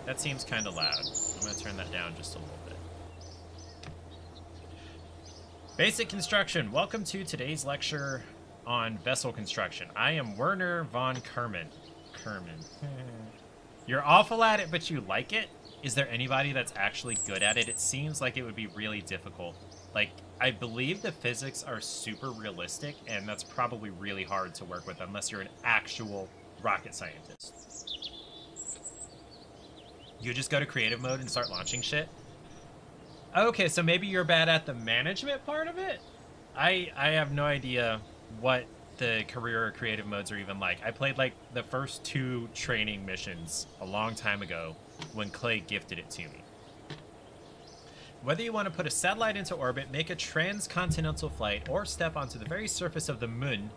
That seems kind of loud. I'm going to turn that down just a little bit. Basic construction. Welcome to today's lecture on vessel construction. I am Werner von Kerman. You're awful at it, but you like it? Is there anybody that's actually good at it? It seems like it would be really difficult. Like, I believe the physics are super realistic, and that's probably really hard to work with unless you're an actual rocket scientist. You just go to creative mode and start launching shit? Okay, so maybe you're bad at the management part of it? I have no idea what the career or creative modes are even like. I played like the first 2 training missions a long time ago when Clay gifted it to me. Whether you want to put a satellite into orbit, make a transcontinental flight, or step onto the very surface of the moon,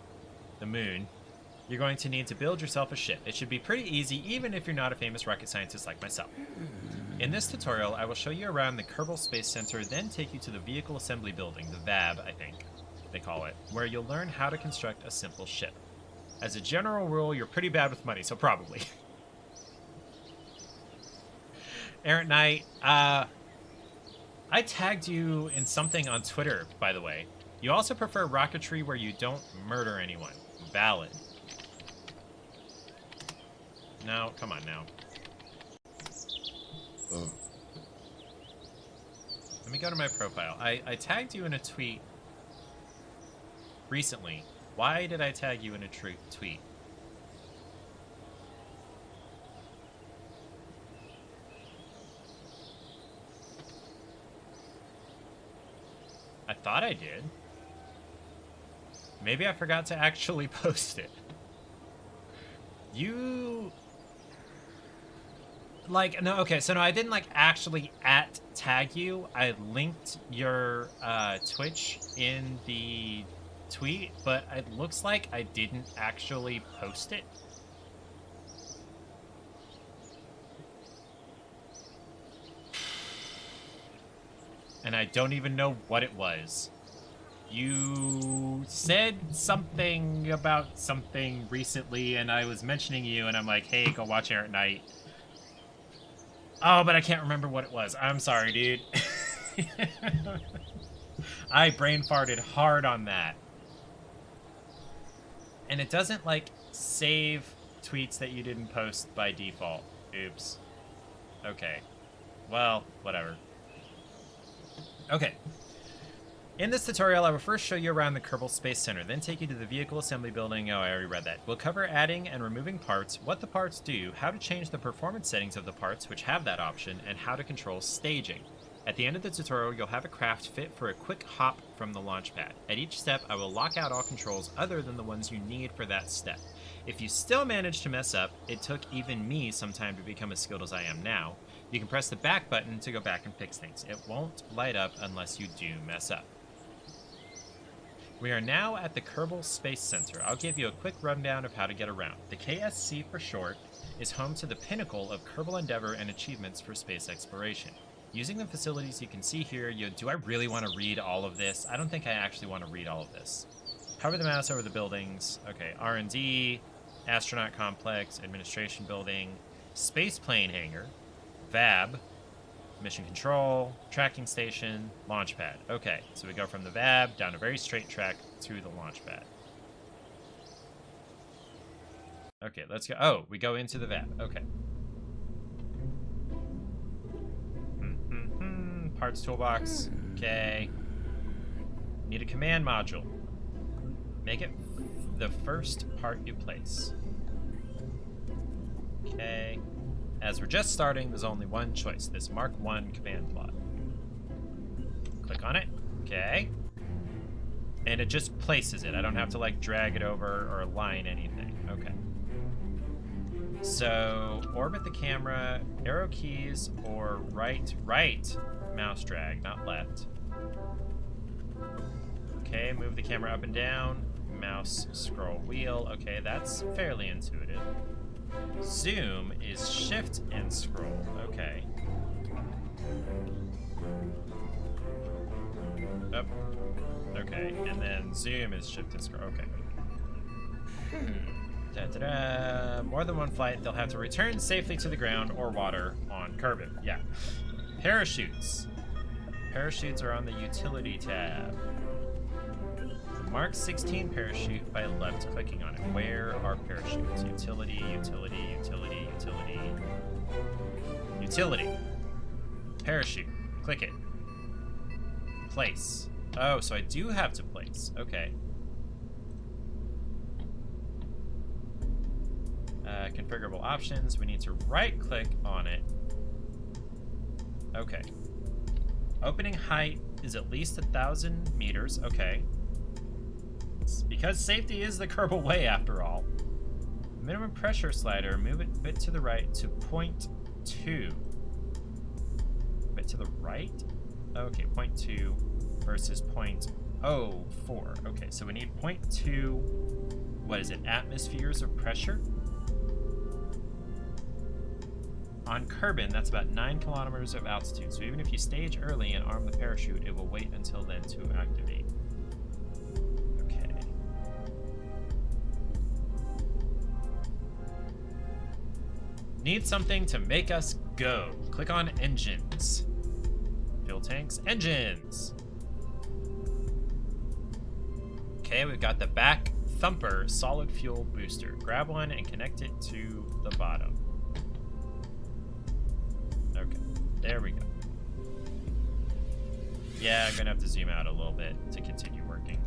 you're going to need to build yourself a ship. It should be pretty easy, even if you're not a famous rocket scientist like myself. In this tutorial, I will show you around the Kerbal Space Center, then take you to the Vehicle Assembly Building, the VAB, I think they call it, where you'll learn how to construct a simple ship. As a general rule, you're pretty bad with money, so probably. Errant Knight, I tagged you in something on Twitter, by the way. You also prefer rocketry where you don't murder anyone. Valid. No, come on now. Let me go to my profile. I tagged you in a tweet recently. Why did I tag you in a tweet? I thought I did. Maybe I forgot to actually post it. You... Like, no, okay, so no, I didn't, like, actually tag you. I linked your Twitch in the tweet, but it looks like I didn't actually post it. And I don't even know what it was. You said something about something recently, and I was mentioning you, and I'm like, hey, go watch Errant Knight. Oh, but I can't remember what it was. I'm sorry, dude. I brain farted hard on that. And it doesn't, like, save tweets that you didn't post by default. Oops. Okay. Well, whatever. Okay. In this tutorial, I will first show you around the Kerbal Space Center, then take you to the Vehicle Assembly Building. Oh, I already read that. We'll cover adding and removing parts, what the parts do, how to change the performance settings of the parts, which have that option, and how to control staging. At the end of the tutorial, you'll have a craft fit for a quick hop from the launch pad. At each step, I will lock out all controls other than the ones you need for that step. If you still manage to mess up, it took even me some time to become as skilled as I am now. You can press the back button to go back and fix things. It won't light up unless you do mess up. We are now at the Kerbal Space Center. I'll give you a quick rundown of how to get around. The KSC for short is home to the pinnacle of Kerbal endeavor and achievements for space exploration. Using the facilities you can see here, do I really want to read all of this? I don't think I actually want to read all of this. Hover the mouse over the buildings. Okay, R&D, Astronaut Complex, Administration Building, Space Plane Hangar, VAB, Mission Control, Tracking Station, Launch Pad. Okay, so we go from the VAB down a very straight track to the launch pad. Okay, let's go. Oh, we go into the VAB. Okay. Parts toolbox. Okay. Need a command module. Make it the first part you place. Okay. As we're just starting, there's only one choice. This Mark I command plot. Click on it. Okay. And it just places it. I don't have to, like, drag it over or align anything. Okay. So, orbit the camera, arrow keys, or right mouse drag, not left. Okay, move the camera up and down, mouse scroll wheel. Okay, that's fairly intuitive. Zoom is shift and scroll. Okay. Oh. Okay, and then zoom is shift and scroll. Okay. Da-da-da. More than one flight, they'll have to return safely to the ground or water on Kerbal. Yeah. Parachutes. Parachutes are on the utility tab. The Mark 16 parachute by left-clicking on it. Where are parachutes? Utility, utility, utility, utility. Utility. Parachute. Click it. Place. Oh, so I do have to place. Okay. Configurable options. We need to right-click on it. Okay. Opening height is at least 1,000 meters. Okay. engines. Because safety is the Kerbal way, after all. Minimum pressure slider, move it a bit to the right to 0.2. A bit to the right? Okay, 0.2 versus 0.04. Okay, so we need 0.2, what is it, atmospheres of pressure? On Kerbin, that's about 9 kilometers of altitude, so even if you stage early and arm the parachute, it will wait until then to activate. Okay. Need something to make us go. Click on engines. Fuel tanks, engines! Okay, we've got the back thumper solid fuel booster. Grab one and connect it to the bottom. Okay, there we go. Yeah, I'm gonna have to zoom out a little bit to continue working.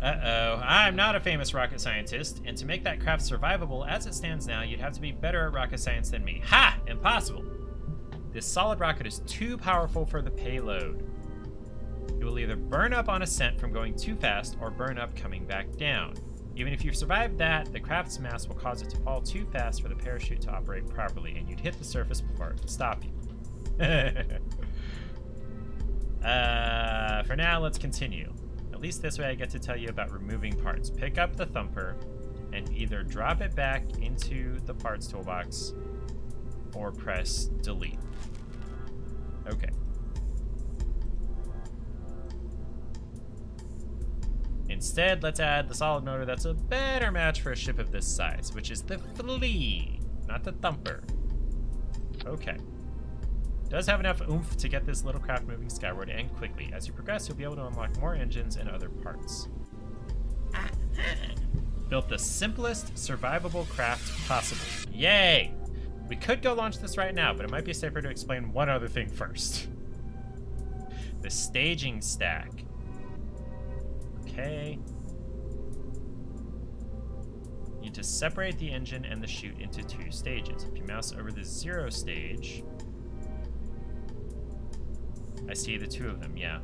Uh-oh, I'm not a famous rocket scientist, and to make that craft survivable as it stands now, you'd have to be better at rocket science than me. Ha! Impossible! This solid rocket is too powerful for the payload. It will either burn up on ascent from going too fast, or burn up coming back down. Even if you survive that, the craft's mass will cause it to fall too fast for the parachute to operate properly, and you'd hit the surface before it would stop you. For now, let's continue. At least this way I get to tell you about removing parts. Pick up the thumper, and either drop it back into the parts toolbox, or press delete. Okay. Instead, let's add the solid motor that's a better match for a ship of this size, which is the Flea, not the Thumper. Okay. Does have enough oomph to get this little craft moving skyward and quickly. As you progress, you'll be able to unlock more engines and other parts. Built the simplest survivable craft possible. Yay! We could go launch this right now, but it might be safer to explain one other thing first. The staging stack. Okay. You need to separate the engine and the chute into 2 stages. If you mouse over the 0 stage, I see the 2 of them, yeah.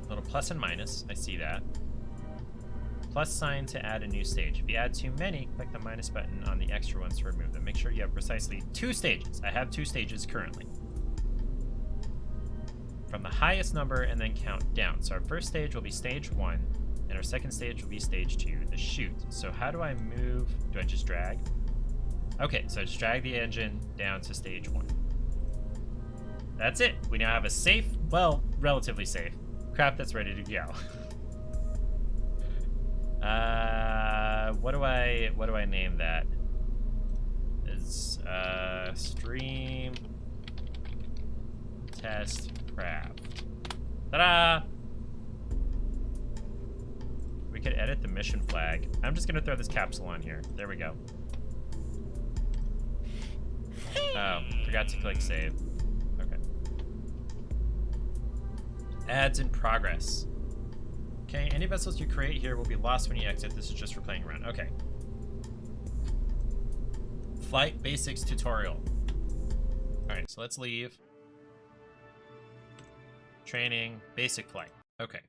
Little plus and minus, I see that. Plus sign to add a new stage. If you add too many, click the minus button on the extra ones to remove them. Make sure you have precisely 2 stages. I have 2 stages currently. From the highest number and then count down. So our first stage will be stage 1, and our second stage will be stage 2, the chute. So how do I move? Do I just drag? Okay, so I just drag the engine down to stage 1. That's it. We now have a safe, well, relatively safe, craft that's ready to go. What do I name that? Is stream test craft. Ta-da! We could edit the mission flag. I'm just gonna throw this capsule on here. There we go. Oh, forgot to click save. Okay. Ads in progress. Okay, any vessels you create here will be lost when you exit. This is just for playing around. Okay. Flight basics tutorial. Alright, so let's leave. Training, basic flight. Okay.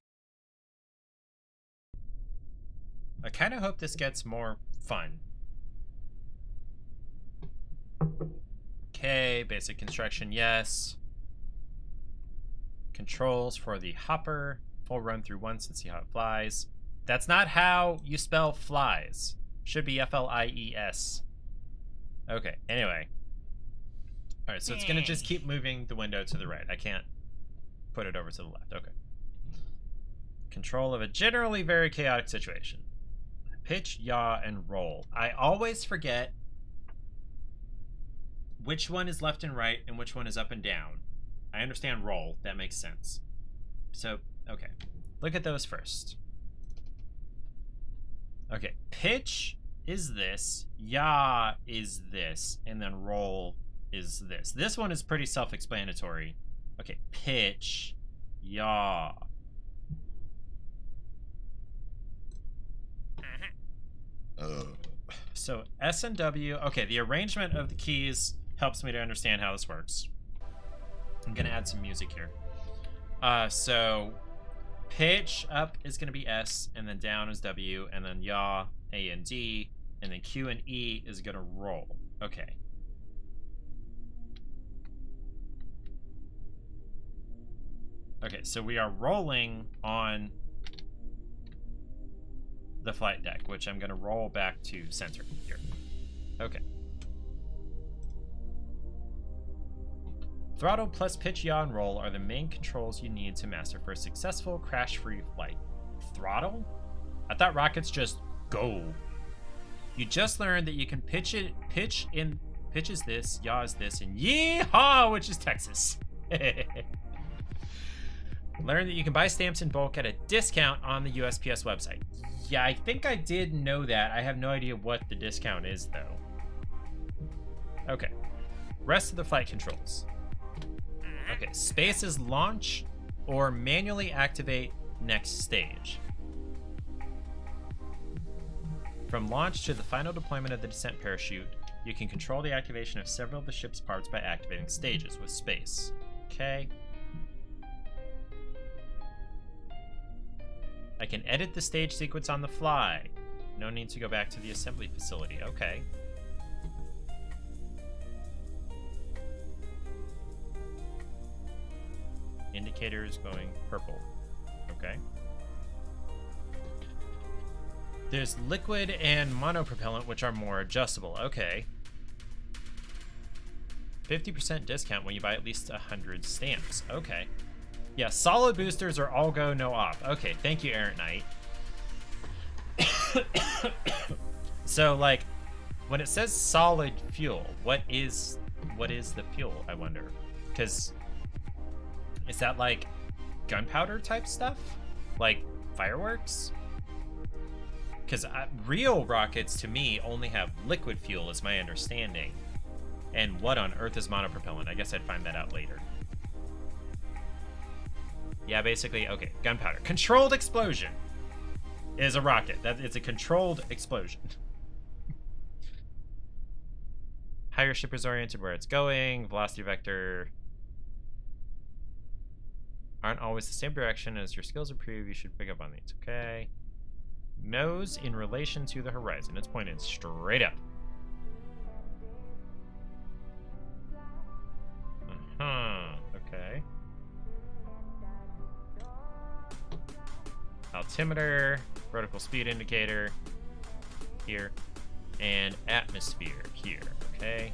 I kind of hope this gets more fun. Okay, basic construction, yes. Controls for the hopper. Full run through once and see how it flies. That's not how you spell flies. Should be F-L-I-E-S. Okay, anyway. Alright, so it's gonna just keep moving the window to the right. I can't put it over to the left. Okay. Control of a generally very chaotic situation. Pitch, yaw, and roll. I always forget which one is left and right and which one is up and down. I understand roll. That makes sense. So, okay. Look at those first. Okay. Pitch is this. Yaw is this. And then roll is this. This one is pretty self-explanatory. Okay. Pitch. Yaw. So S and W. Okay, the arrangement of the keys helps me to understand how this works. I'm gonna add some music here. So pitch up is going to be S, and then down is W, and then yaw, A and D, and then Q and E is going to roll. Okay. Okay, so we are rolling on the flight deck, which I'm going to roll back to center here. Okay. Throttle plus pitch, yaw, and roll are the main controls you need to master for a successful crash-free flight. Throttle? I thought rockets just go. You just learned that you can pitch is this, yaw is this, and yeehaw, which is Texas. Learn that you can buy stamps in bulk at a discount on the USPS website. Yeah, I think I did know that. I have no idea what the discount is, though. Okay. Rest of the flight controls. Okay, space is launch or manually activate next stage. From launch to the final deployment of the descent parachute, you can control the activation of several of the ship's parts by activating stages with space. Okay. I can edit the stage sequence on the fly. No need to go back to the assembly facility. Okay. Indicators going purple. Okay. There's liquid and monopropellant, which are more adjustable. Okay. 50% discount when you buy at least 100 stamps. Okay. Yeah, solid boosters are all go, no off. Okay, thank you, Errant Knight. So, like, when it says solid fuel, what is the fuel, I wonder? Because is that like gunpowder type stuff? Like fireworks? Because real rockets, to me, only have liquid fuel, is my understanding. And what on earth is monopropellant? I guess I'd find that out later. Yeah, basically, okay, gunpowder. Controlled explosion is a rocket. It's a controlled explosion. How your ship is oriented, where it's going, velocity vector aren't always the same direction. As your skills improve, you should pick up on these, okay? Nose in relation to the horizon. It's pointed straight up. Okay. Altimeter, vertical speed indicator here, and atmosphere here, okay?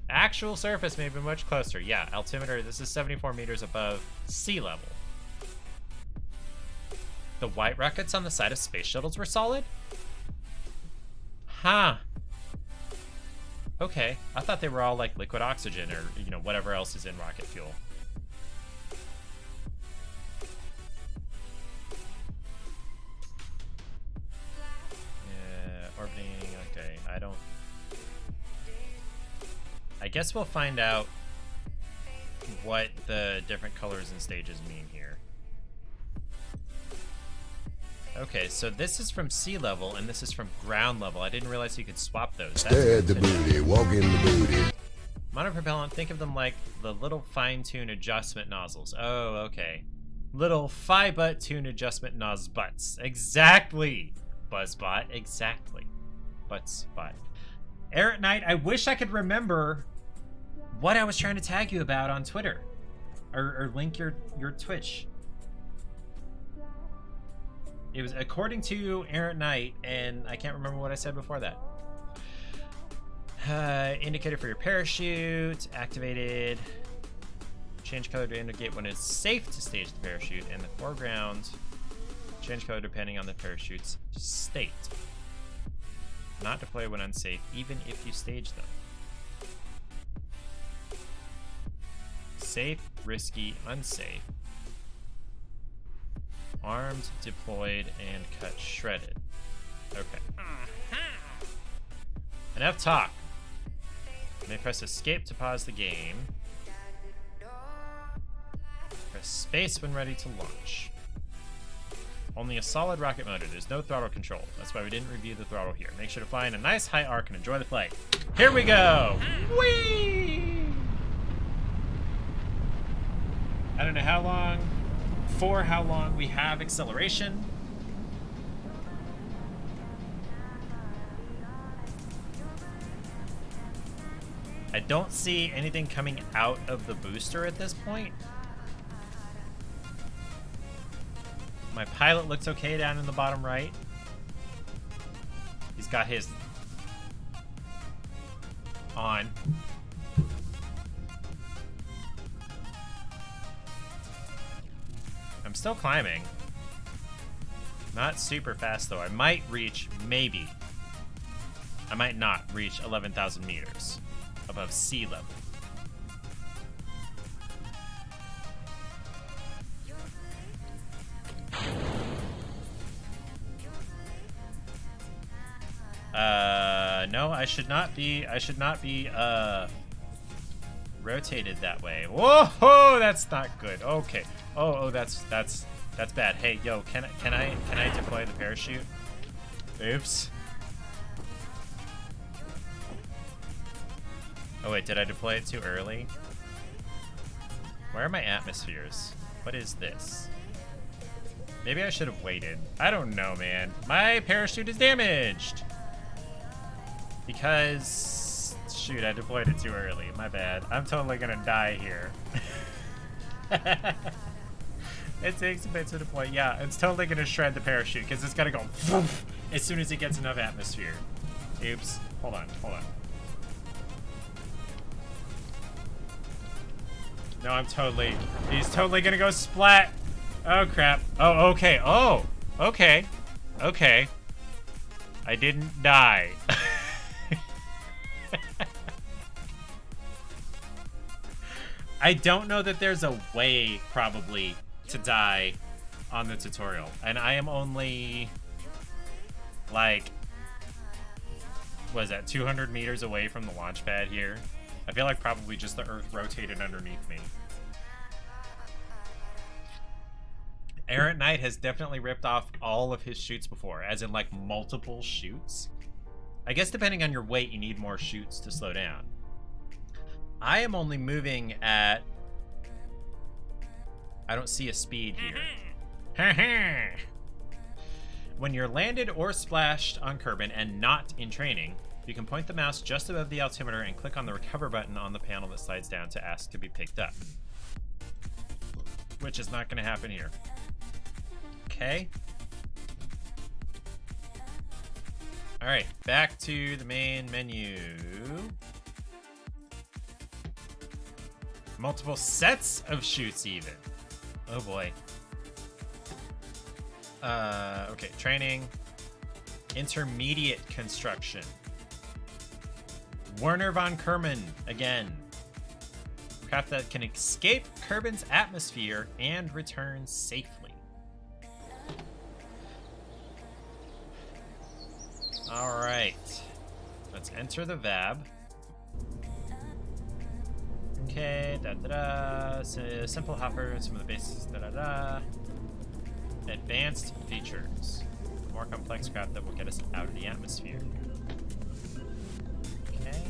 Actual surface may be much closer. Yeah, altimeter, this is 74 meters above sea level. The white rockets on the side of space shuttles were solid? Huh. Okay, I thought they were all like liquid oxygen or, you know, whatever else is in rocket fuel. Orbiting, okay, I guess we'll find out what the different colors and stages mean here. Okay, so this is from sea level and this is from ground level. I didn't realize you could swap those. Stare at the booty, walk in the booty. Monopropellant, think of them like the little fine-tune adjustment nozzles. Oh, okay. Little butt tune adjustment nozzle butts. Exactly. Buzzbot, exactly. Buttspot. Errant Knight, I wish I could remember what I was trying to tag you about on Twitter. Or link your Twitch. It was according to Errant Knight, and I can't remember what I said before that. Indicator for your parachute, activated. Change color to indicate when it's safe to stage the parachute, and the foreground, change color depending on the parachute's state. Not deploy when unsafe, even if you stage them. Safe, risky, unsafe. Armed, deployed, and cut shredded. Okay. Enough talk. You may press escape to pause the game. Press space when ready to launch. Only a solid rocket motor. There's no throttle control. That's why we didn't review the throttle here. Make sure to fly in a nice high arc and enjoy the flight. Here we go! Whee! I don't know how long, for how long we have acceleration. I don't see anything coming out of the booster at this point. My pilot looks okay down in the bottom right. He's got his on. I'm still climbing. Not super fast though. I might reach, maybe. I might not reach 11,000 meters above sea level. No, I should not be rotated that way. Whoa, that's not good. Okay. Oh, that's bad. Hey, yo, can I deploy the parachute? Oops. Oh wait, did I deploy it too early? Where are my atmospheres? What is this? Maybe I should have waited. I don't know, man. My parachute is damaged! Because... shoot, I deployed it too early. My bad. I'm totally gonna die here. It takes a bit to deploy. Yeah, it's totally gonna shred the parachute because it's gotta go as soon as it gets enough atmosphere. Oops. Hold on. No, he's totally gonna go splat. Oh, crap. Oh, okay. Oh, okay. Okay. I didn't die. I don't know that there's a way, probably, to die on the tutorial. And I am only, like, what is that, 200 meters away from the launch pad here? I feel like probably just the Earth rotated underneath me. Errant Knight has definitely ripped off all of his chutes before, as in, like, multiple chutes. I guess depending on your weight, you need more chutes to slow down. I am only moving at... I don't see a speed here. When you're landed or splashed on Kerbin and not in training, you can point the mouse just above the altimeter and click on the recover button on the panel that slides down to ask to be picked up. Which is not going to happen here. Okay. Alright, back to the main menu. Multiple sets of chutes even. Oh boy. Okay, training. Intermediate construction. Werner von Kerman again. Craft that can escape Kerbin's atmosphere and return safely. Alright. Let's enter the VAB. Okay, simple hopper, some of the basics, Advanced features. More complex craft that will get us out of the atmosphere. Okay.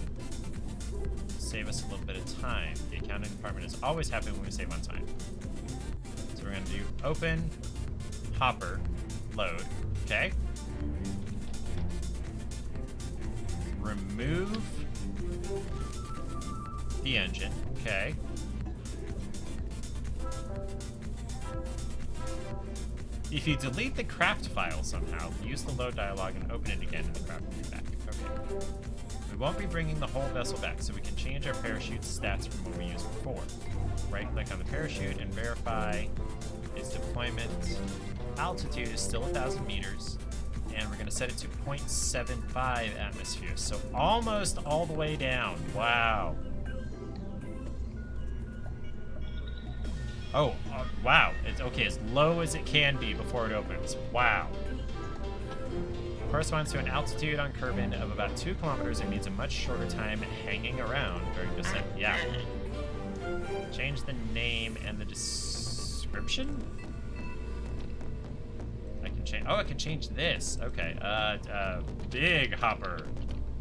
Save us a little bit of time. The accounting department is always happy when we save on time. So we're gonna do open, hopper, load. Okay. Remove the engine. Okay. If you delete the craft file somehow, use the load dialog and open it again and the craft will be back. Okay. We won't be bringing the whole vessel back, so we can change our parachute stats from what we used before. Right-click on the parachute and verify its deployment altitude is still 1,000 meters, and we're going to set it to 0.75 atmosphere, so almost all the way down. Wow. Oh, wow. It's okay, as low as it can be before it opens. Wow. Corresponds to an altitude on Kerbin of about 2 kilometers and means a much shorter time hanging around during descent. Yeah. Change the name and the description? I can change. Oh, I can change this. Okay. Big Hopper.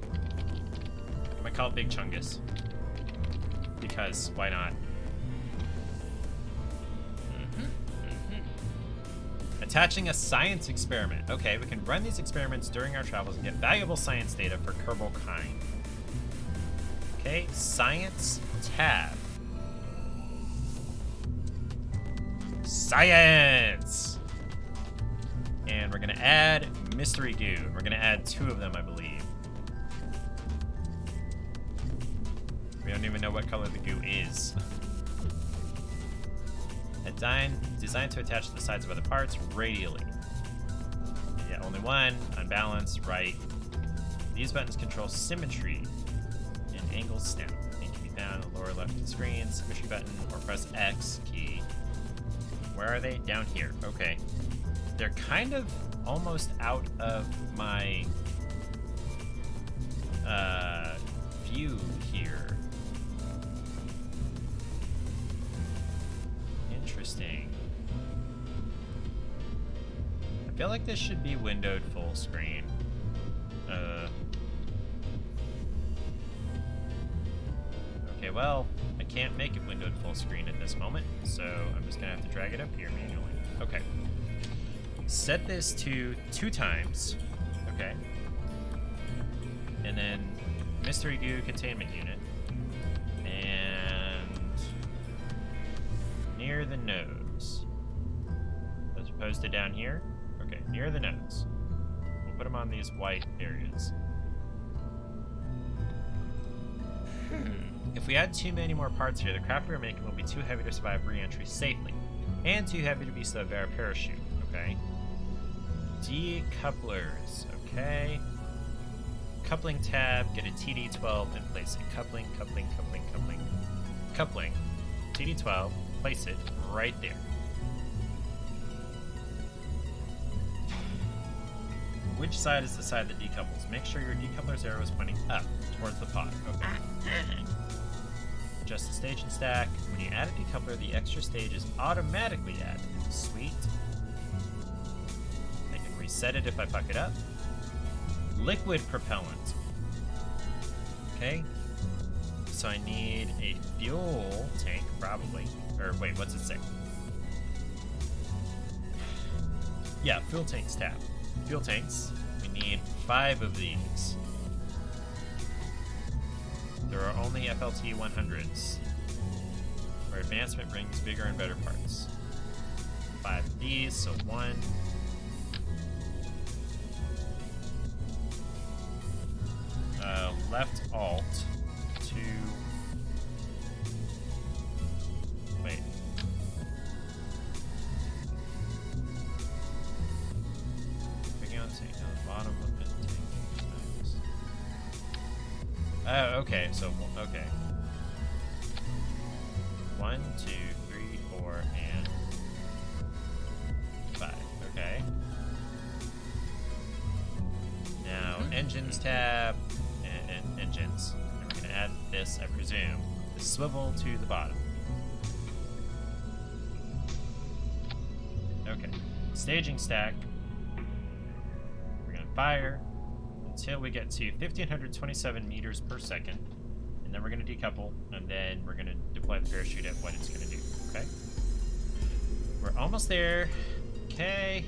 I'm gonna call it Big Chungus. Because why not? Attaching a science experiment. Okay, we can run these experiments during our travels and get valuable science data for Kerbal kind. Okay, science tab. Science! And we're gonna add mystery goo. We're gonna add 2 of them, I believe. We don't even know what color the goo is. Designed to attach to the sides of other parts radially. Yeah, only one. Unbalanced, right. These buttons control symmetry and angle snap. They can be found on the lower left of the screen, symmetry button, or press X key. Where are they? Down here. Okay. They're kind of almost out of my view here. Interesting. I feel like this should be windowed full screen. Okay, well, I can't make it windowed full screen at this moment, so I'm just gonna have to drag it up here manually. Okay. Set this to 2 times. Okay. And then mystery goo containment unit. And near the nose. As opposed to down here. Okay, near the nose. We'll put them on these white areas. If we add too many more parts here, the craft we are making will be too heavy to survive re-entry safely. And too heavy to be sub air parachute. Okay. Decouplers. Okay. Coupling tab, get a TD12 and place it. Coupling. Coupling. TD12, place it right there. Which side is the side that decouples? Make sure your decoupler's arrow is pointing up towards the pod. Okay. Adjust the stage and stack. When you add a decoupler, the extra stage is automatically added. Sweet. I can reset it if I fuck it up. Liquid propellant. Okay. So I need a fuel tank, probably. Or wait, what's it say? Yeah, fuel tanks tab. Fuel tanks. We need 5 of these. There are only FLT 100s, where advancement brings bigger and better parts. 5 of these, so 1. Left alt to. Wait. Picking on the tank on the bottom of the tank. Oh, okay. So okay. 1, 2, 3, 4, and 5. Okay. Now engines tab. Engines. And we're going to add this, I presume, the swivel to the bottom. Okay. Staging stack. We're going to fire until we get to 1,527 meters per second. And then we're going to decouple, and then we're going to deploy the parachute at what it's going to do. Okay? We're almost there. Okay.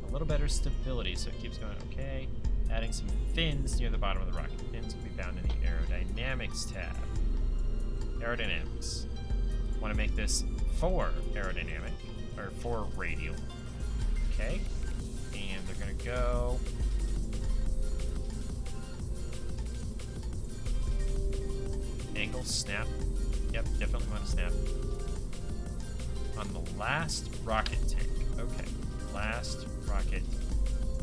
A little better stability, so it keeps going. Okay. Adding some fins near the bottom of the rocket. Fins will be found in the aerodynamics tab. Aerodynamics. Want to make this 4 aerodynamic, or 4 radial. Okay. And they're going to go. Angle snap. Yep, definitely want to snap. On the last rocket tank. Okay. Last rocket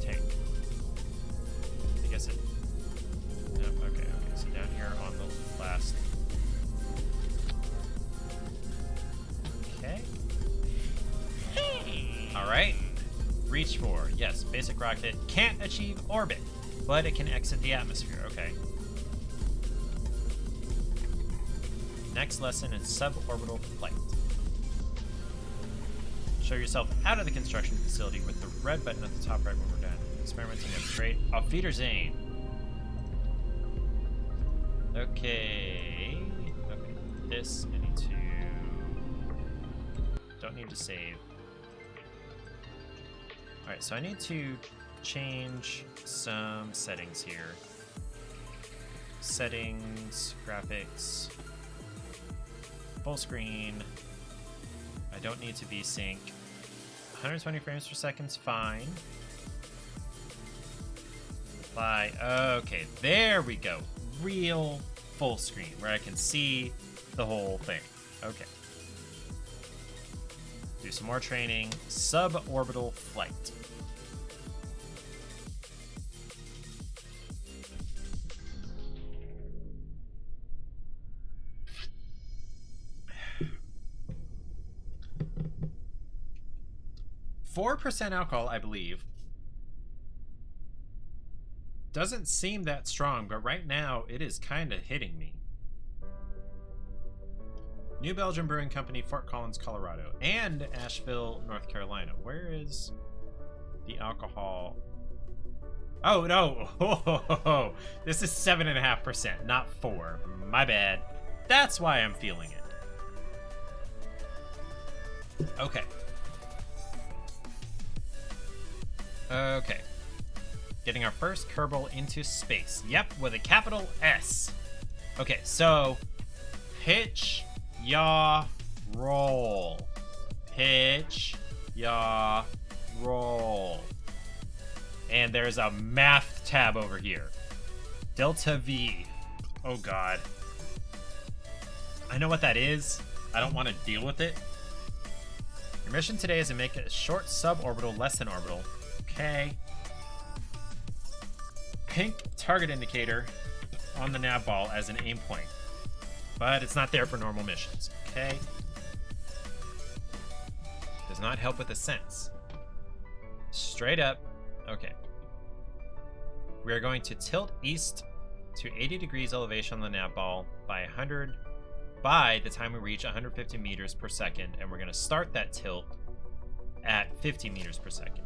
tank. I guess it. Nope, okay. So down here on the last. Okay. Alright. Reach for. Yes, basic rocket can't achieve orbit, but it can exit the atmosphere. Okay. Next lesson is suborbital flight. Show yourself out of the construction facility with the red button at the top right when we're done. Experimenting at straight off feeder zone. Okay. Okay. This I need to. Don't need to save. Alright, so I need to change some settings here. Settings, graphics, full screen. I don't need to VSync. 120 frames per second's fine. Apply. Okay, there we go. Real full screen where I can see the whole thing. Okay. Do some more training. Suborbital flight. %4 alcohol, I believe. Doesn't seem that strong, but right now it is kind of hitting me. New Belgium Brewing Company, Fort Collins, Colorado, and Asheville, North Carolina. Where is the alcohol? Oh, no. Oh, this is 7.5%, not 4. My bad. That's why I'm feeling it. Okay. Okay. Getting our first Kerbal into space. Yep, with a capital S. Okay, so pitch, yaw, roll. Pitch, yaw, roll. And there's a math tab over here. Delta V. Oh god. I know what that is. I don't want to deal with it. Your mission today is to make a short suborbital less than orbital. Okay. Pink target indicator on the nav ball as an aim point. But it's not there for normal missions. Okay. Does not help with the sense. Straight up. Okay. We are going to tilt east to 80 degrees elevation on the nav ball by the time we reach 150 meters per second, and we're going to start that tilt at 50 meters per second.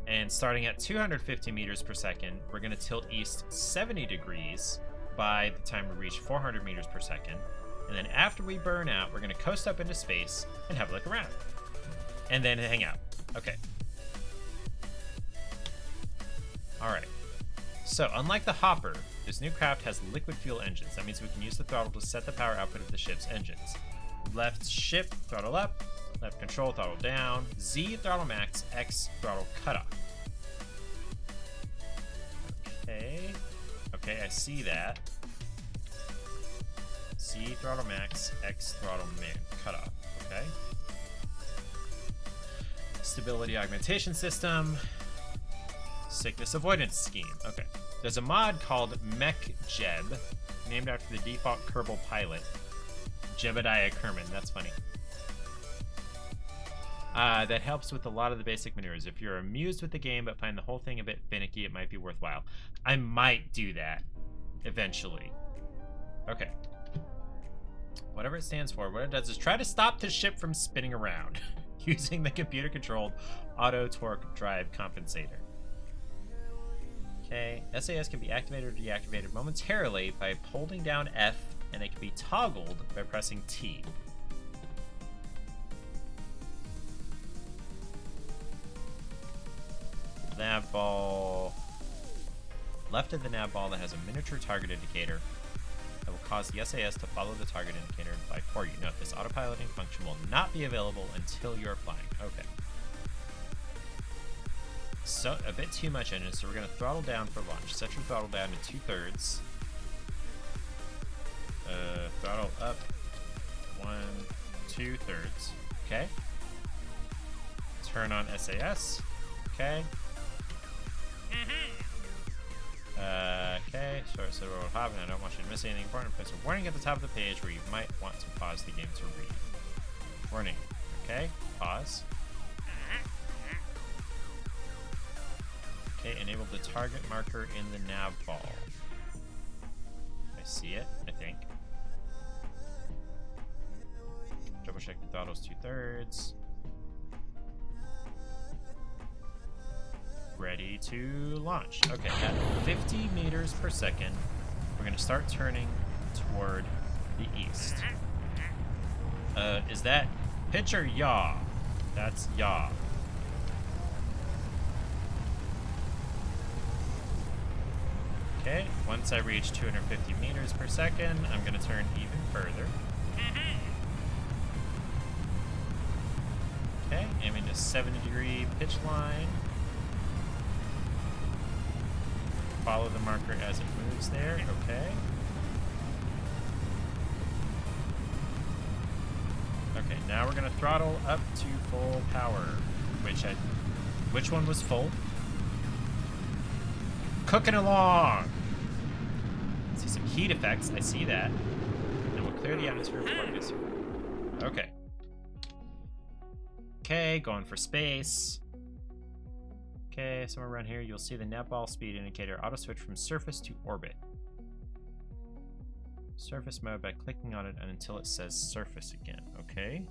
And starting at 250 meters per second, we're going to tilt east 70 degrees by the time we reach 400 meters per second. And then after we burn out, we're going to coast up into space and have a look around. And then hang out. Okay. Alright. So, unlike the Hopper, this new craft has liquid fuel engines. That means we can use the throttle to set the power output of the ship's engines. Left shift, throttle up. Left control, throttle down. Z, throttle max. X, throttle cutoff. Okay. Okay, I see that. Z, throttle max. X, throttle cutoff. Okay. Stability augmentation system. Sickness avoidance scheme. Okay. There's a mod called MechJeb, named after the default Kerbal pilot, Jebediah Kerman. That's funny. That helps with a lot of the basic maneuvers. If you're amused with the game but find the whole thing a bit finicky, it might be worthwhile. I might do that eventually. Okay. Whatever it stands for, what it does is try to stop the ship from spinning around using the computer-controlled auto torque drive compensator. Okay, SAS can be activated or deactivated momentarily by holding down F, and it can be toggled by pressing T. Nav ball. Left of the nav ball that has a miniature target indicator that will cause the SAS to follow the target indicator and fly for you. Note, this autopiloting function will not be available until you're flying. Okay. So, a bit too much engine, so we're going to throttle down for launch. Set your throttle down to 2/3. Throttle up 1/2. Okay. Turn on SAS. Okay. Okay, short so we'll have, and I don't want you to miss anything important. Place a warning at the top of the page where you might want to pause the game to read. Warning. Okay, pause. Okay, enable the target marker in the nav ball. I see it, I think. Double check the throttle's 2/3. Ready to launch. Okay, at 50 meters per second, we're going to start turning toward the east. Is that pitch or yaw? That's yaw. Okay, once I reach 250 meters per second, I'm gonna turn even further. Okay, aiming to 70-degree pitch line. Follow the marker as it moves there, okay. Okay, now we're gonna throttle up to full power, which one was full? Cooking along! See some heat effects, I see that. And we'll clear the atmosphere before it gets here. Okay. Okay, going for space. Okay, somewhere around here you'll see the netball speed indicator auto switch from surface to orbit. Surface mode by clicking on it until it says surface again. Okay.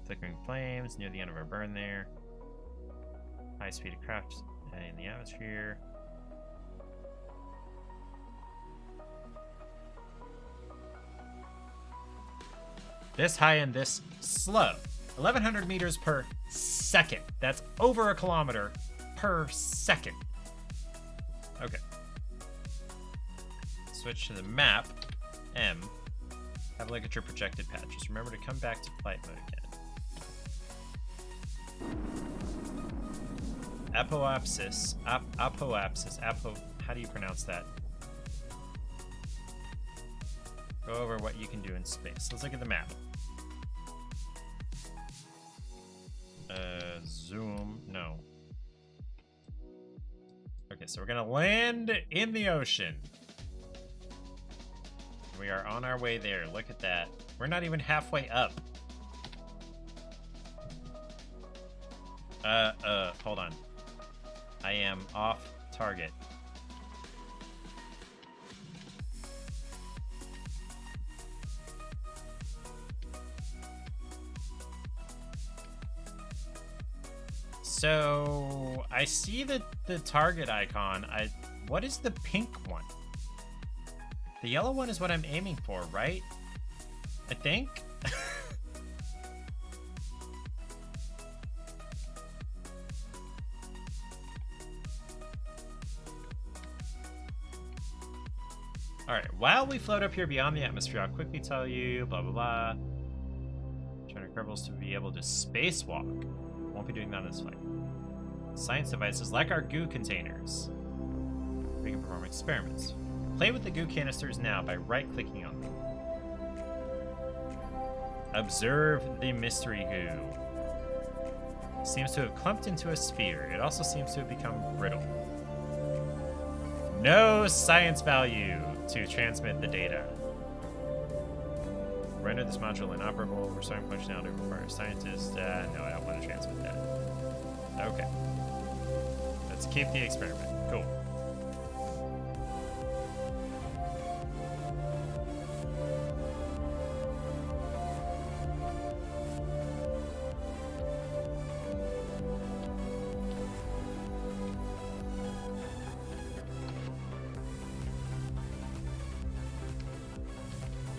Flickering flames near the end of our burn there. High speed of craft in the atmosphere. This high and this slow. 1,100 meters per second. That's over a kilometer per second. Okay. Switch to the map. M. Have a look at your projected path. Just remember to come back to flight mode again. Apoapsis. How do you pronounce that? Go over what you can do in space. Let's look at the map. Zoom. No. Okay, so we're gonna land in the ocean. We are on our way there. Look at that. We're not even halfway up. Hold on. I am off target. So I see the target icon. What is the pink one? The yellow one is what I'm aiming for, right? I think. Alright, while we float up here beyond the atmosphere, I'll quickly tell you, blah blah blah. Trying to Kerbals to be able to spacewalk. Won't be doing that in this flight. Science devices like our goo containers. We can perform experiments. Play with the goo canisters now by right-clicking on them. Observe the mystery goo. Seems to have clumped into a sphere. It also seems to have become brittle. No science value to transmit the data. Render this module inoperable. Restoring functionality requires scientists. No, I don't want to transmit that. Okay. Let's keep the experiment. Cool.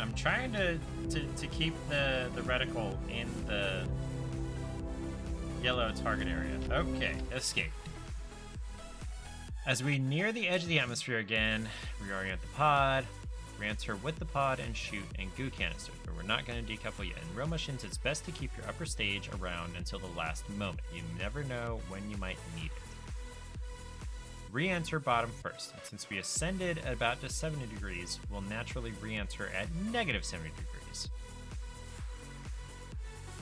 I'm trying to keep the reticle in the yellow target area. Okay, escape. As we near the edge of the atmosphere again, reorient the pod, re-enter with the pod, and shoot and goo canisters, but we're not going to decouple yet. In real missions, it's best to keep your upper stage around until the last moment. You never know when you might need it. Re-enter bottom first. And since we ascended at about to 70 degrees, we'll naturally re-enter at negative 70 degrees.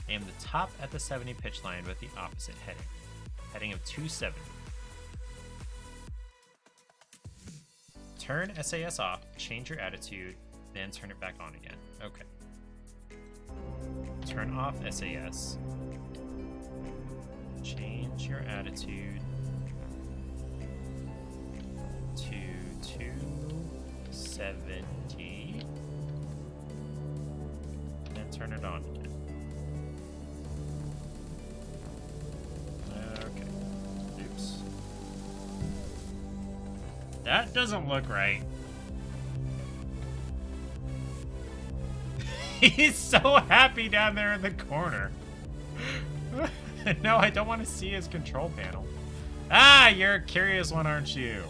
Aim the top at the 70 pitch line with the opposite heading. Heading of 270. Turn SAS off, change your attitude, then turn it back on again. Okay. Turn off SAS. Change your attitude to 270. Then turn it on again. Okay. Oops. That doesn't look right. He's so happy down there in the corner. No, I don't want to see his control panel. Ah, you're a curious one, aren't you?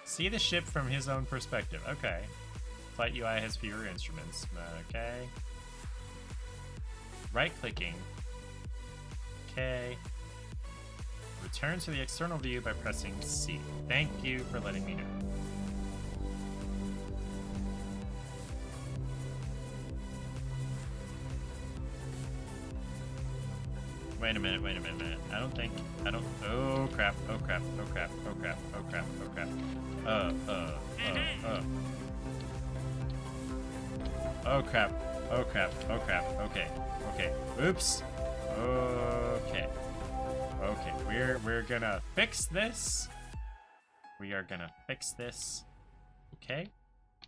See the ship from his own perspective. Okay. Flight UI has fewer instruments. Okay. Right-clicking. Okay. Return to the external view by pressing C. Thank you for letting me know. Wait a minute. Oh crap. Oh crap. Okay. Oops. Okay. We're gonna fix this. We are gonna fix this. Okay.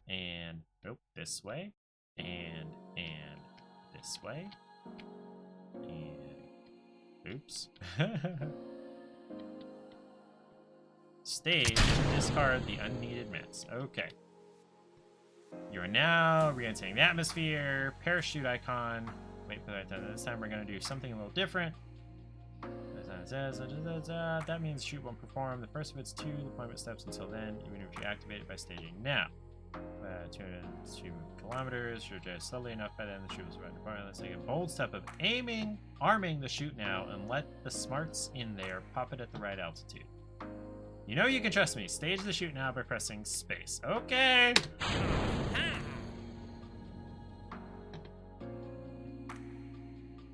And this way. And this way. And oops. Stage, discard the unneeded mess. Okay. You are now re-entering the atmosphere. Parachute icon. Wait for that. This time we're going to do something a little different. That means shoot won't perform. The first of its 2 deployment steps until then, even if you activate it by staging now. 2 kilometers. You're just slowly enough by then the shoot was right deployment. Let's take a bold step of arming the shoot now, and let the smarts in there pop it at the right altitude. You know you can trust me. Stage the shoot now by pressing space. Okay.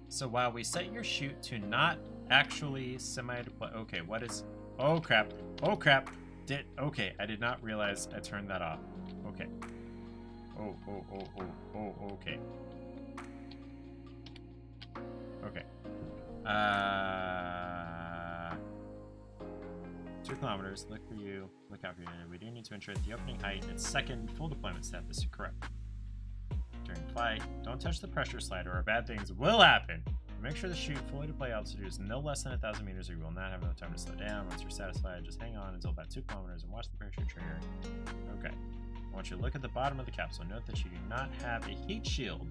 So while we set your shoot to not actually semi-deploy... Okay, what is... Oh, crap. Oh, crap. Okay, I did not realize I turned that off. Okay. Okay. Okay. 2 kilometers. Look for you. Look out for you. We do need to ensure that the opening height and its second full deployment step is correct. During flight, don't touch the pressure slider or bad things will happen. Make sure the chute fully deploy altitude is no less than 1,000 meters or you will not have enough time to slow down. Once you're satisfied, just hang on until about 2 kilometers and watch the parachute trigger. Okay. I want you to look at the bottom of the capsule. Note that you do not have a heat shield.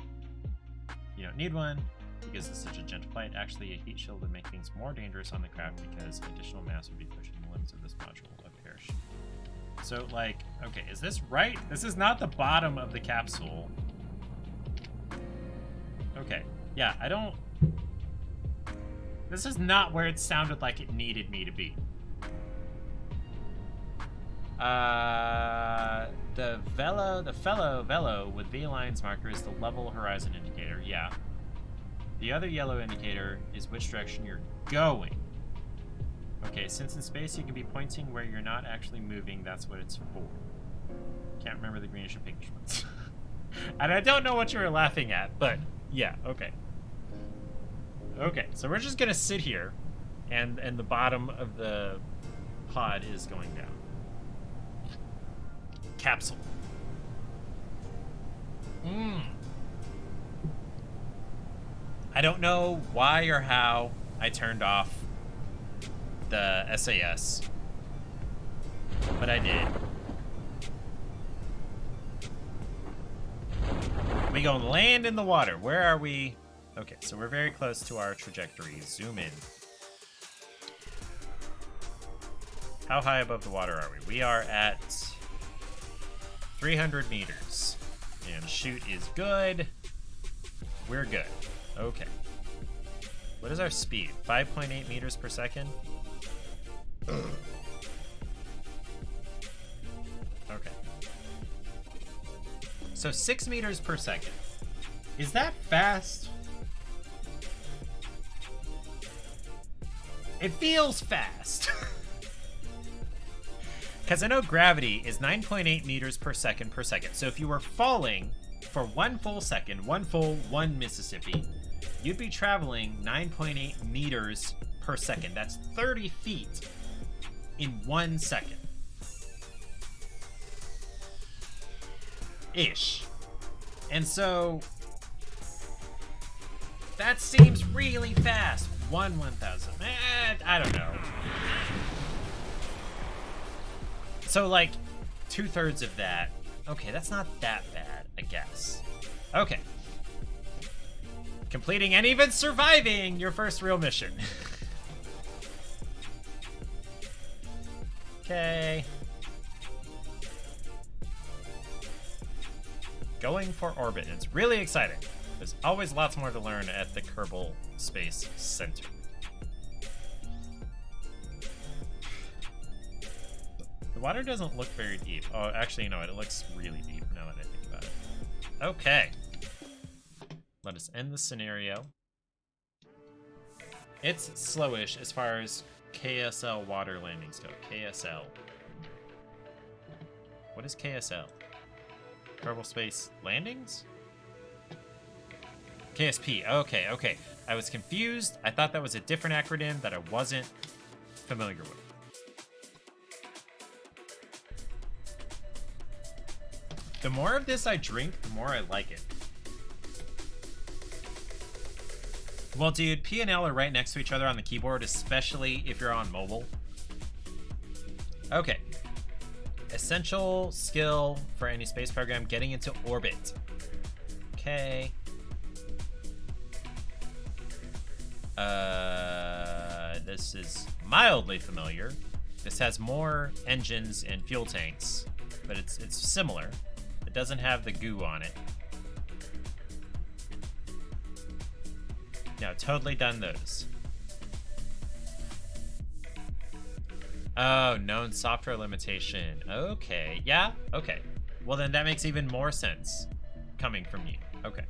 You don't need one because it's such a gentle flight. Actually, a heat shield would make things more dangerous on the craft because additional mass would be pushing the limits of this module of parachute. So, like, okay, is this right? This is not the bottom of the capsule. Okay. Yeah, I don't... This is not where it sounded like it needed me to be. The fellow velo with V-lines marker is the level horizon indicator, yeah. The other yellow indicator is which direction you're going. Okay, since in space you can be pointing where you're not actually moving, that's what it's for. Can't remember the greenish and pinkish ones. And I don't know what you were laughing at, but yeah, okay. Okay, so we're just gonna sit here, and the bottom of the pod is going down. Capsule. I don't know why or how I turned off the SAS, but I did. We go land in the water. Where are we? Okay, so we're very close to our trajectory. Zoom in. How high above the water are we? We are at 300 meters. And shoot is good. We're good. Okay. What is our speed? 5.8 meters per second? Okay. So 6 meters per second. Is that fast? It feels fast. Because I know gravity is 9.8 meters per second. So if you were falling for 1 full second, 1 Mississippi, you'd be traveling 9.8 meters per second. That's 30 feet in 1 second. Ish. And so that seems really fast. 1/1000. I don't know. So like 2/3 of that. Okay, that's not that bad, I guess. Okay. completing and even surviving your first real mission. Okay. Going for orbit. It's really exciting. There's always lots more to learn at the Kerbal Space Center. The water doesn't look very deep. Oh, actually, you know what? It looks really deep now that I think about it. Okay. Let us end the scenario. It's slowish as far as KSL water landings go. KSL. What is KSL? Kerbal Space Landings? KSP. Okay, okay. I was confused. I thought that was a different acronym that I wasn't familiar with. The more of this I drink, the more I like it. Well, dude, P and L are right next to each other on the keyboard, especially if you're on mobile. Okay. Essential skill for any space program, getting into orbit. Okay. This is mildly familiar. This has more engines and fuel tanks, but it's similar. It doesn't have the goo on it. Yeah, totally done those. Oh, known software limitation. Okay, yeah, okay. Well, then that makes even more sense coming from you. Okay.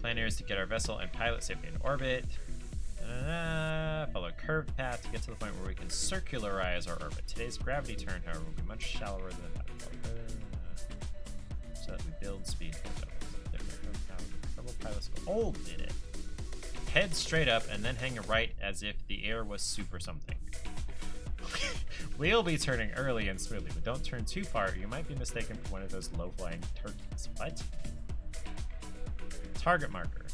Plan here is to get our vessel and pilot safely in orbit. Follow a curved path to get to the point where we can circularize our orbit. Today's gravity turn, however, will be much shallower than that. So that we build speed. Pilots old did it. Head straight up and then hang a right as if the air was soup or something. We'll be turning early and smoothly, but don't turn too far or you might be mistaken for one of those low-flying turkeys. What? Target marker.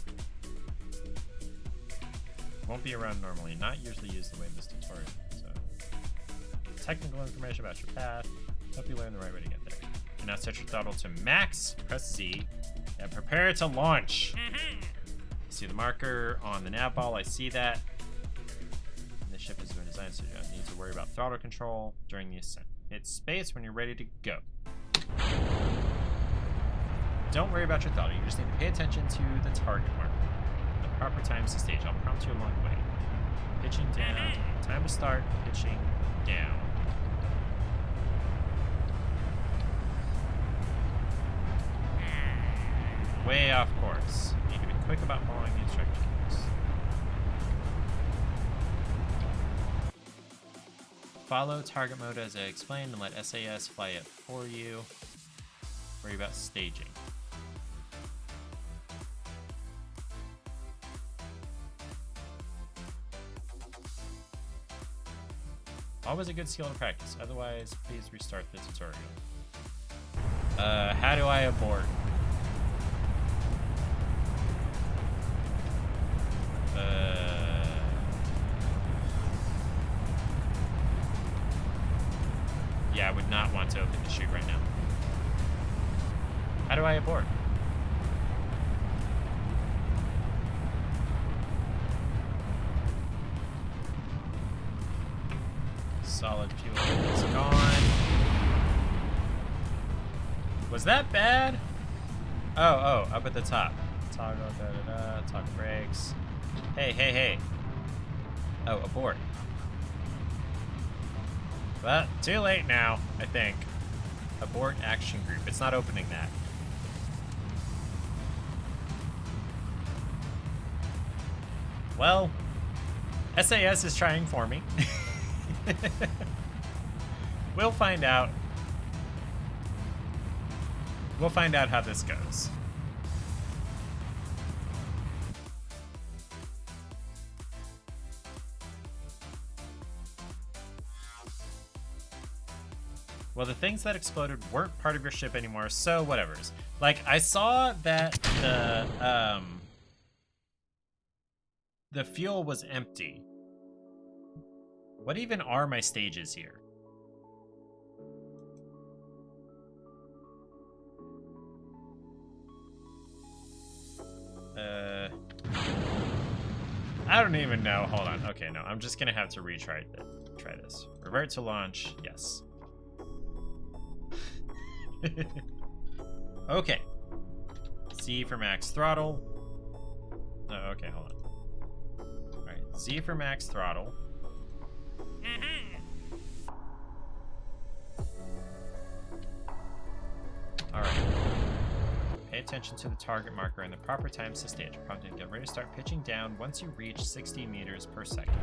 Won't be around normally, not usually used the way in this tutorial. So, technical information about your path. Help you learn the right way to get there. And now set your throttle to max, press Z, and prepare to launch. See the marker on the nav ball, I see that. And the ship has been designed so you don't need to worry about throttle control during the ascent. Hit space when you're ready to go. Don't worry about your throttle, you just need to pay attention to the target marker. The proper times to stage, I'll prompt you along the way. Pitching down, time to start, pitching down. Way off course. You need to be quick about following the instructions. Follow target mode as I explained and let SAS fly it for you. Worry about staging. Always a good skill to practice. Otherwise, please restart the tutorial. How do I abort? Yeah, I would not want to open the chute right now. How do I abort? Solid fuel is gone. Was that bad? Oh, up at the top. Toggle, toggle brakes. Hey. Oh, abort. Well, too late now, I think. Abort action group. It's not opening that. Well, SAS is trying for me. We'll find out. We'll find out how this goes. Well, the things that exploded weren't part of your ship anymore, so whatevers. Like, I saw that the fuel was empty. What even are my stages here? don't even know. Hold on. Okay, no, I'm just gonna have to retry try this. Revert to launch. Yes. Okay. Z for max throttle. Oh, okay, hold on. Alright, Z for max throttle. Alright. Pay attention to the target marker and the proper times to stage. Prompting get ready to start pitching down once you reach 60 meters per second.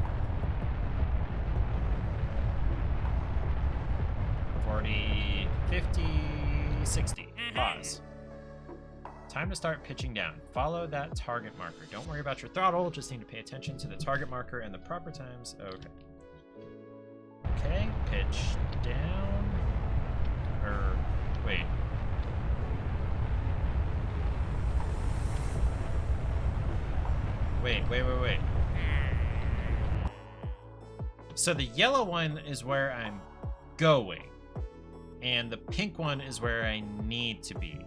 40, 50, 60. Pause. Time to start pitching down. Follow that target marker. Don't worry about your throttle, just need to pay attention to the target marker and the proper times. Okay. Okay, pitch down. Wait. Wait. So the yellow one is where I'm going, and the pink one is where I need to be.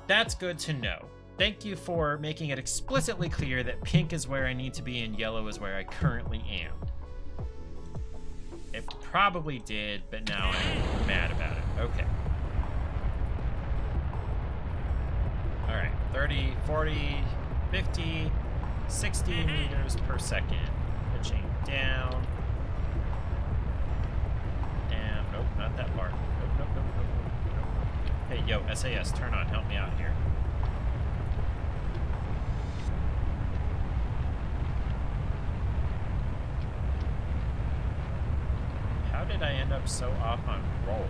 That's good to know. Thank you for making it explicitly clear that pink is where I need to be and yellow is where I currently am. It probably did, but now I'm mad about it. Okay. Alright, 30, 40, 50, 60 meters per second. Pitching down. And, nope, not that far. Nope. Hey, yo, SAS, turn on. Help me out here. How did I end up so off on roll?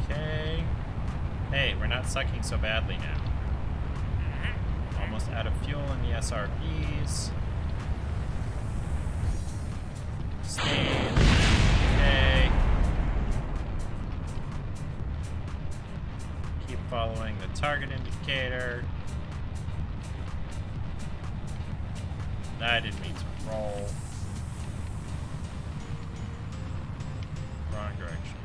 Okay. Hey, we're not sucking so badly now. Almost out of fuel in the SRBs. Stage. Okay. Keep following the target indicator. I didn't mean to roll. Wrong direction.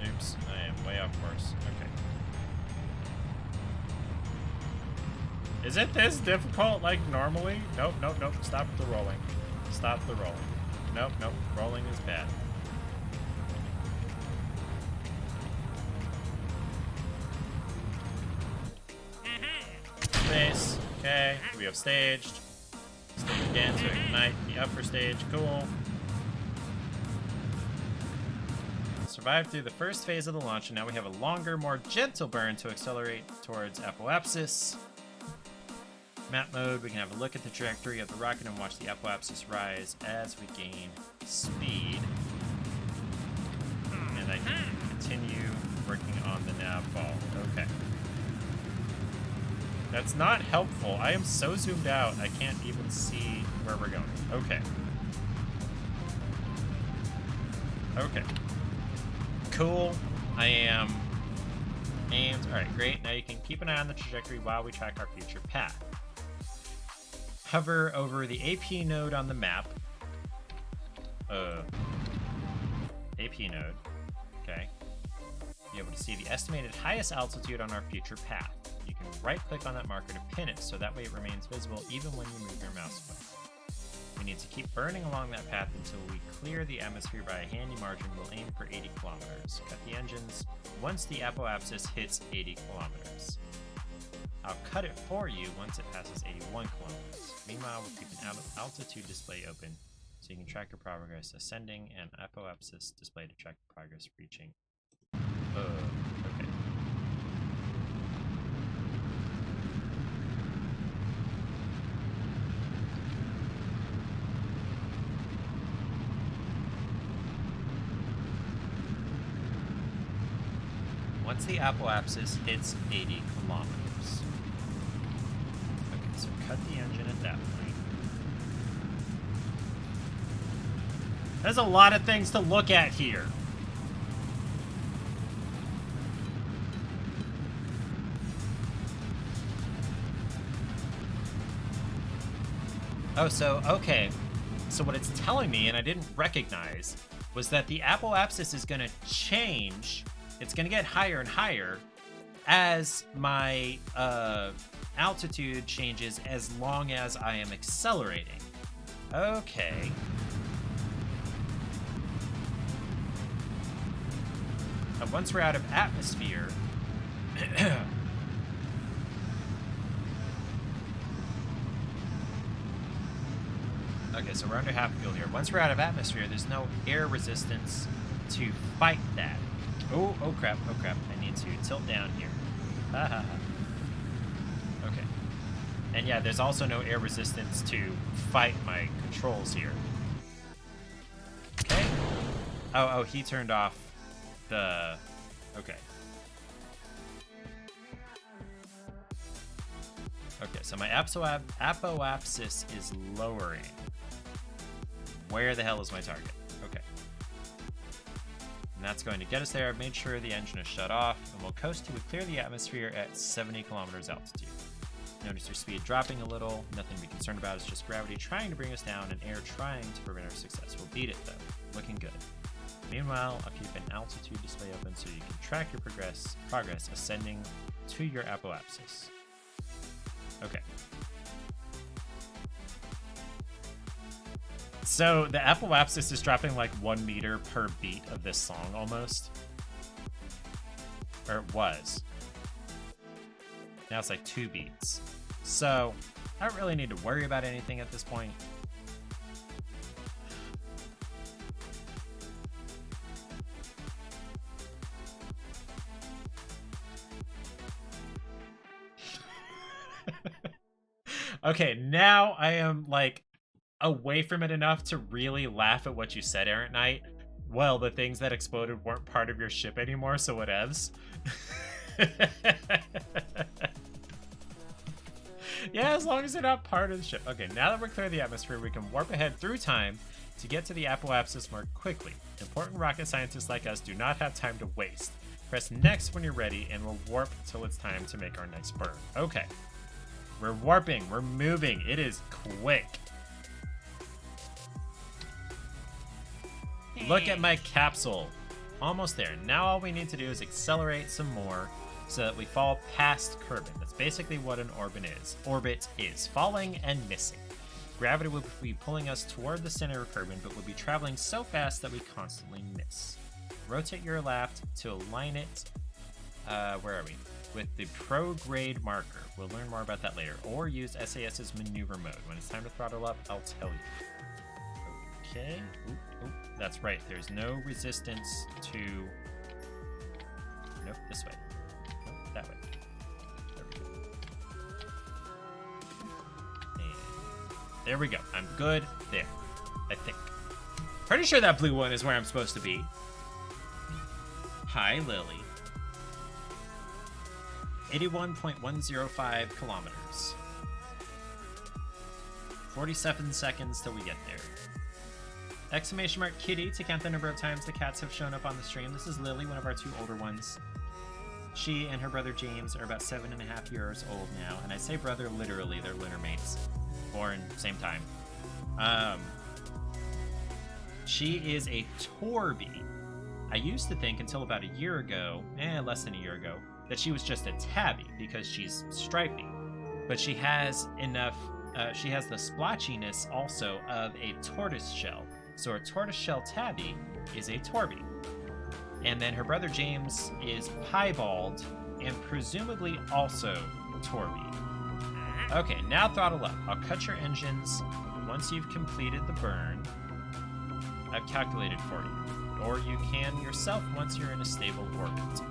Oops, I am way off course. Okay. Is it this difficult like normally? Nope. Stop the rolling. Stop the rolling. Nope. Rolling is bad. Space. Okay. We have staged. Stage again to ignite the upper stage. Cool. Survived through the first phase of the launch, and now we have a longer, more gentle burn to accelerate towards apoapsis. Map mode, we can have a look at the trajectory of the rocket and watch the apoapsis rise as we gain speed. And I can continue working on the nav ball. Okay. That's not helpful. I am so zoomed out, I can't even see where we're going. Okay. Okay. Cool. I am aimed. Alright, great. Now you can keep an eye on the trajectory while we track our future path. Hover over the AP node on the map. AP node. Okay. Be able to see the estimated highest altitude on our future path. You can right-click on that marker to pin it, so that way it remains visible even when you move your mouse away. We need to keep burning along that path until we clear the atmosphere by a handy margin. We'll aim for 80 kilometers. Cut the engines once the apoapsis hits 80 kilometers. I'll cut it for you once it passes 81 kilometers. Meanwhile, we'll keep an altitude display open so you can track your progress ascending and apoapsis display to track your progress reaching. Okay. Once the apoapsis hits 80 kilometers. Okay, so cut the engine at that point. There's a lot of things to look at here. Oh, so, okay. So what it's telling me, and I didn't recognize, was that the apoapsis is going to change. It's going to get higher and higher as my altitude changes, as long as I am accelerating. Okay. And once we're out of atmosphere, okay, so we're under half fuel here. Once we're out of atmosphere, there's no air resistance to fight that. Oh crap, oh crap. I need to tilt down here. Ha ha ha. Okay. And yeah, there's also no air resistance to fight my controls here. Okay. Oh, he turned off the... Okay. Okay, so my apoapsis is lowering. Where the hell is my target? Okay. And that's going to get us there. I've made sure the engine is shut off, and we'll coast to clear the atmosphere at 70 kilometers altitude. Notice your speed dropping a little. Nothing to be concerned about. It's just gravity trying to bring us down and air trying to prevent our success. We'll beat it, though. Looking good. Meanwhile, I'll keep an altitude display open so you can track your progress ascending to your apoapsis. Okay. So the apoapsis is dropping like 1 meter per beat of this song almost. Or it was. Now it's like 2 beats. So I don't really need to worry about anything at this point. Okay, now I am like away from it enough to really laugh at what you said, Errant Knight. Well, the things that exploded weren't part of your ship anymore, so whatevs. Yeah, as long as they're not part of the ship. Okay, now that we're clear of the atmosphere, we can warp ahead through time to get to the apoapsis more quickly. Important rocket scientists like us do not have time to waste. Press next when you're ready, and we'll warp till it's time to make our next burn. Okay. We're warping. We're moving. It is quick. Look at my capsule. Almost there. Now all we need to do is accelerate some more so that we fall past Kerbal. That's basically what an orbit is. Falling and missing. Gravity will be pulling us toward the center of Kerbal, but we'll be traveling so fast that we constantly miss. Rotate your left to align it. Where are we? With the prograde marker. We'll learn more about that later. Or use SAS's maneuver mode. When it's time to throttle up, I'll tell you. Okay. Ooh, that's right. There's no resistance to... Nope, this way. Nope, that way. There we go. And there we go. I'm good there, I think. Pretty sure that blue one is where I'm supposed to be. Hi, Lily. 81.105 kilometers. 47 seconds till we get there. Exclamation mark kitty to count the number of times the cats have shown up on the stream. This is Lily, one of our 2 older ones. She and her brother James are about 7.5 years old now, and I say brother literally, they're litter mates. Born same time. She is a Torby. I used to think until about a year ago, less than a year ago, that she was just a tabby because she's stripy. But she has enough, she has the splotchiness also of a tortoise shell. So a tortoise shell tabby is a Torby. And then her brother James is piebald and presumably also Torby. Okay, now throttle up. I'll cut your engines once you've completed the burn. I've calculated for you. Or you can yourself once you're in a stable orbit.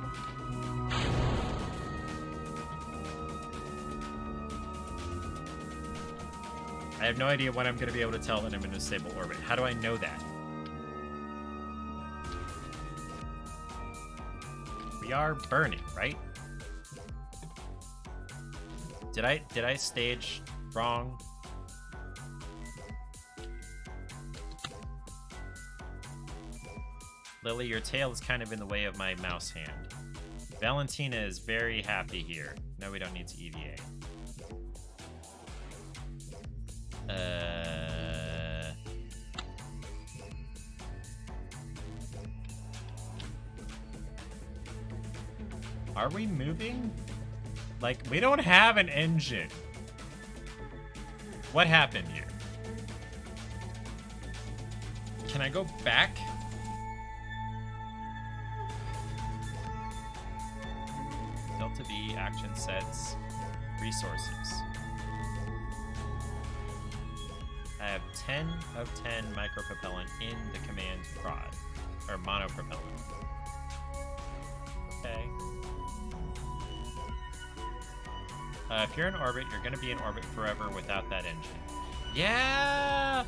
I have no idea when I'm going to be able to tell that I'm in a stable orbit. How do I know that? We are burning, right? Did I stage wrong? Lily, your tail is kind of in the way of my mouse hand. Valentina is very happy here. No, we don't need to EVA. Are we moving? Like, we don't have an engine. What happened here? Can I go back? Delta V, action sets, resources. I have 10 of 10 micropropellant in the command prod, or monopropellant. Okay. If you're in orbit, you're gonna be in orbit forever without that engine. Yeah!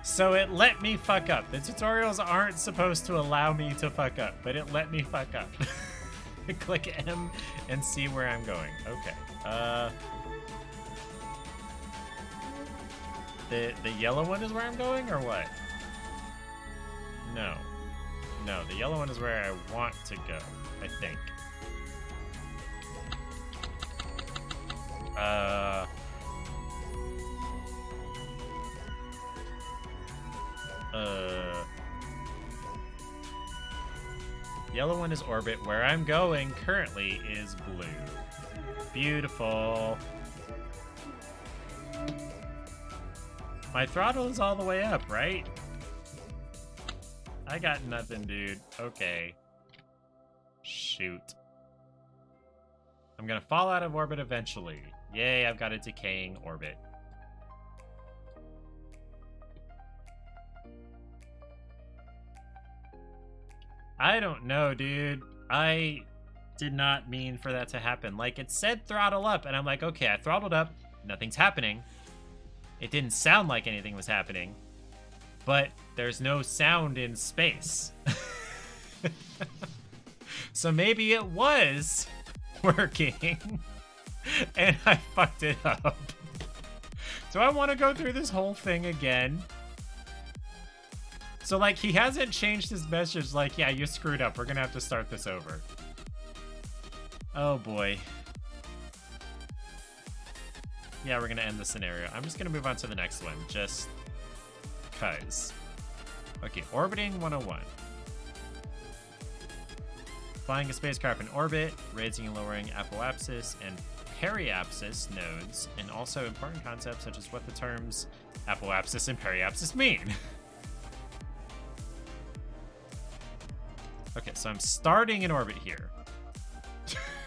So it let me fuck up. The tutorials aren't supposed to allow me to fuck up, but it let me fuck up. Click M and see where I'm going. Okay. The yellow one is where I'm going, or what? No. No, the yellow one is where I want to go, I think. Yellow one is orbit. Where I'm going currently is blue. Beautiful. My throttle is all the way up, right? I got nothing, dude. Okay. Shoot. I'm gonna fall out of orbit eventually. Yay, I've got a decaying orbit. I don't know, dude. I did not mean for that to happen. Like, it said throttle up, and I'm like, okay, I throttled up. Nothing's happening. It didn't sound like anything was happening. But there's no sound in space. So maybe it was working. And I fucked it up. Do I want to go through this whole thing again? So, like, he hasn't changed his message, like, yeah, you screwed up. We're gonna have to start this over. Oh, boy. Yeah, we're gonna end the scenario. I'm just gonna move on to the next one, just cuz. Okay, orbiting 101. Flying a spacecraft in orbit, raising and lowering apoapsis and periapsis nodes, and also important concepts such as what the terms apoapsis and periapsis mean. Okay, so I'm starting in orbit here.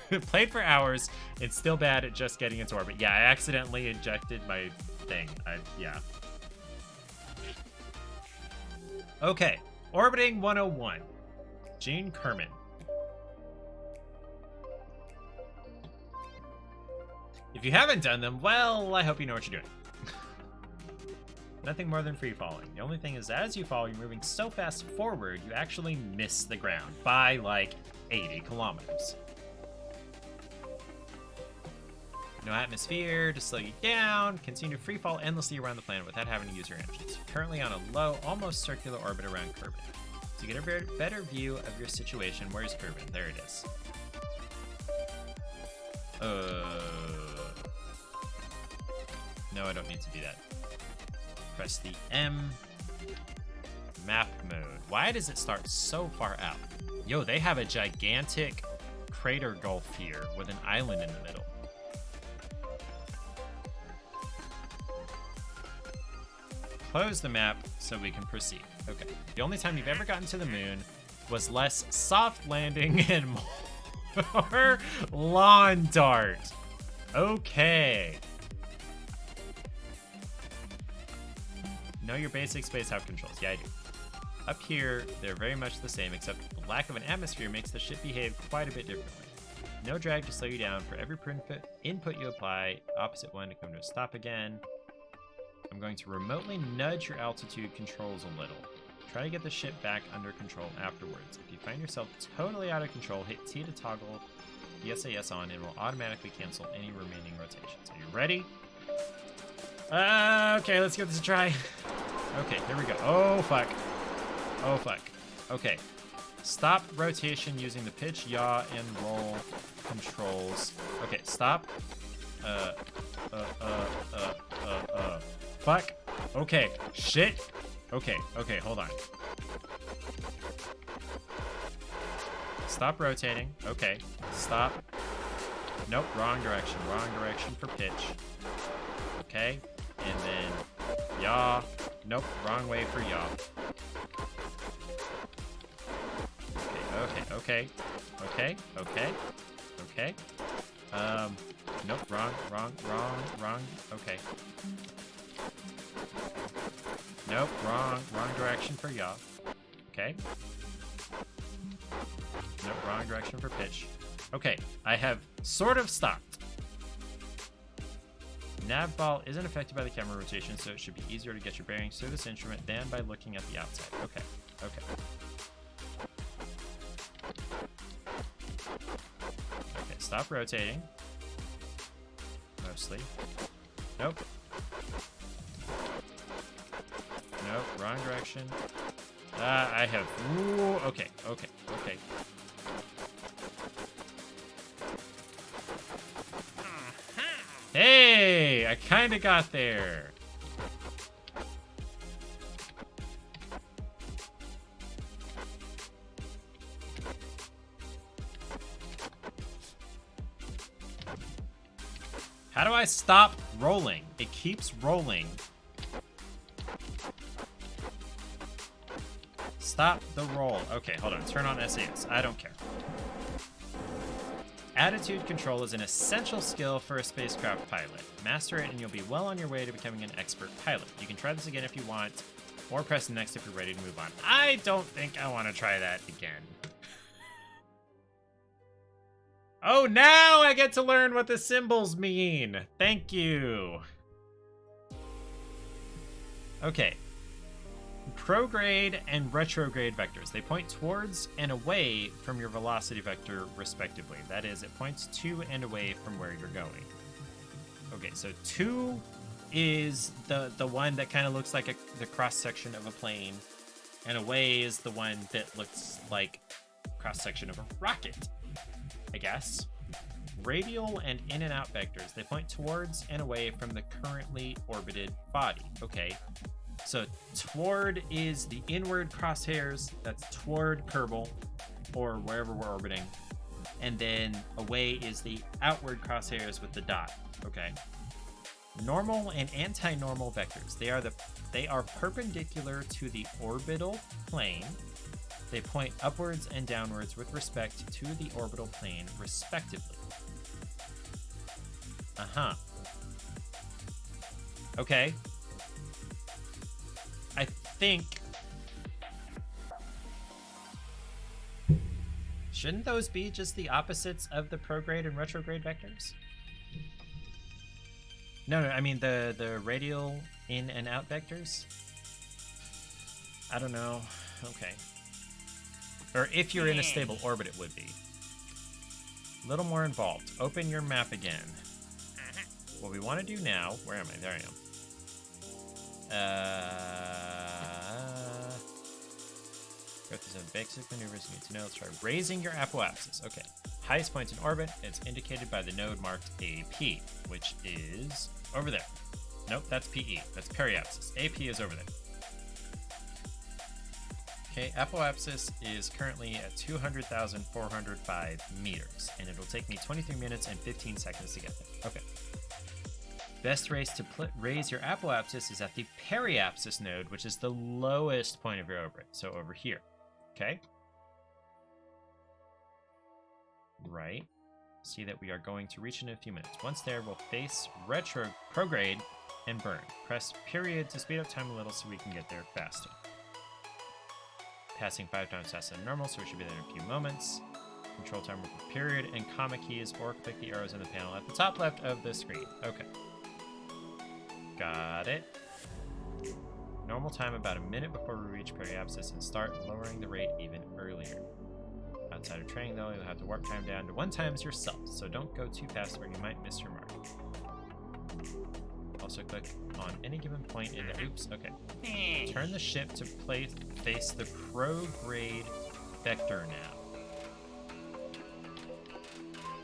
Played for hours. It's still bad at just getting into orbit. Yeah, I accidentally ejected my thing. Yeah. Okay, orbiting 101. Gene Kerman. If you haven't done them, well, I hope you know what you're doing. Nothing more than free falling. The only thing is, as you fall, you're moving so fast forward, you actually miss the ground by like 80 kilometers. No atmosphere to slow you down. Continue to free fall endlessly around the planet without having to use your engines. Currently on a low, almost circular orbit around Kerbal. To get a better view of your situation, where's Kerbal? There it is. No, I don't need to do that. Press the M. Map mode. Why does it start so far out? Yo, they have a gigantic crater gulf here with an island in the middle. Close the map so we can proceed. Okay. The only time you've ever gotten to the moon was less soft landing and more lawn dart. Okay. Know your basic space house controls. Yeah, I do. Up here, they're very much the same, except the lack of an atmosphere makes the ship behave quite a bit differently. No drag to slow you down. For every input you apply, opposite one to come to a stop again. I'm going to remotely nudge your altitude controls a little. Try to get the ship back under control afterwards. If you find yourself totally out of control, hit T to toggle the SAS on and it will automatically cancel any remaining rotations. Are you ready? Okay, let's give this a try. Okay, here we go. Oh, fuck. Oh, fuck. Okay. Stop rotation using the pitch, yaw, and roll controls. Okay, stop. Fuck. Okay. Shit. Okay, hold on. stop rotating. Okay, stop. Nope, wrong direction. Wrong direction for pitch. Okay, and then yaw. Nope, wrong way for yaw. Okay. Nope, wrong. Okay. Nope, wrong direction for yaw. Okay. Nope, wrong direction for pitch. Okay, I have sort of stopped. Nav ball isn't affected by the camera rotation, so it should be easier to get your bearings through this instrument than by looking at the outside. Okay. Okay, stop rotating. Mostly. Nope. Nope, wrong direction. I have... Ooh, okay. Hey! I kinda got there. How do I stop rolling? It keeps rolling. Stop the roll. Okay, hold on. Turn on SAS. I don't care. Attitude control is an essential skill for a spacecraft pilot. Master it and you'll be well on your way to becoming an expert pilot. You can try this again if you want, or press next if you're ready to move on. I don't think I want to try that again. Oh, now I get to learn what the symbols mean. Thank you. Okay. Prograde and retrograde vectors. They point towards and away from your velocity vector, respectively. That is, it points to and away from where you're going. Okay, so 2 is the one that kind of looks like the cross-section of a plane, and away is the one that looks like cross-section of a rocket, I guess. Radial and in and out vectors. They point towards and away from the currently orbited body. Okay. So toward is the inward crosshairs, that's toward Kerbal, or wherever we're orbiting. And then away is the outward crosshairs with the dot. Okay. Normal and anti-normal vectors. They are perpendicular to the orbital plane. They point upwards and downwards with respect to the orbital plane, respectively. Uh-huh. Okay. I think... Shouldn't those be just the opposites of the prograde and retrograde vectors? No, I mean the radial in and out vectors? I don't know. Okay. Or if you're in a stable orbit, it would be. A little more involved. Open your map again. What we want to do now... Where am I? There I am. Go through some basic maneuvers you need to know. Let's try raising your apoapsis. Okay. Highest point in orbit. It's indicated by the node marked AP, which is over there. Nope, that's PE. That's periapsis. AP is over there. Okay, apoapsis is currently at 200,405 meters, and it'll take me 23 minutes and 15 seconds to get there. Okay. Best race to raise your apoapsis is at the periapsis node, which is the lowest point of your orbit. So over here. Okay. Right. See that we are going to reach in a few minutes. Once there, we'll face retrograde and burn. Press period to speed up time a little so we can get there faster. Passing 5 times faster than normal, so we should be there in a few moments. Control time with the period and comma keys, or click the arrows in the panel at the top left of the screen. Okay. Got it. Normal time about a minute before we reach periapsis and start lowering the rate even earlier. Outside of training though, you'll have to warp time down to 1 times yourself, so don't go too fast or you might miss your mark. Also click on any given point in the... Oops, okay. Turn the ship to face the prograde vector now.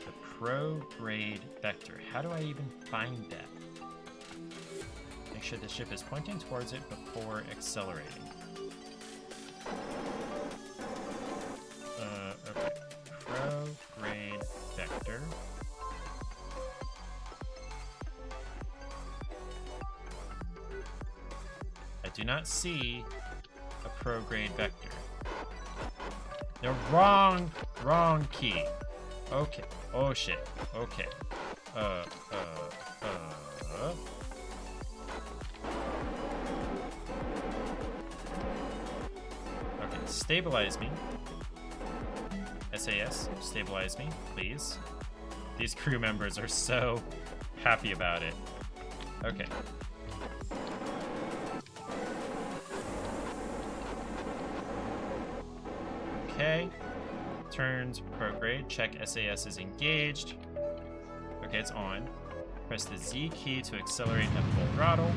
The prograde vector. How do I even find that? Make sure the ship is pointing towards it before accelerating. vector. I do not see a prograde vector. The wrong key. Okay. Oh shit. Okay. Okay, stabilize me. SAS, stabilize me, please. These crew members are so happy about it. Okay. Okay. Turned prograde. Check SAS is engaged. Okay, it's on. Press the Z key to accelerate at full throttle.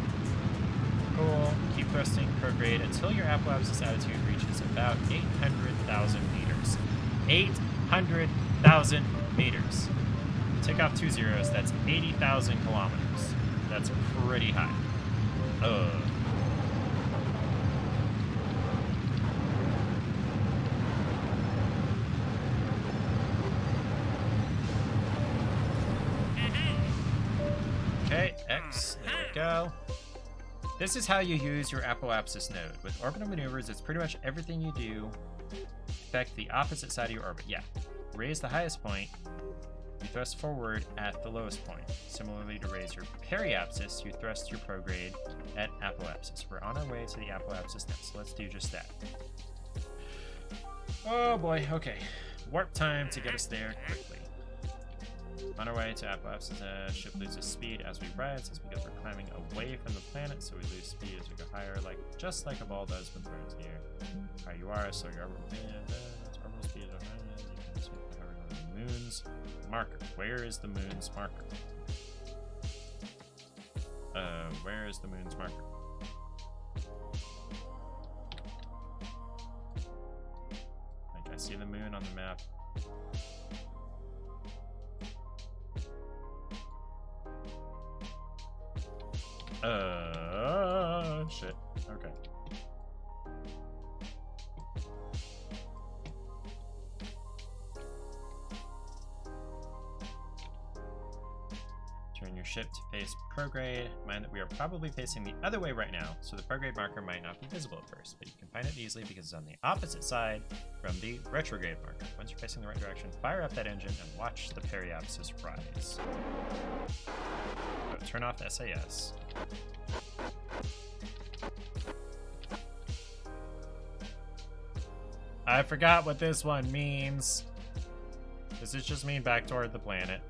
Cool. Keep thrusting prograde until your apoapsis attitude reaches about 800,000 meters. 800,000 meters. Take off 2 zeros. That's 80,000 kilometers. That's pretty high. Okay, X, there we go. This is how you use your apoapsis node. With orbital maneuvers, it's pretty much everything you do affect the opposite side of your orbit. Yeah, raise the highest point, you thrust forward at the lowest point. Similarly, to raise your periapsis, you thrust your prograde at apoapsis. We're on our way to the apoapsis now, so let's do just that. Oh boy, okay. Warp time to get us there quickly. On our way to apoapsis, ship loses speed as we rise. That's because we're climbing away from the planet, so we lose speed as we go higher, just like a ball does when thrown into the air. Higher you are, so your orbital speed is higher. You can see the moon's marker. Where is the moon's marker? Where is the moon's marker? Like, I see the moon on the map. Shit. Okay. Turn your ship to face prograde. Mind that we are probably facing the other way right now, so the prograde marker might not be visible at first, but you can find it easily because it's on the opposite side from the retrograde marker. Once you're facing the right direction, fire up that engine and watch the periapsis rise. So turn off SAS. I forgot what this one means. Does this just mean back toward the planet?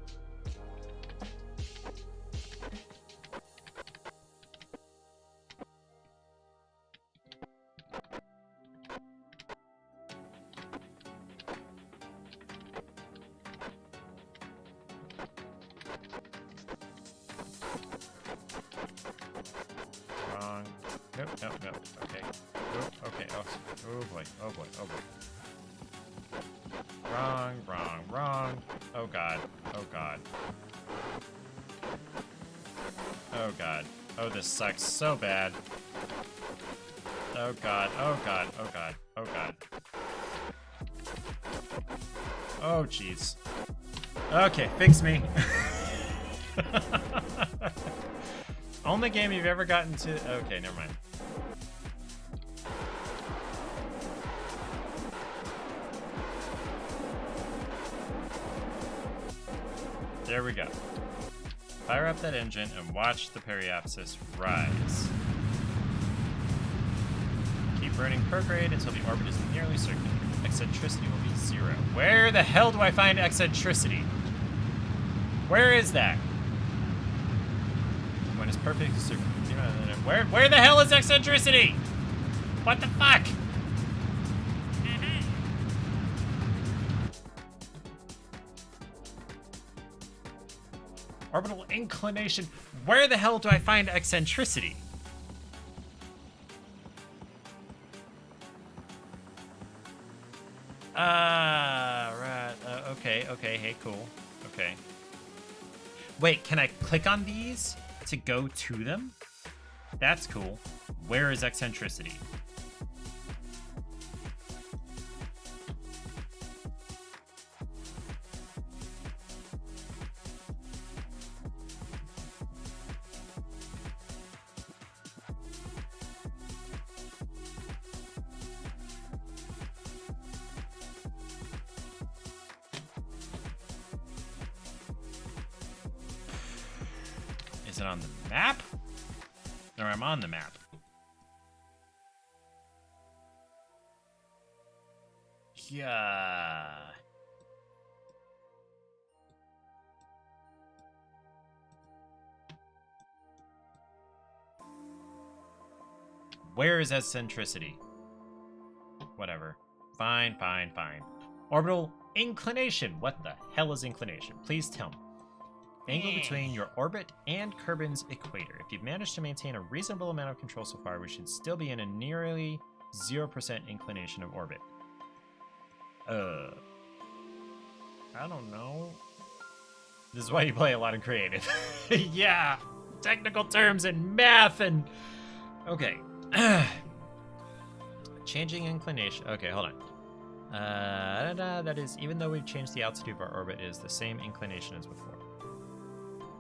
Wrong. Nope, nope, nope. Okay. Oop, okay. Oh boy. Oh boy. Oh boy. Wrong, wrong, wrong. Oh god. Oh god. Oh god. Oh, this sucks so bad. Oh god. Oh god. Oh god. Oh god. Oh jeez. Okay, fix me. Only game you've ever gotten to. Okay, never mind. There we go. Fire up that engine and watch the periapsis rise. Keep burning prograde until the orbit is nearly circular. Eccentricity will be 0. Where the hell do I find eccentricity? Where is that? When it's perfect, where the hell is eccentricity? What the fuck? Orbital inclination. Where the hell do I find eccentricity? Right. Okay, hey, cool. Okay. Wait, can I click on these to go to them? That's cool. Where is eccentricity? Is it on the map? Or I'm on the map? Yeah. Where is eccentricity? Whatever. Fine. Orbital inclination. What the hell is inclination? Please tell me. Angle between your orbit and Kerbin's equator. If you've managed to maintain a reasonable amount of control so far, we should still be in a nearly 0% inclination of orbit. I don't know. This is why you play a lot of creative. Yeah! Technical terms and math and... Okay. Changing inclination. Okay, hold on. That is, even though we've changed the altitude of our orbit, it is the same inclination as before.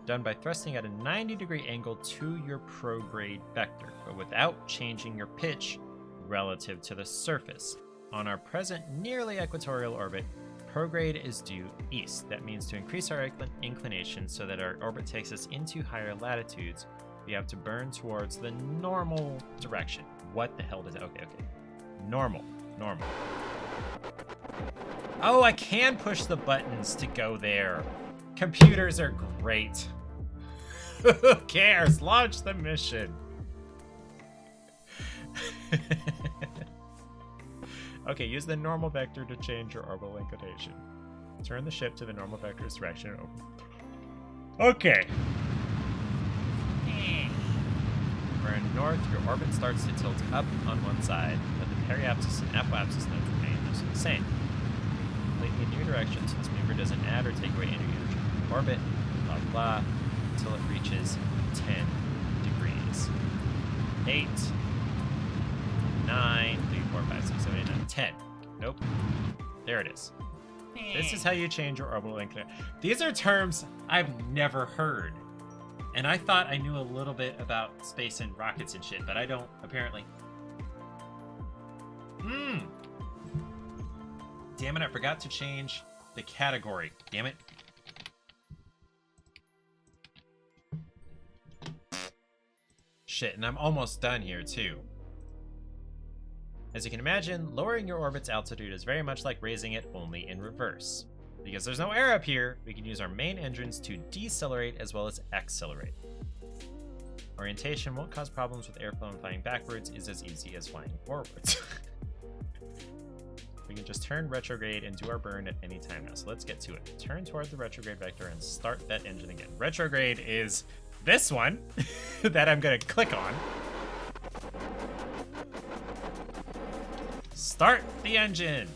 Done by thrusting at a 90-degree angle to your prograde vector, but without changing your pitch relative to the surface. On our present nearly equatorial orbit, prograde is due east. That means to increase our inclination so that our orbit takes us into higher latitudes, we have to burn towards the normal direction. What the hell does that? Okay. Normal. Oh, I can push the buttons to go there. Computers are great. Who cares? Launch the mission. Okay, use the normal vector to change your orbital inclination. Turn the ship to the normal vector's direction and open. Okay. We're north, your orbit starts to tilt up on one side, but the periapsis and apoapsis nodes remain mostly the same. Completely in new direction, so this maneuver doesn't add or take away any energy from the orbit, blah blah, until it reaches 10 degrees. 8, 9, 3, 4, 5, 6, 7, 8, 9, 10. Nope. There it is. This is how you change your orbital inclination. These are terms I've never heard. And I thought I knew a little bit about space and rockets and shit, but I don't, apparently. Damn it, I forgot to change the category. Damn it. Shit, and I'm almost done here, too. As you can imagine, lowering your orbit's altitude is very much like raising it, only in reverse. Because there's no air up here, we can use our main engines to decelerate as well as accelerate. Orientation won't cause problems with airflow, and flying backwards is as easy as flying forwards. We can just turn retrograde and do our burn at any time now, so let's get to it. Turn toward the retrograde vector and start that engine again. Retrograde is this one that I'm gonna click on. Start the engine!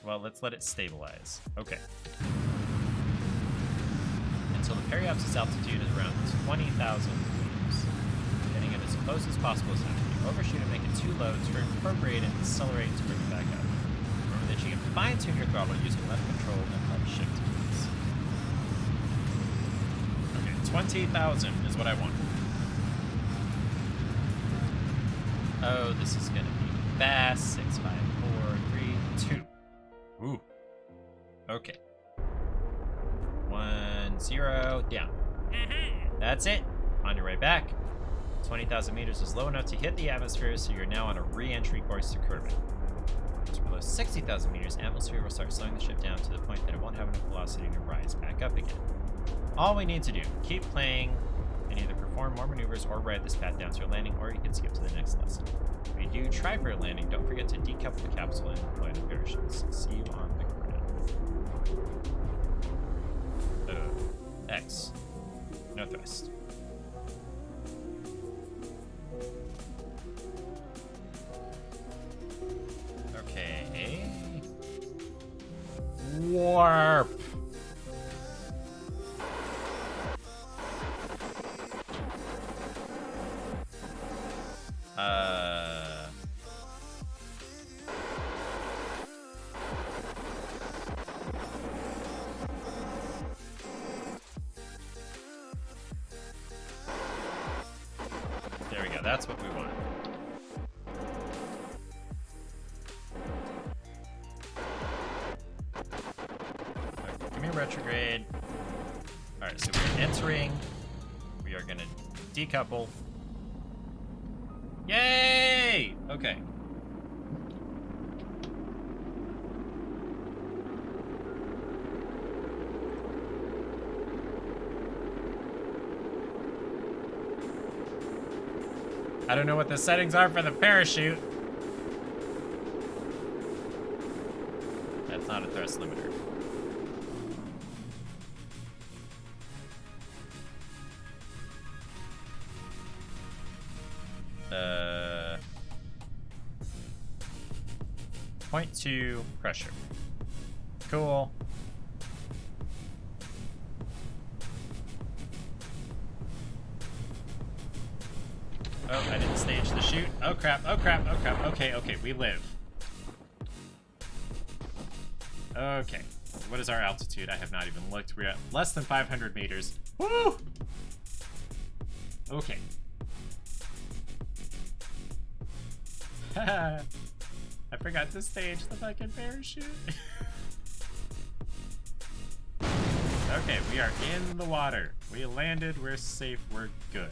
Well, let's let it stabilize. Okay. Until the periapsis altitude is around 20,000 meters. Getting it as close as possible is not to overshoot and make it too low, turn prograde and decelerate to bring it back up. Remember that you can fine-tune your throttle using left control and left shift keys. Okay, 20,000 is what I want. Oh, this is gonna be fast. 6, 5, 4, 3, 2. Ooh. Okay. 1, 0, down. That's it. On your way back. 20,000 meters is low enough to hit the atmosphere, so you're now on a re-entry course to Kerbal. Once below 60,000 meters, atmosphere will start slowing the ship down to the point that it won't have enough velocity to rise back up again. All we need to do, keep playing, and either perform more maneuvers or ride this path down to a landing, or you can skip to the next lesson. When you do try for a landing, don't forget to decouple the capsule and deploy the parachutes. See you on the ground. X. No thrust. Okay. Warp! There we go, that's what we want. Okay, give me a retrograde. Alright, so we we are gonna decouple. Yay! Okay. I don't know what the settings are for the parachute. That's not a thrust limiter. 0.2 pressure. Cool. Oh, I didn't stage the shoot. Oh crap, oh crap, oh crap. Okay, okay, we live. Okay. What is our altitude? I have not even looked. We're at less than 500 meters. Woo! Okay. I forgot to stage the fucking parachute. Okay, we are in the water. We landed, we're safe, we're good.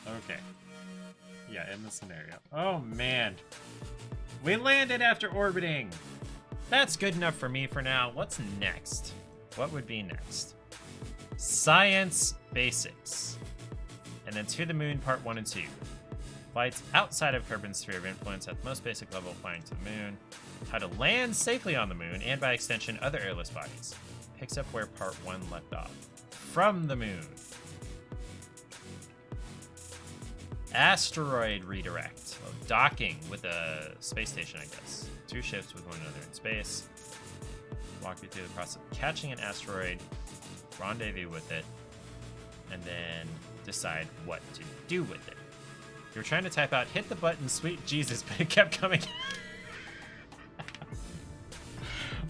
Okay. Yeah, in the scenario. Oh man. We landed after orbiting. That's good enough for me for now. What's next? What would be next? Science basics. And then To the Moon Part 1 and 2. Flights outside of Kerbin's sphere of influence at the most basic level, flying to the moon. How to land safely on the moon, and by extension, other airless bodies. Picks up where Part 1 left off. From the moon. Asteroid redirect. Well, docking with a space station, I guess. Two ships with one another in space. Walk you through the process of catching an asteroid, rendezvous with it, and then decide what to do with it. You're trying to type out, hit the button, sweet Jesus, but it kept coming.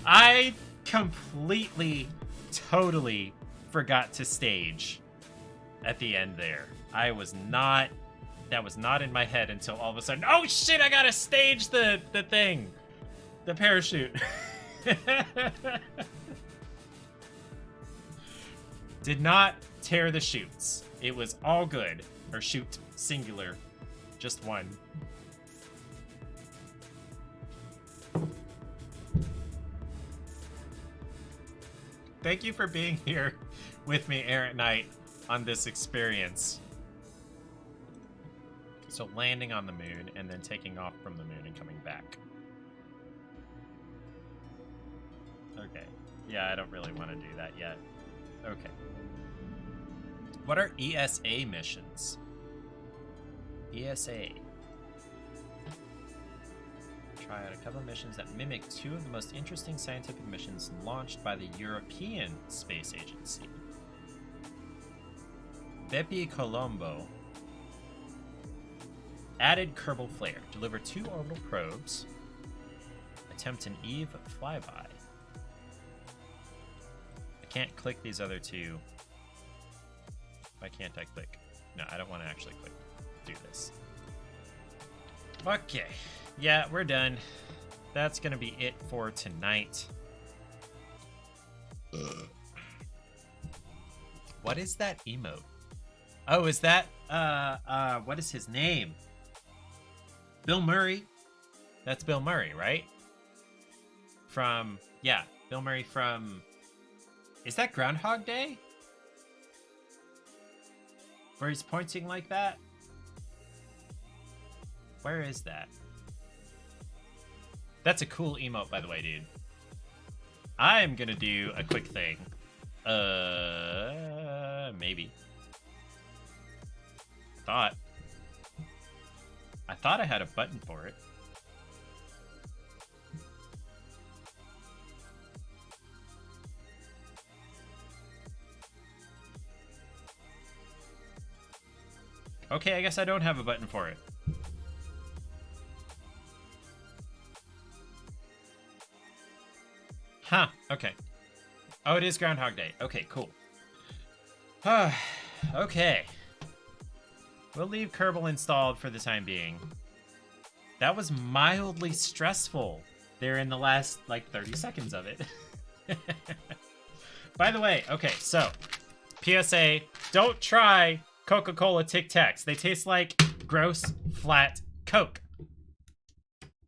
I completely, totally forgot to stage at the end there. That was not in my head until all of a sudden, oh shit, I gotta stage the thing. The parachute. Did not tear the chutes. It was all good. Or shoot, singular. Just one. Thank you for being here with me, Errant Knight, on this experience. So landing on the moon and then taking off from the moon and coming back. Okay. Yeah, I don't really want to do that yet. Okay. What are ESA missions? ESA. Try out a couple of missions that mimic two of the most interesting scientific missions launched by the European Space Agency. Bepi Colombo. Added Kerbal flare. Deliver 2 orbital probes. Attempt an Eve flyby. I can't click these other two. Why can't I click? No, I don't want to actually click. Do this. Okay. Yeah, we're done. That's gonna be it for tonight. What is that emote? Oh, is that what is his name? Bill Murray. That's Bill Murray, right? From, yeah, Bill Murray from, is that Groundhog Day? Where he's pointing like that? Where is that? That's a cool emote, by the way, dude. I'm gonna do a quick thing. Maybe. I thought I had a button for it. Okay, I guess I don't have a button for it. Huh, okay. Oh, it is Groundhog Day. Okay, cool. Okay. We'll leave Kerbal installed for the time being. That was mildly stressful there in the last, like, 30 seconds of it. By the way, okay, so PSA, don't try Coca-Cola Tic Tacs. They taste like gross, flat Coke.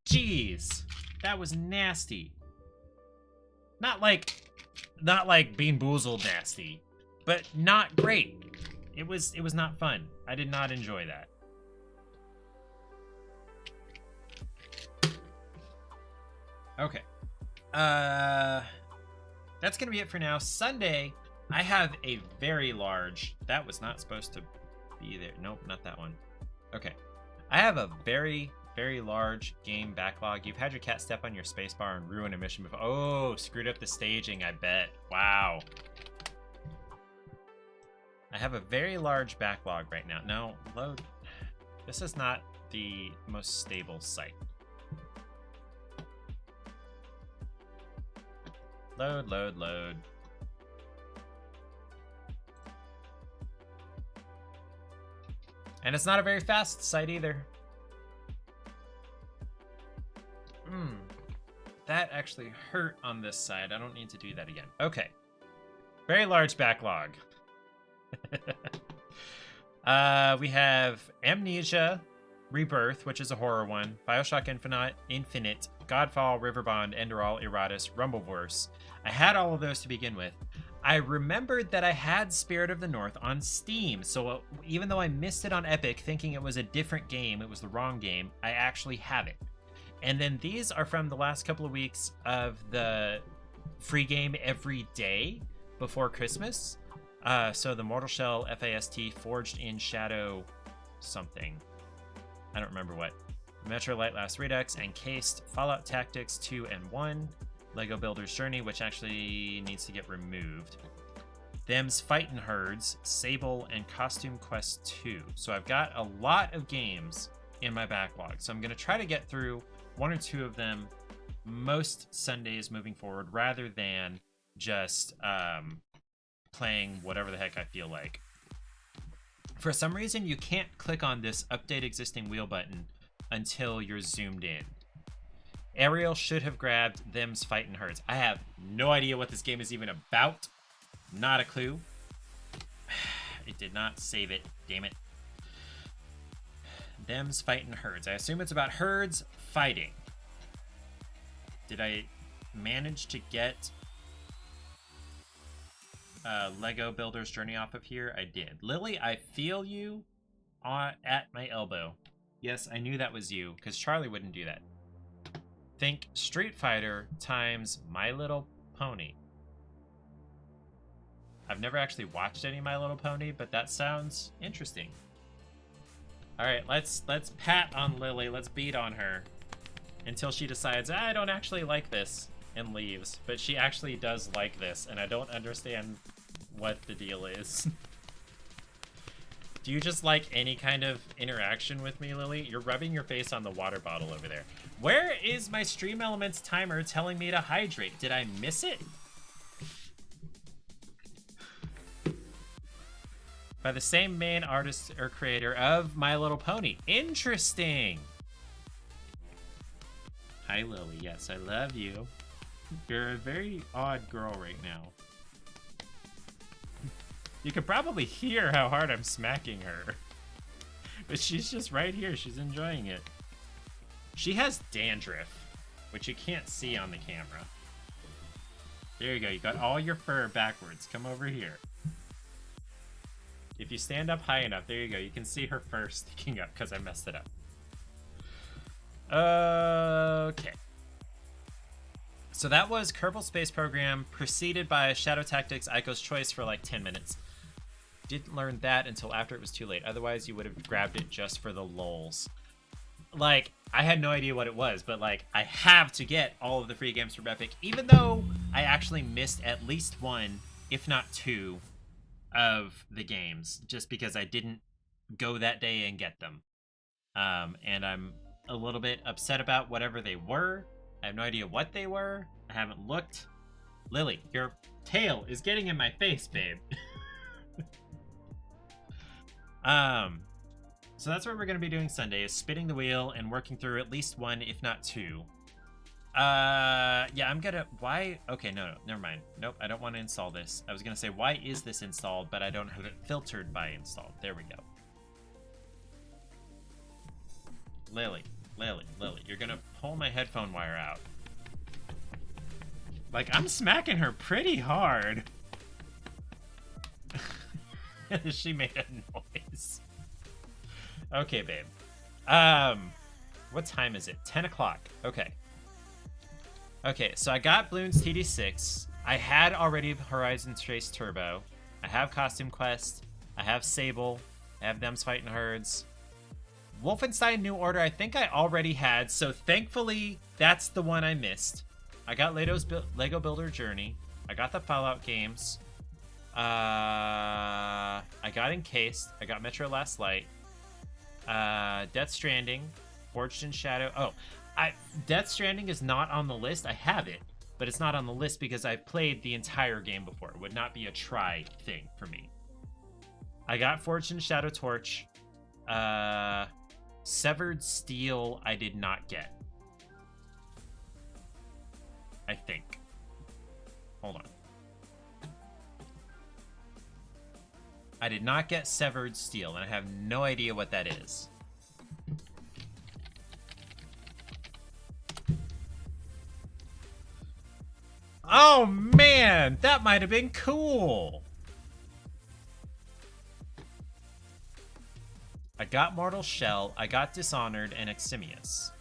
Jeez, that was nasty. Not like Bean Boozled nasty, but not great. It was not fun. I did not enjoy that. Okay. That's gonna be it for now. Sunday, I have a very large... That was not supposed to be there. Nope, not that one. Okay. I have a very, very large game backlog. You've had your cat step on your spacebar and ruin a mission before. Oh, screwed up the staging, I bet. Wow. I have a very large backlog right now. No, load. This is not the most stable site. Load, load, load. And it's not a very fast site either. That actually hurt on this side. I don't need to do that again. Okay. Very large backlog. We have Amnesia Rebirth, which is a horror one, Bioshock Infinite, Godfall, Riverbond, Enderal, Iratus, Rumbleverse. I had all of those to begin with. I remembered that I had Spirit of the North on Steam, so even though I missed it on Epic thinking it was a different game, it was the wrong game, I actually have it. And then these are from the last couple of weeks of the free game every day before Christmas. So the Mortal Shell FAST, Forged in Shadow something. I don't remember what. Metro Light Last Redux, Encased, Fallout Tactics 2 and 1, Lego Builder's Journey, which actually needs to get removed. Them's Fightin' Herds, Sable, and Costume Quest 2. So I've got a lot of games in my backlog. So I'm going to try to get through one or two of them most Sundays moving forward, rather than just playing whatever the heck I feel like. For some reason, you can't click on this Update Existing Wheel button until you're zoomed in. Ariel should have grabbed Them's Fightin' Herds. I have no idea what this game is even about. Not a clue. It did not save it. Damn it. Them's Fightin' Herds. I assume it's about herds fighting. Did I manage to get Lego Builder's Journey off of here? I did. Lily, I feel you at my elbow. Yes, I knew that was you, because Charlie wouldn't do that. Think Street Fighter times My Little Pony. I've never actually watched any My Little Pony, but that sounds interesting. All right, let's pat on Lily. Let's beat on her until she decides, I don't actually like this, and leaves. But she actually does like this, and I don't understand what the deal is. Do you just like any kind of interaction with me, Lily? You're rubbing your face on the water bottle over there. Where is my Stream Elements timer telling me to hydrate? Did I miss it? By the same main artist or creator of My Little Pony. Interesting. Hi, Lily. Yes, I love you. You're a very odd girl right now. You could probably hear how hard I'm smacking her. But she's just right here. She's enjoying it. She has dandruff, which you can't see on the camera. There you go. You got all your fur backwards. Come over here. If you stand up high enough, there you go. You can see her fur sticking up because I messed it up. Okay. So that was Kerbal Space Program, preceded by Shadow Tactics Aiko's Choice for like 10 minutes. Didn't learn that until after it was too late. Otherwise, you would have grabbed it just for the lulz. Like, I had no idea what it was, but like, I have to get all of the free games from Epic, even though I actually missed at least one, if not two, of the games, just because I didn't go that day and get them. And I'm a little bit upset about whatever they were. I have no idea what they were. I haven't looked. Lily, your tail is getting in my face, babe. So that's what we're going to be doing Sunday, is spinning the wheel and working through at least one, if not two, Yeah, I'm gonna, why? Okay, no, never mind. Nope, I don't want to install this. I was gonna say, why is this installed, but I don't have it filtered by installed. There we go. Lily, you're gonna pull my headphone wire out. Like, I'm smacking her pretty hard. She made a noise. Okay, babe. What time is it? 10 o'clock. Okay. Okay, so I got Bloons TD6. I had already Horizon Trace Turbo. I have Costume Quest. I have Sable. I have Them's Fighting Herds. Wolfenstein New Order, I think I already had, so thankfully, that's the one I missed. I got Lego Builder Journey. I got the Fallout games. I got Encased. I got Metro Last Light. Death Stranding. Forged in Shadow. Oh, Death Stranding is not on the list. I have it, but it's not on the list because I've played the entire game before. It would not be a try thing for me. I got Forged in Shadow Torch. Severed Steel I did not get. I think. Hold on. I did not get Severed Steel, and I have no idea what that is. Oh man, that might have been cool. I got Mortal Shell, I got Dishonored, and Eximius.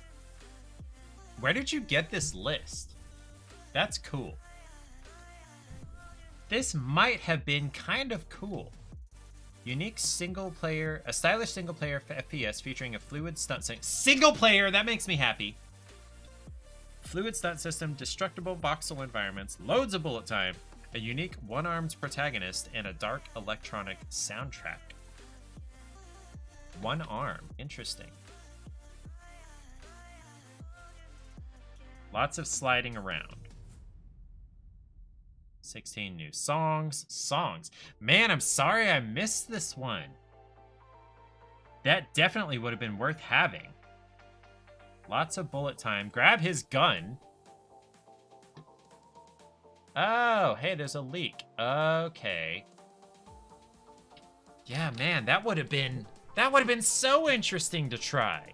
Where did you get this list? That's cool. This might have been kind of cool. Unique single player, a stylish single player FPS featuring a fluid stunt system. Single player, that makes me happy. Fluid stunt system, destructible voxel environments, loads of bullet time, a unique one-armed protagonist, and a dark electronic soundtrack. One arm, interesting. Lots of sliding around. 16 new songs. Man, I'm sorry I missed this one. That definitely would have been worth having. Lots of bullet time. Grab his gun. Oh, hey, there's a leak. Okay. Yeah, man, that would have been so interesting to try.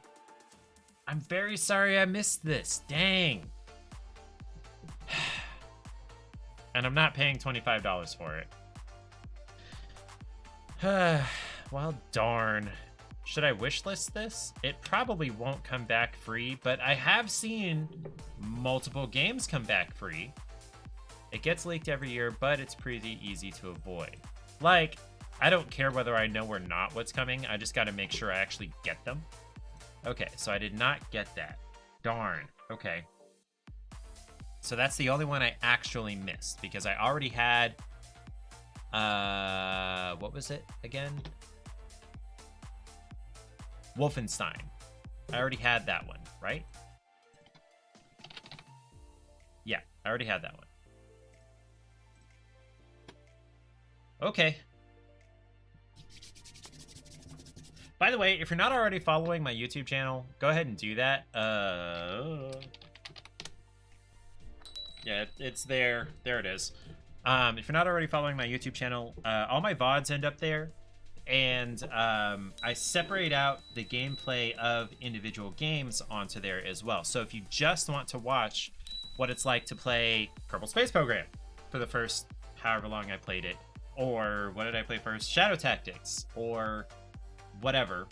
I'm very sorry I missed this. Dang. And I'm not paying $25 for it. Well, darn. Should I wishlist this? It probably won't come back free, but I have seen multiple games come back free. It gets leaked every year, but it's pretty easy to avoid. Like, I don't care whether I know or not what's coming. I just got to make sure I actually get them. Okay, so I did not get that. Darn. Okay. So that's the only one I actually missed because I already had, what was it again? Wolfenstein. I already had that one, right? Yeah, I already had that one. Okay. By the way, if you're not already following my YouTube channel, go ahead and do that. Yeah, it's there. There it is. If you're not already following my YouTube channel, all my VODs end up there. And I separate out the gameplay of individual games onto there as well. So if you just want to watch what it's like to play Kerbal Space Program for the first however long I played it, or what did I play first? Shadow Tactics, or whatever,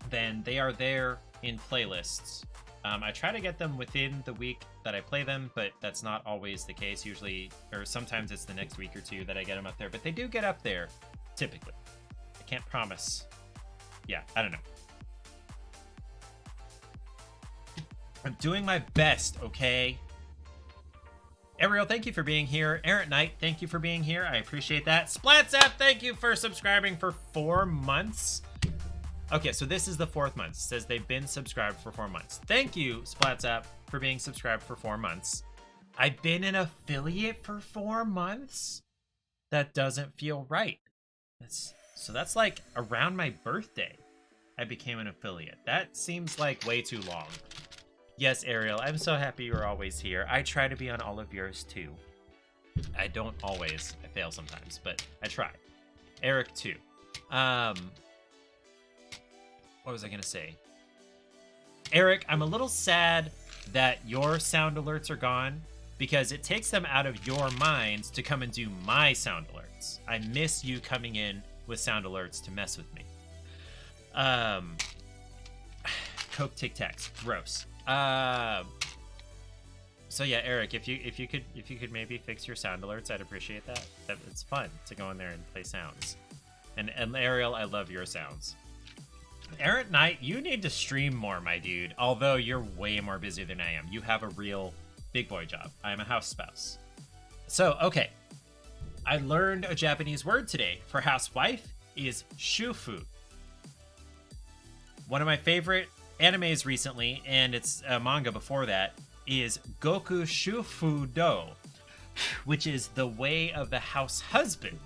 then they are there in playlists. I try to get them within the week that I play them, but that's not always the case. Usually, or sometimes it's the next week or two that I get them up there, but they do get up there, typically. I can't promise. Yeah, I don't know. I'm doing my best, okay? Ariel, thank you for being here. Errant Knight, thank you for being here. I appreciate that. Splatzap, thank you for subscribing for 4 months. Okay, so this is the 4th month. It says they've been subscribed for 4 months. Thank you, Splatzap, for being subscribed for 4 months. I've been an affiliate for 4 months? That doesn't feel right. So that's like around my birthday, I became an affiliate. That seems like way too long. Yes, Ariel, I'm so happy you're always here. I try to be on all of yours too. I don't always. I fail sometimes, but I try. Eric too. What was I gonna say? Eric, I'm a little sad that your sound alerts are gone because it takes them out of your minds to come and do my sound alerts. I miss you coming in with sound alerts to mess with me. Coke Tic Tacs, gross. So yeah, Eric, if you could maybe fix your sound alerts, I'd appreciate that. It's fun to go in there and play sounds. And Ariel, I love your sounds. Errant Knight, you need to stream more, my dude. Although you're way more busy than I am. You have a real big boy job. I'm a house spouse. So, okay. I learned a Japanese word today for housewife is shufu. One of my favorite animes recently, and it's a manga before that, is Goku Shufudo, which is the way of the house husband.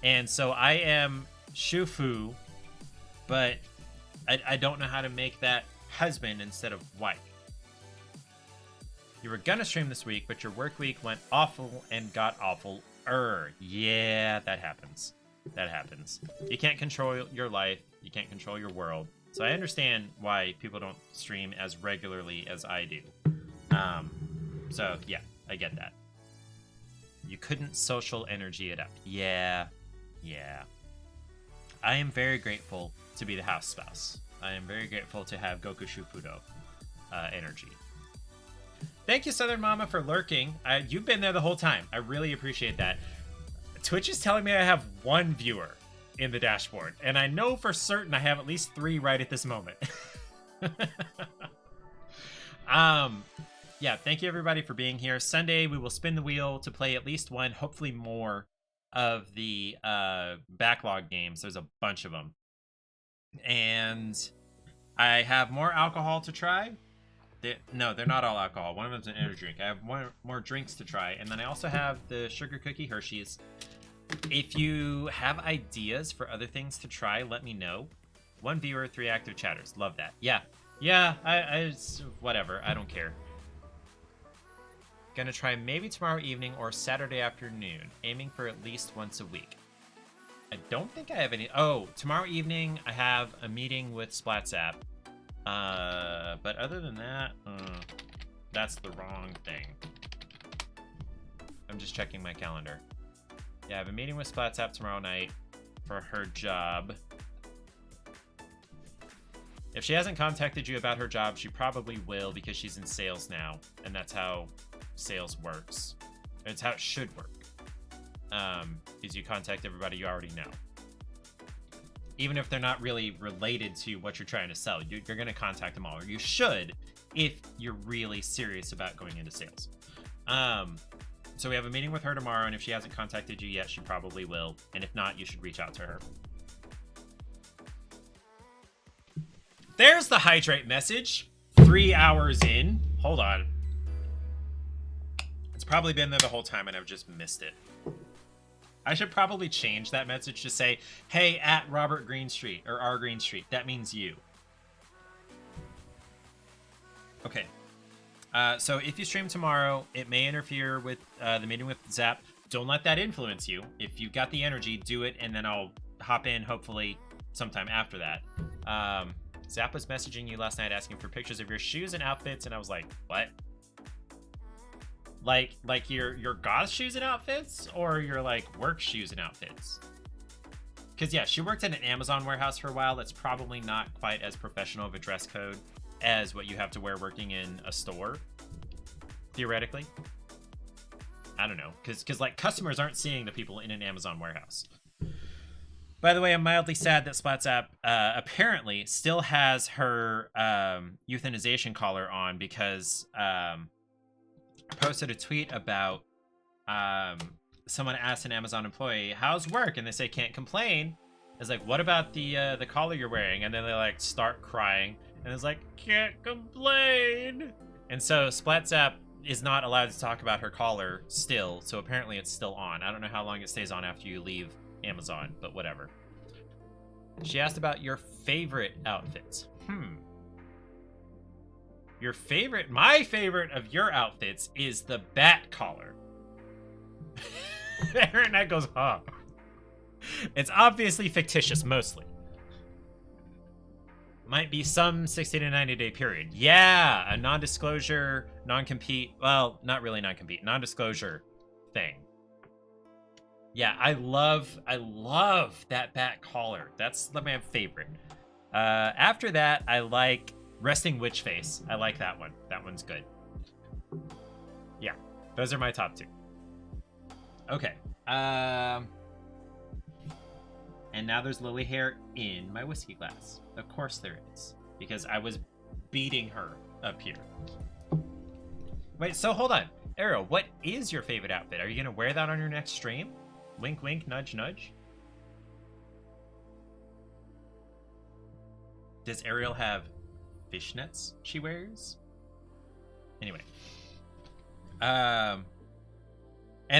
And so I am shufu, but I don't know how to make that husband instead of wife. You were gonna stream this week, but your work week went awful and got awful-er. Yeah, that happens. That happens. You can't control your life. You can't control your world. So I understand why people don't stream as regularly as I do. So yeah, I get that. You couldn't social energy it up. Yeah. I am very grateful to be the house spouse. I am very grateful to have Goku Shufudo energy. Thank you, Southern Mama, for lurking. You've been there the whole time. I really appreciate that. Twitch is telling me I have 1 viewer in the dashboard, and I know for certain I have at least 3 right at this moment. Yeah, thank you everybody for being here. Sunday, we will spin the wheel to play at least one, hopefully more, of the backlog games. There's a bunch of them. And I have more alcohol to try. No, they're not all alcohol. One of them's an energy drink. I have more drinks to try. And then I also have the Sugar Cookie Hershey's. If you have ideas for other things to try, let me know. 1 viewer, 3 active chatters. Love that. Yeah, I whatever. I don't care. Gonna try maybe tomorrow evening or Saturday afternoon. Aiming for at least once a week. I don't think I have any... Oh, tomorrow evening I have a meeting with SplatZap. But other than that, that's the wrong thing. I'm just checking my calendar. Yeah, I have a meeting with SplatZap tomorrow night for her job. If she hasn't contacted you about her job, she probably will because she's in sales now, and that's how sales works. It's how it should work. Is you contact everybody you already know. Even if they're not really related to what you're trying to sell, you're going to contact them all, or you should if you're really serious about going into sales. So we have a meeting with her tomorrow, and if she hasn't contacted you yet, she probably will. And if not, you should reach out to her. There's the hydrate message. 3 hours in. Hold on. It's probably been there the whole time, and I've just missed it. I should probably change that message to say, hey, at Robert Greenstreet, or R Greenstreet. That means you. Okay. So if you stream tomorrow, it may interfere with the meeting with Zap. Don't let that influence you. If you've got the energy, do it, and then I'll hop in, hopefully, sometime after that. Zap was messaging you last night asking for pictures of your shoes and outfits, and I was like, what? Like your goth shoes and outfits, or your like work shoes and outfits? Because yeah, she worked at an Amazon warehouse for a while. That's probably not quite as professional of a dress code as what you have to wear working in a store, theoretically. I don't know, because like customers aren't seeing the people in an Amazon warehouse. By the way, I'm mildly sad that SplatZap apparently still has her euthanization collar on because posted a tweet about someone asked an Amazon employee, how's work? And they say, can't complain. It's like, what about the collar you're wearing? And then they like start crying. And it's like, can't complain. And so SplatZap is not allowed to talk about her collar still. So apparently it's still on. I don't know how long it stays on after you leave Amazon, but whatever. She asked about your favorite outfits. My favorite of your outfits is the bat collar. Aaron Knight goes, huh. It's obviously fictitious, mostly. Might be some 60 to 90 day period. Yeah, a non-disclosure, non-compete. Well, not really non-compete, non-disclosure thing. Yeah, I love that bat collar. That's my favorite. After that, I like Resting Witch Face. I like that one. That one's good. Yeah, those are my top two. Okay. And now there's lily hair in my whiskey glass. Of course there is, because I was beating her up here. Wait, so hold on. Arrow, what is your favorite outfit? Are you going to wear that on your next stream? Wink, wink, nudge, nudge. Does Ariel have fishnets she wears? Anyway. And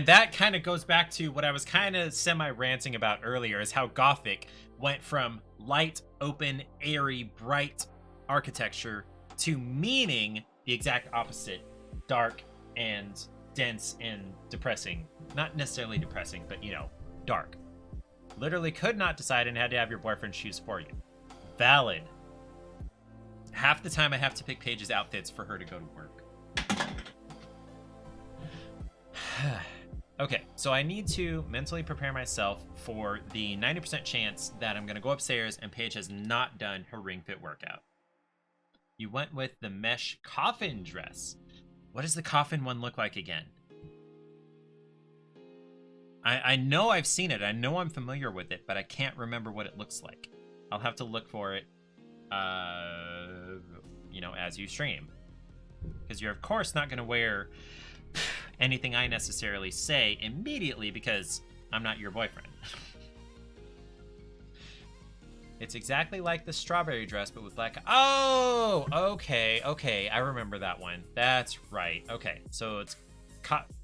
that kind of goes back to what I was kind of semi-ranting about earlier, is how Gothic went from light, open, airy, bright architecture to meaning the exact opposite, dark and dense and depressing. Not necessarily depressing, but, you know, dark. Literally could not decide and had to have your boyfriend choose for you. Valid. Half the time I have to pick Paige's outfits for her to go to work. Okay, so I need to mentally prepare myself for the 90% chance that I'm going to go upstairs and Paige has not done her Ring Fit workout. You went with the mesh coffin dress. What does the coffin one look like again? I know I've seen it. I know I'm familiar with it, but I can't remember what it looks like. I'll have to look for it, you know, as you stream. Because you're, of course, not going to wear anything I necessarily say immediately because I'm not your boyfriend. It's exactly like the strawberry dress, but with black. Oh, okay. I remember that one. That's right. Okay, so it's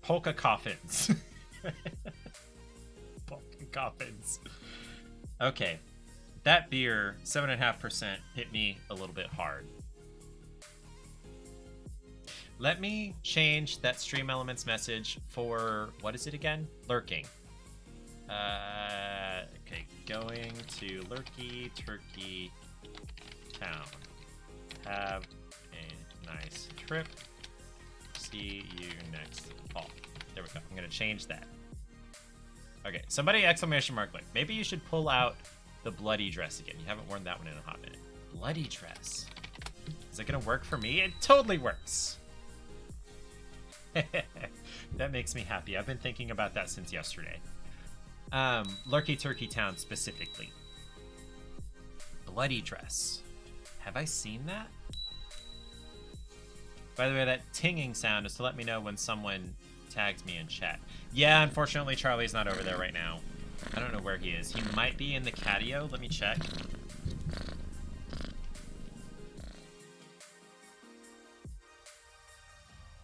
polka coffins. Polka coffins. Okay, that beer, 7.5%, hit me a little bit hard. Let me change that Stream Elements message for, what is it again? Lurking. Okay, going to Lurky Turkey Town. Have a nice trip. See you next fall. There we go. I'm gonna change that. Okay, somebody exclamation mark like, maybe you should pull out the bloody dress again. You haven't worn that one in a hot minute. Bloody dress. Is it gonna work for me? It totally works. That makes me happy. I've been thinking about that since yesterday. Lurky Turkey Town specifically. Bloody dress. Have I seen that? By the way, that tinging sound is to let me know when someone tags me in chat. Yeah, unfortunately, Charlie's not over there right now. I don't know where he is. He might be in the catio. Let me check.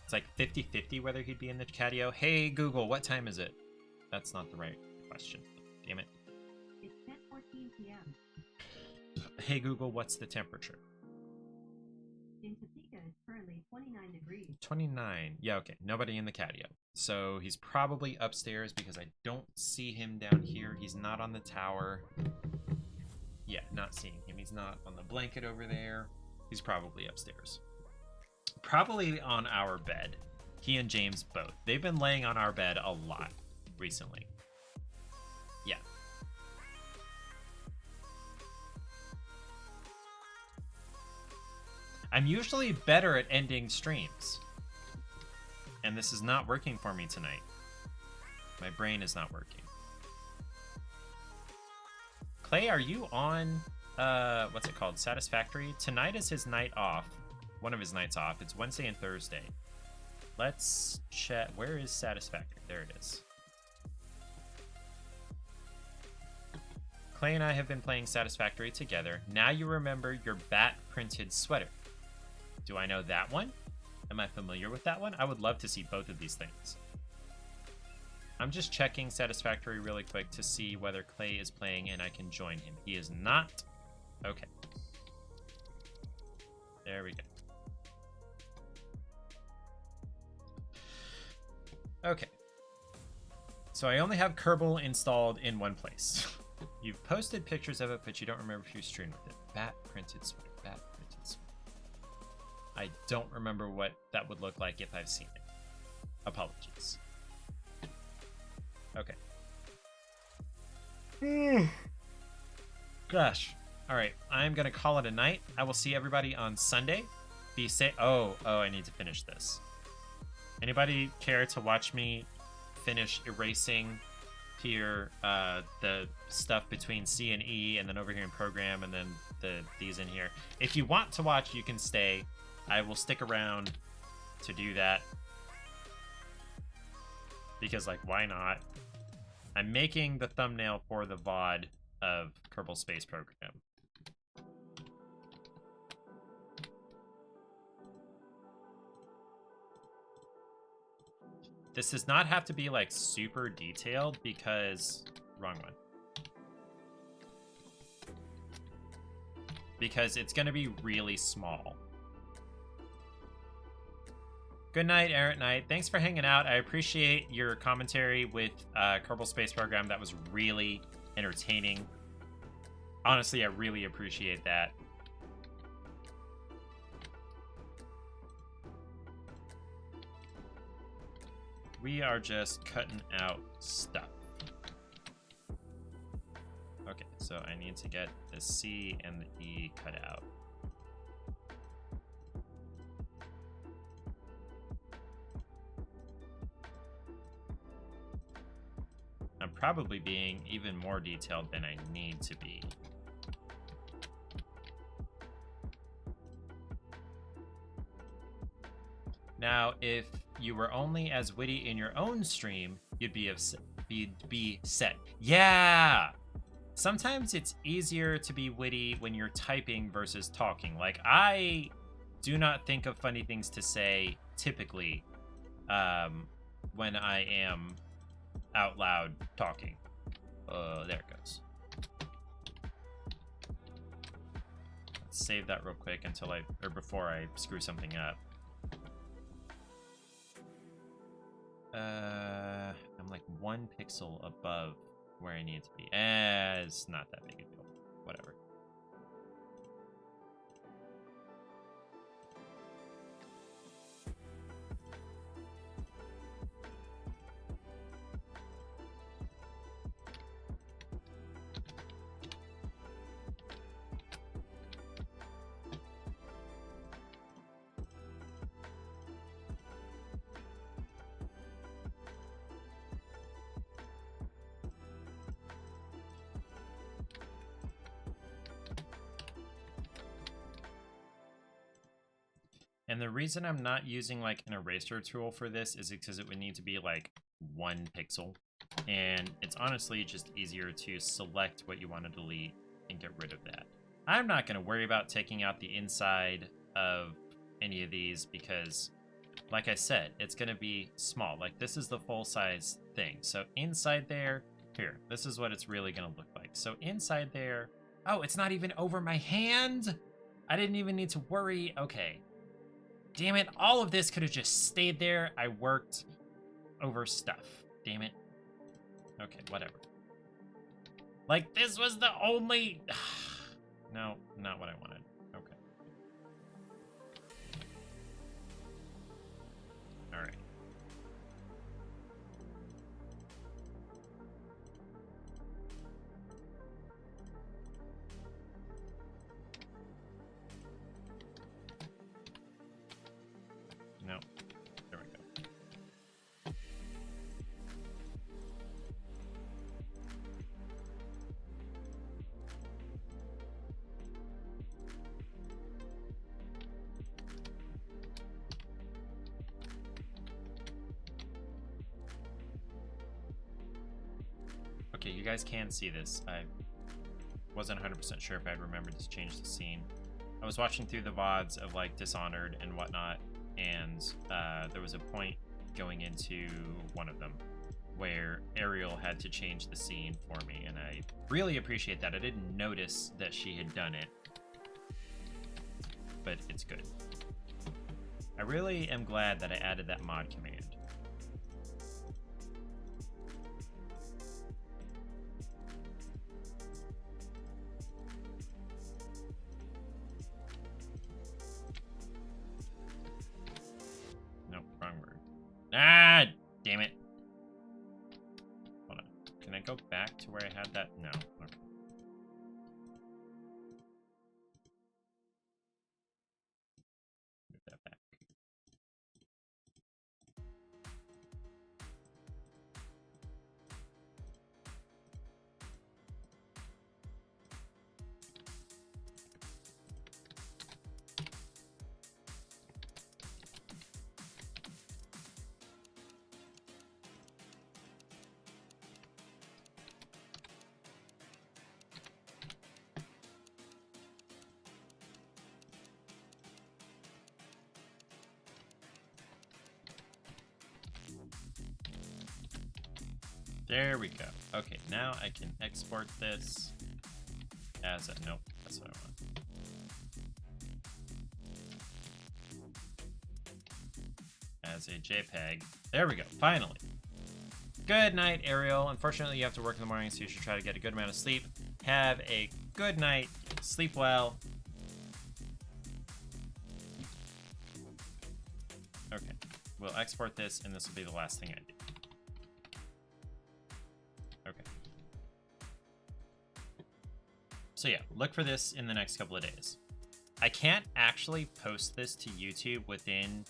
It's like 50-50 whether he'd be in the catio. Hey, Google, what time is it? That's not the right question. Damn it. It's 10:14 p.m. Hey, Google, what's the temperature? In Topeka, it's currently 29 degrees. 29. Yeah, okay. Nobody in the catio. So he's probably upstairs because I don't see him down here. He's not on the tower. Yeah, not seeing him. He's not on the blanket over there. He's probably upstairs. Probably on our bed. He and James both. They've been laying on our bed a lot recently. Yeah. I'm usually better at ending streams. And this is not working for me tonight. My brain is not working. Clay, are you on, what's it called? Satisfactory? Tonight is his night off. One of his nights off. It's Wednesday and Thursday. Let's check. Where is Satisfactory? There it is. Clay and I have been playing Satisfactory together. Now you remember your bat printed sweater. Do I know that one? Am I familiar with that one? I would love to see both of these things. I'm just checking Satisfactory really quick to see whether Clay is playing and I can join him. He is not. Okay. There we go. Okay. So I only have Kerbal installed in one place. You've posted pictures of it, but you don't remember if you streamed with it. Bat printed sweater. Bat printed sweater. I don't remember what that would look like if I've seen it. Apologies. Okay. Gosh. All right. I'm going to call it a night. I will see everybody on Sunday. Be safe. Oh, I need to finish this. Anybody care to watch me finish erasing here the stuff between C and E, and then over here in program, and then these in here? If you want to watch, you can stay. I will stick around to do that. Because, like, why not? I'm making the thumbnail for the VOD of Kerbal Space Program. This does not have to be, like, super detailed because... Wrong one. Because it's going to be really small. Good night, Errant Knight. Thanks for hanging out. I appreciate your commentary with Kerbal Space Program. That was really entertaining. Honestly, I really appreciate that. We are just cutting out stuff. Okay, so I need to get the C and the E cut out. I'm probably being even more detailed than I need to be. Now, if you were only as witty in your own stream, you'd be set. Yeah! Sometimes it's easier to be witty when you're typing versus talking. Like, I do not think of funny things to say typically when I am out loud talking. There it goes. Let's save that real quick before I screw something up. I'm like 1 pixel above where I need to be. It's not that big a deal. Whatever. And the reason I'm not using like an eraser tool for this is because it would need to be like 1 pixel. And it's honestly just easier to select what you want to delete and get rid of that. I'm not going to worry about taking out the inside of any of these because, like I said, it's going to be small. Like, this is the full-size thing. So inside there, here, this is what it's really going to look like. So inside there, oh, it's not even over my hand? I didn't even need to worry. Okay. Damn it, all of this could have just stayed there. I worked over stuff. Damn it. Okay, whatever. Like, this was the only... No, not what I wanted. Okay. Alright. No. There we go. Okay, you guys can see this. I wasn't 100% sure if I'd remembered to change the scene. I was watching through the VODs of like Dishonored and whatnot, and there was a point going into one of them where Ariel had to change the scene for me, and I really appreciate that. I didn't notice that she had done it, but it's good. I really am glad that I added that mod command. go back to where I had that? No. Okay. Move that back. There we go. Okay, now I can export this as a... Nope, that's what I want. As a JPEG. There we go, finally. Good night, Ariel. Unfortunately, you have to work in the morning, so you should try to get a good amount of sleep. Have a good night. Sleep well. Okay, we'll export this, and this will be the last thing I do. Okay. So yeah, look for this in the next couple of days. I can't actually post this to YouTube within...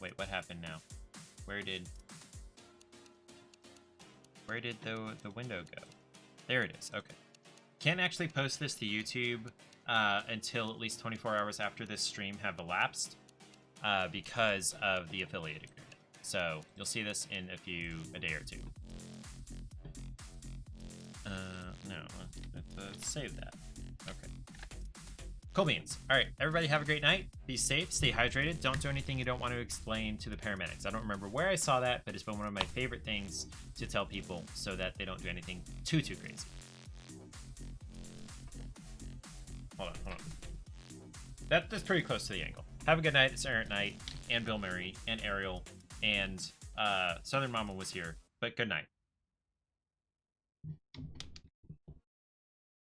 Wait, what happened now? Where did the window go? There it is. Okay. Can't actually post this to YouTube until at least 24 hours after this stream have elapsed because of the affiliate agreement. So you'll see this in a day or two. No, let's save that. Okay. Cool beans. All right, everybody have a great night. Be safe, stay hydrated. Don't do anything you don't want to explain to the paramedics. I don't remember where I saw that, but it's been one of my favorite things to tell people so that they don't do anything too crazy. Hold on. That's pretty close to the angle. Have a good night. It's Errant Knight and Bill Murray and Ariel and Southern Mama was here, but good night.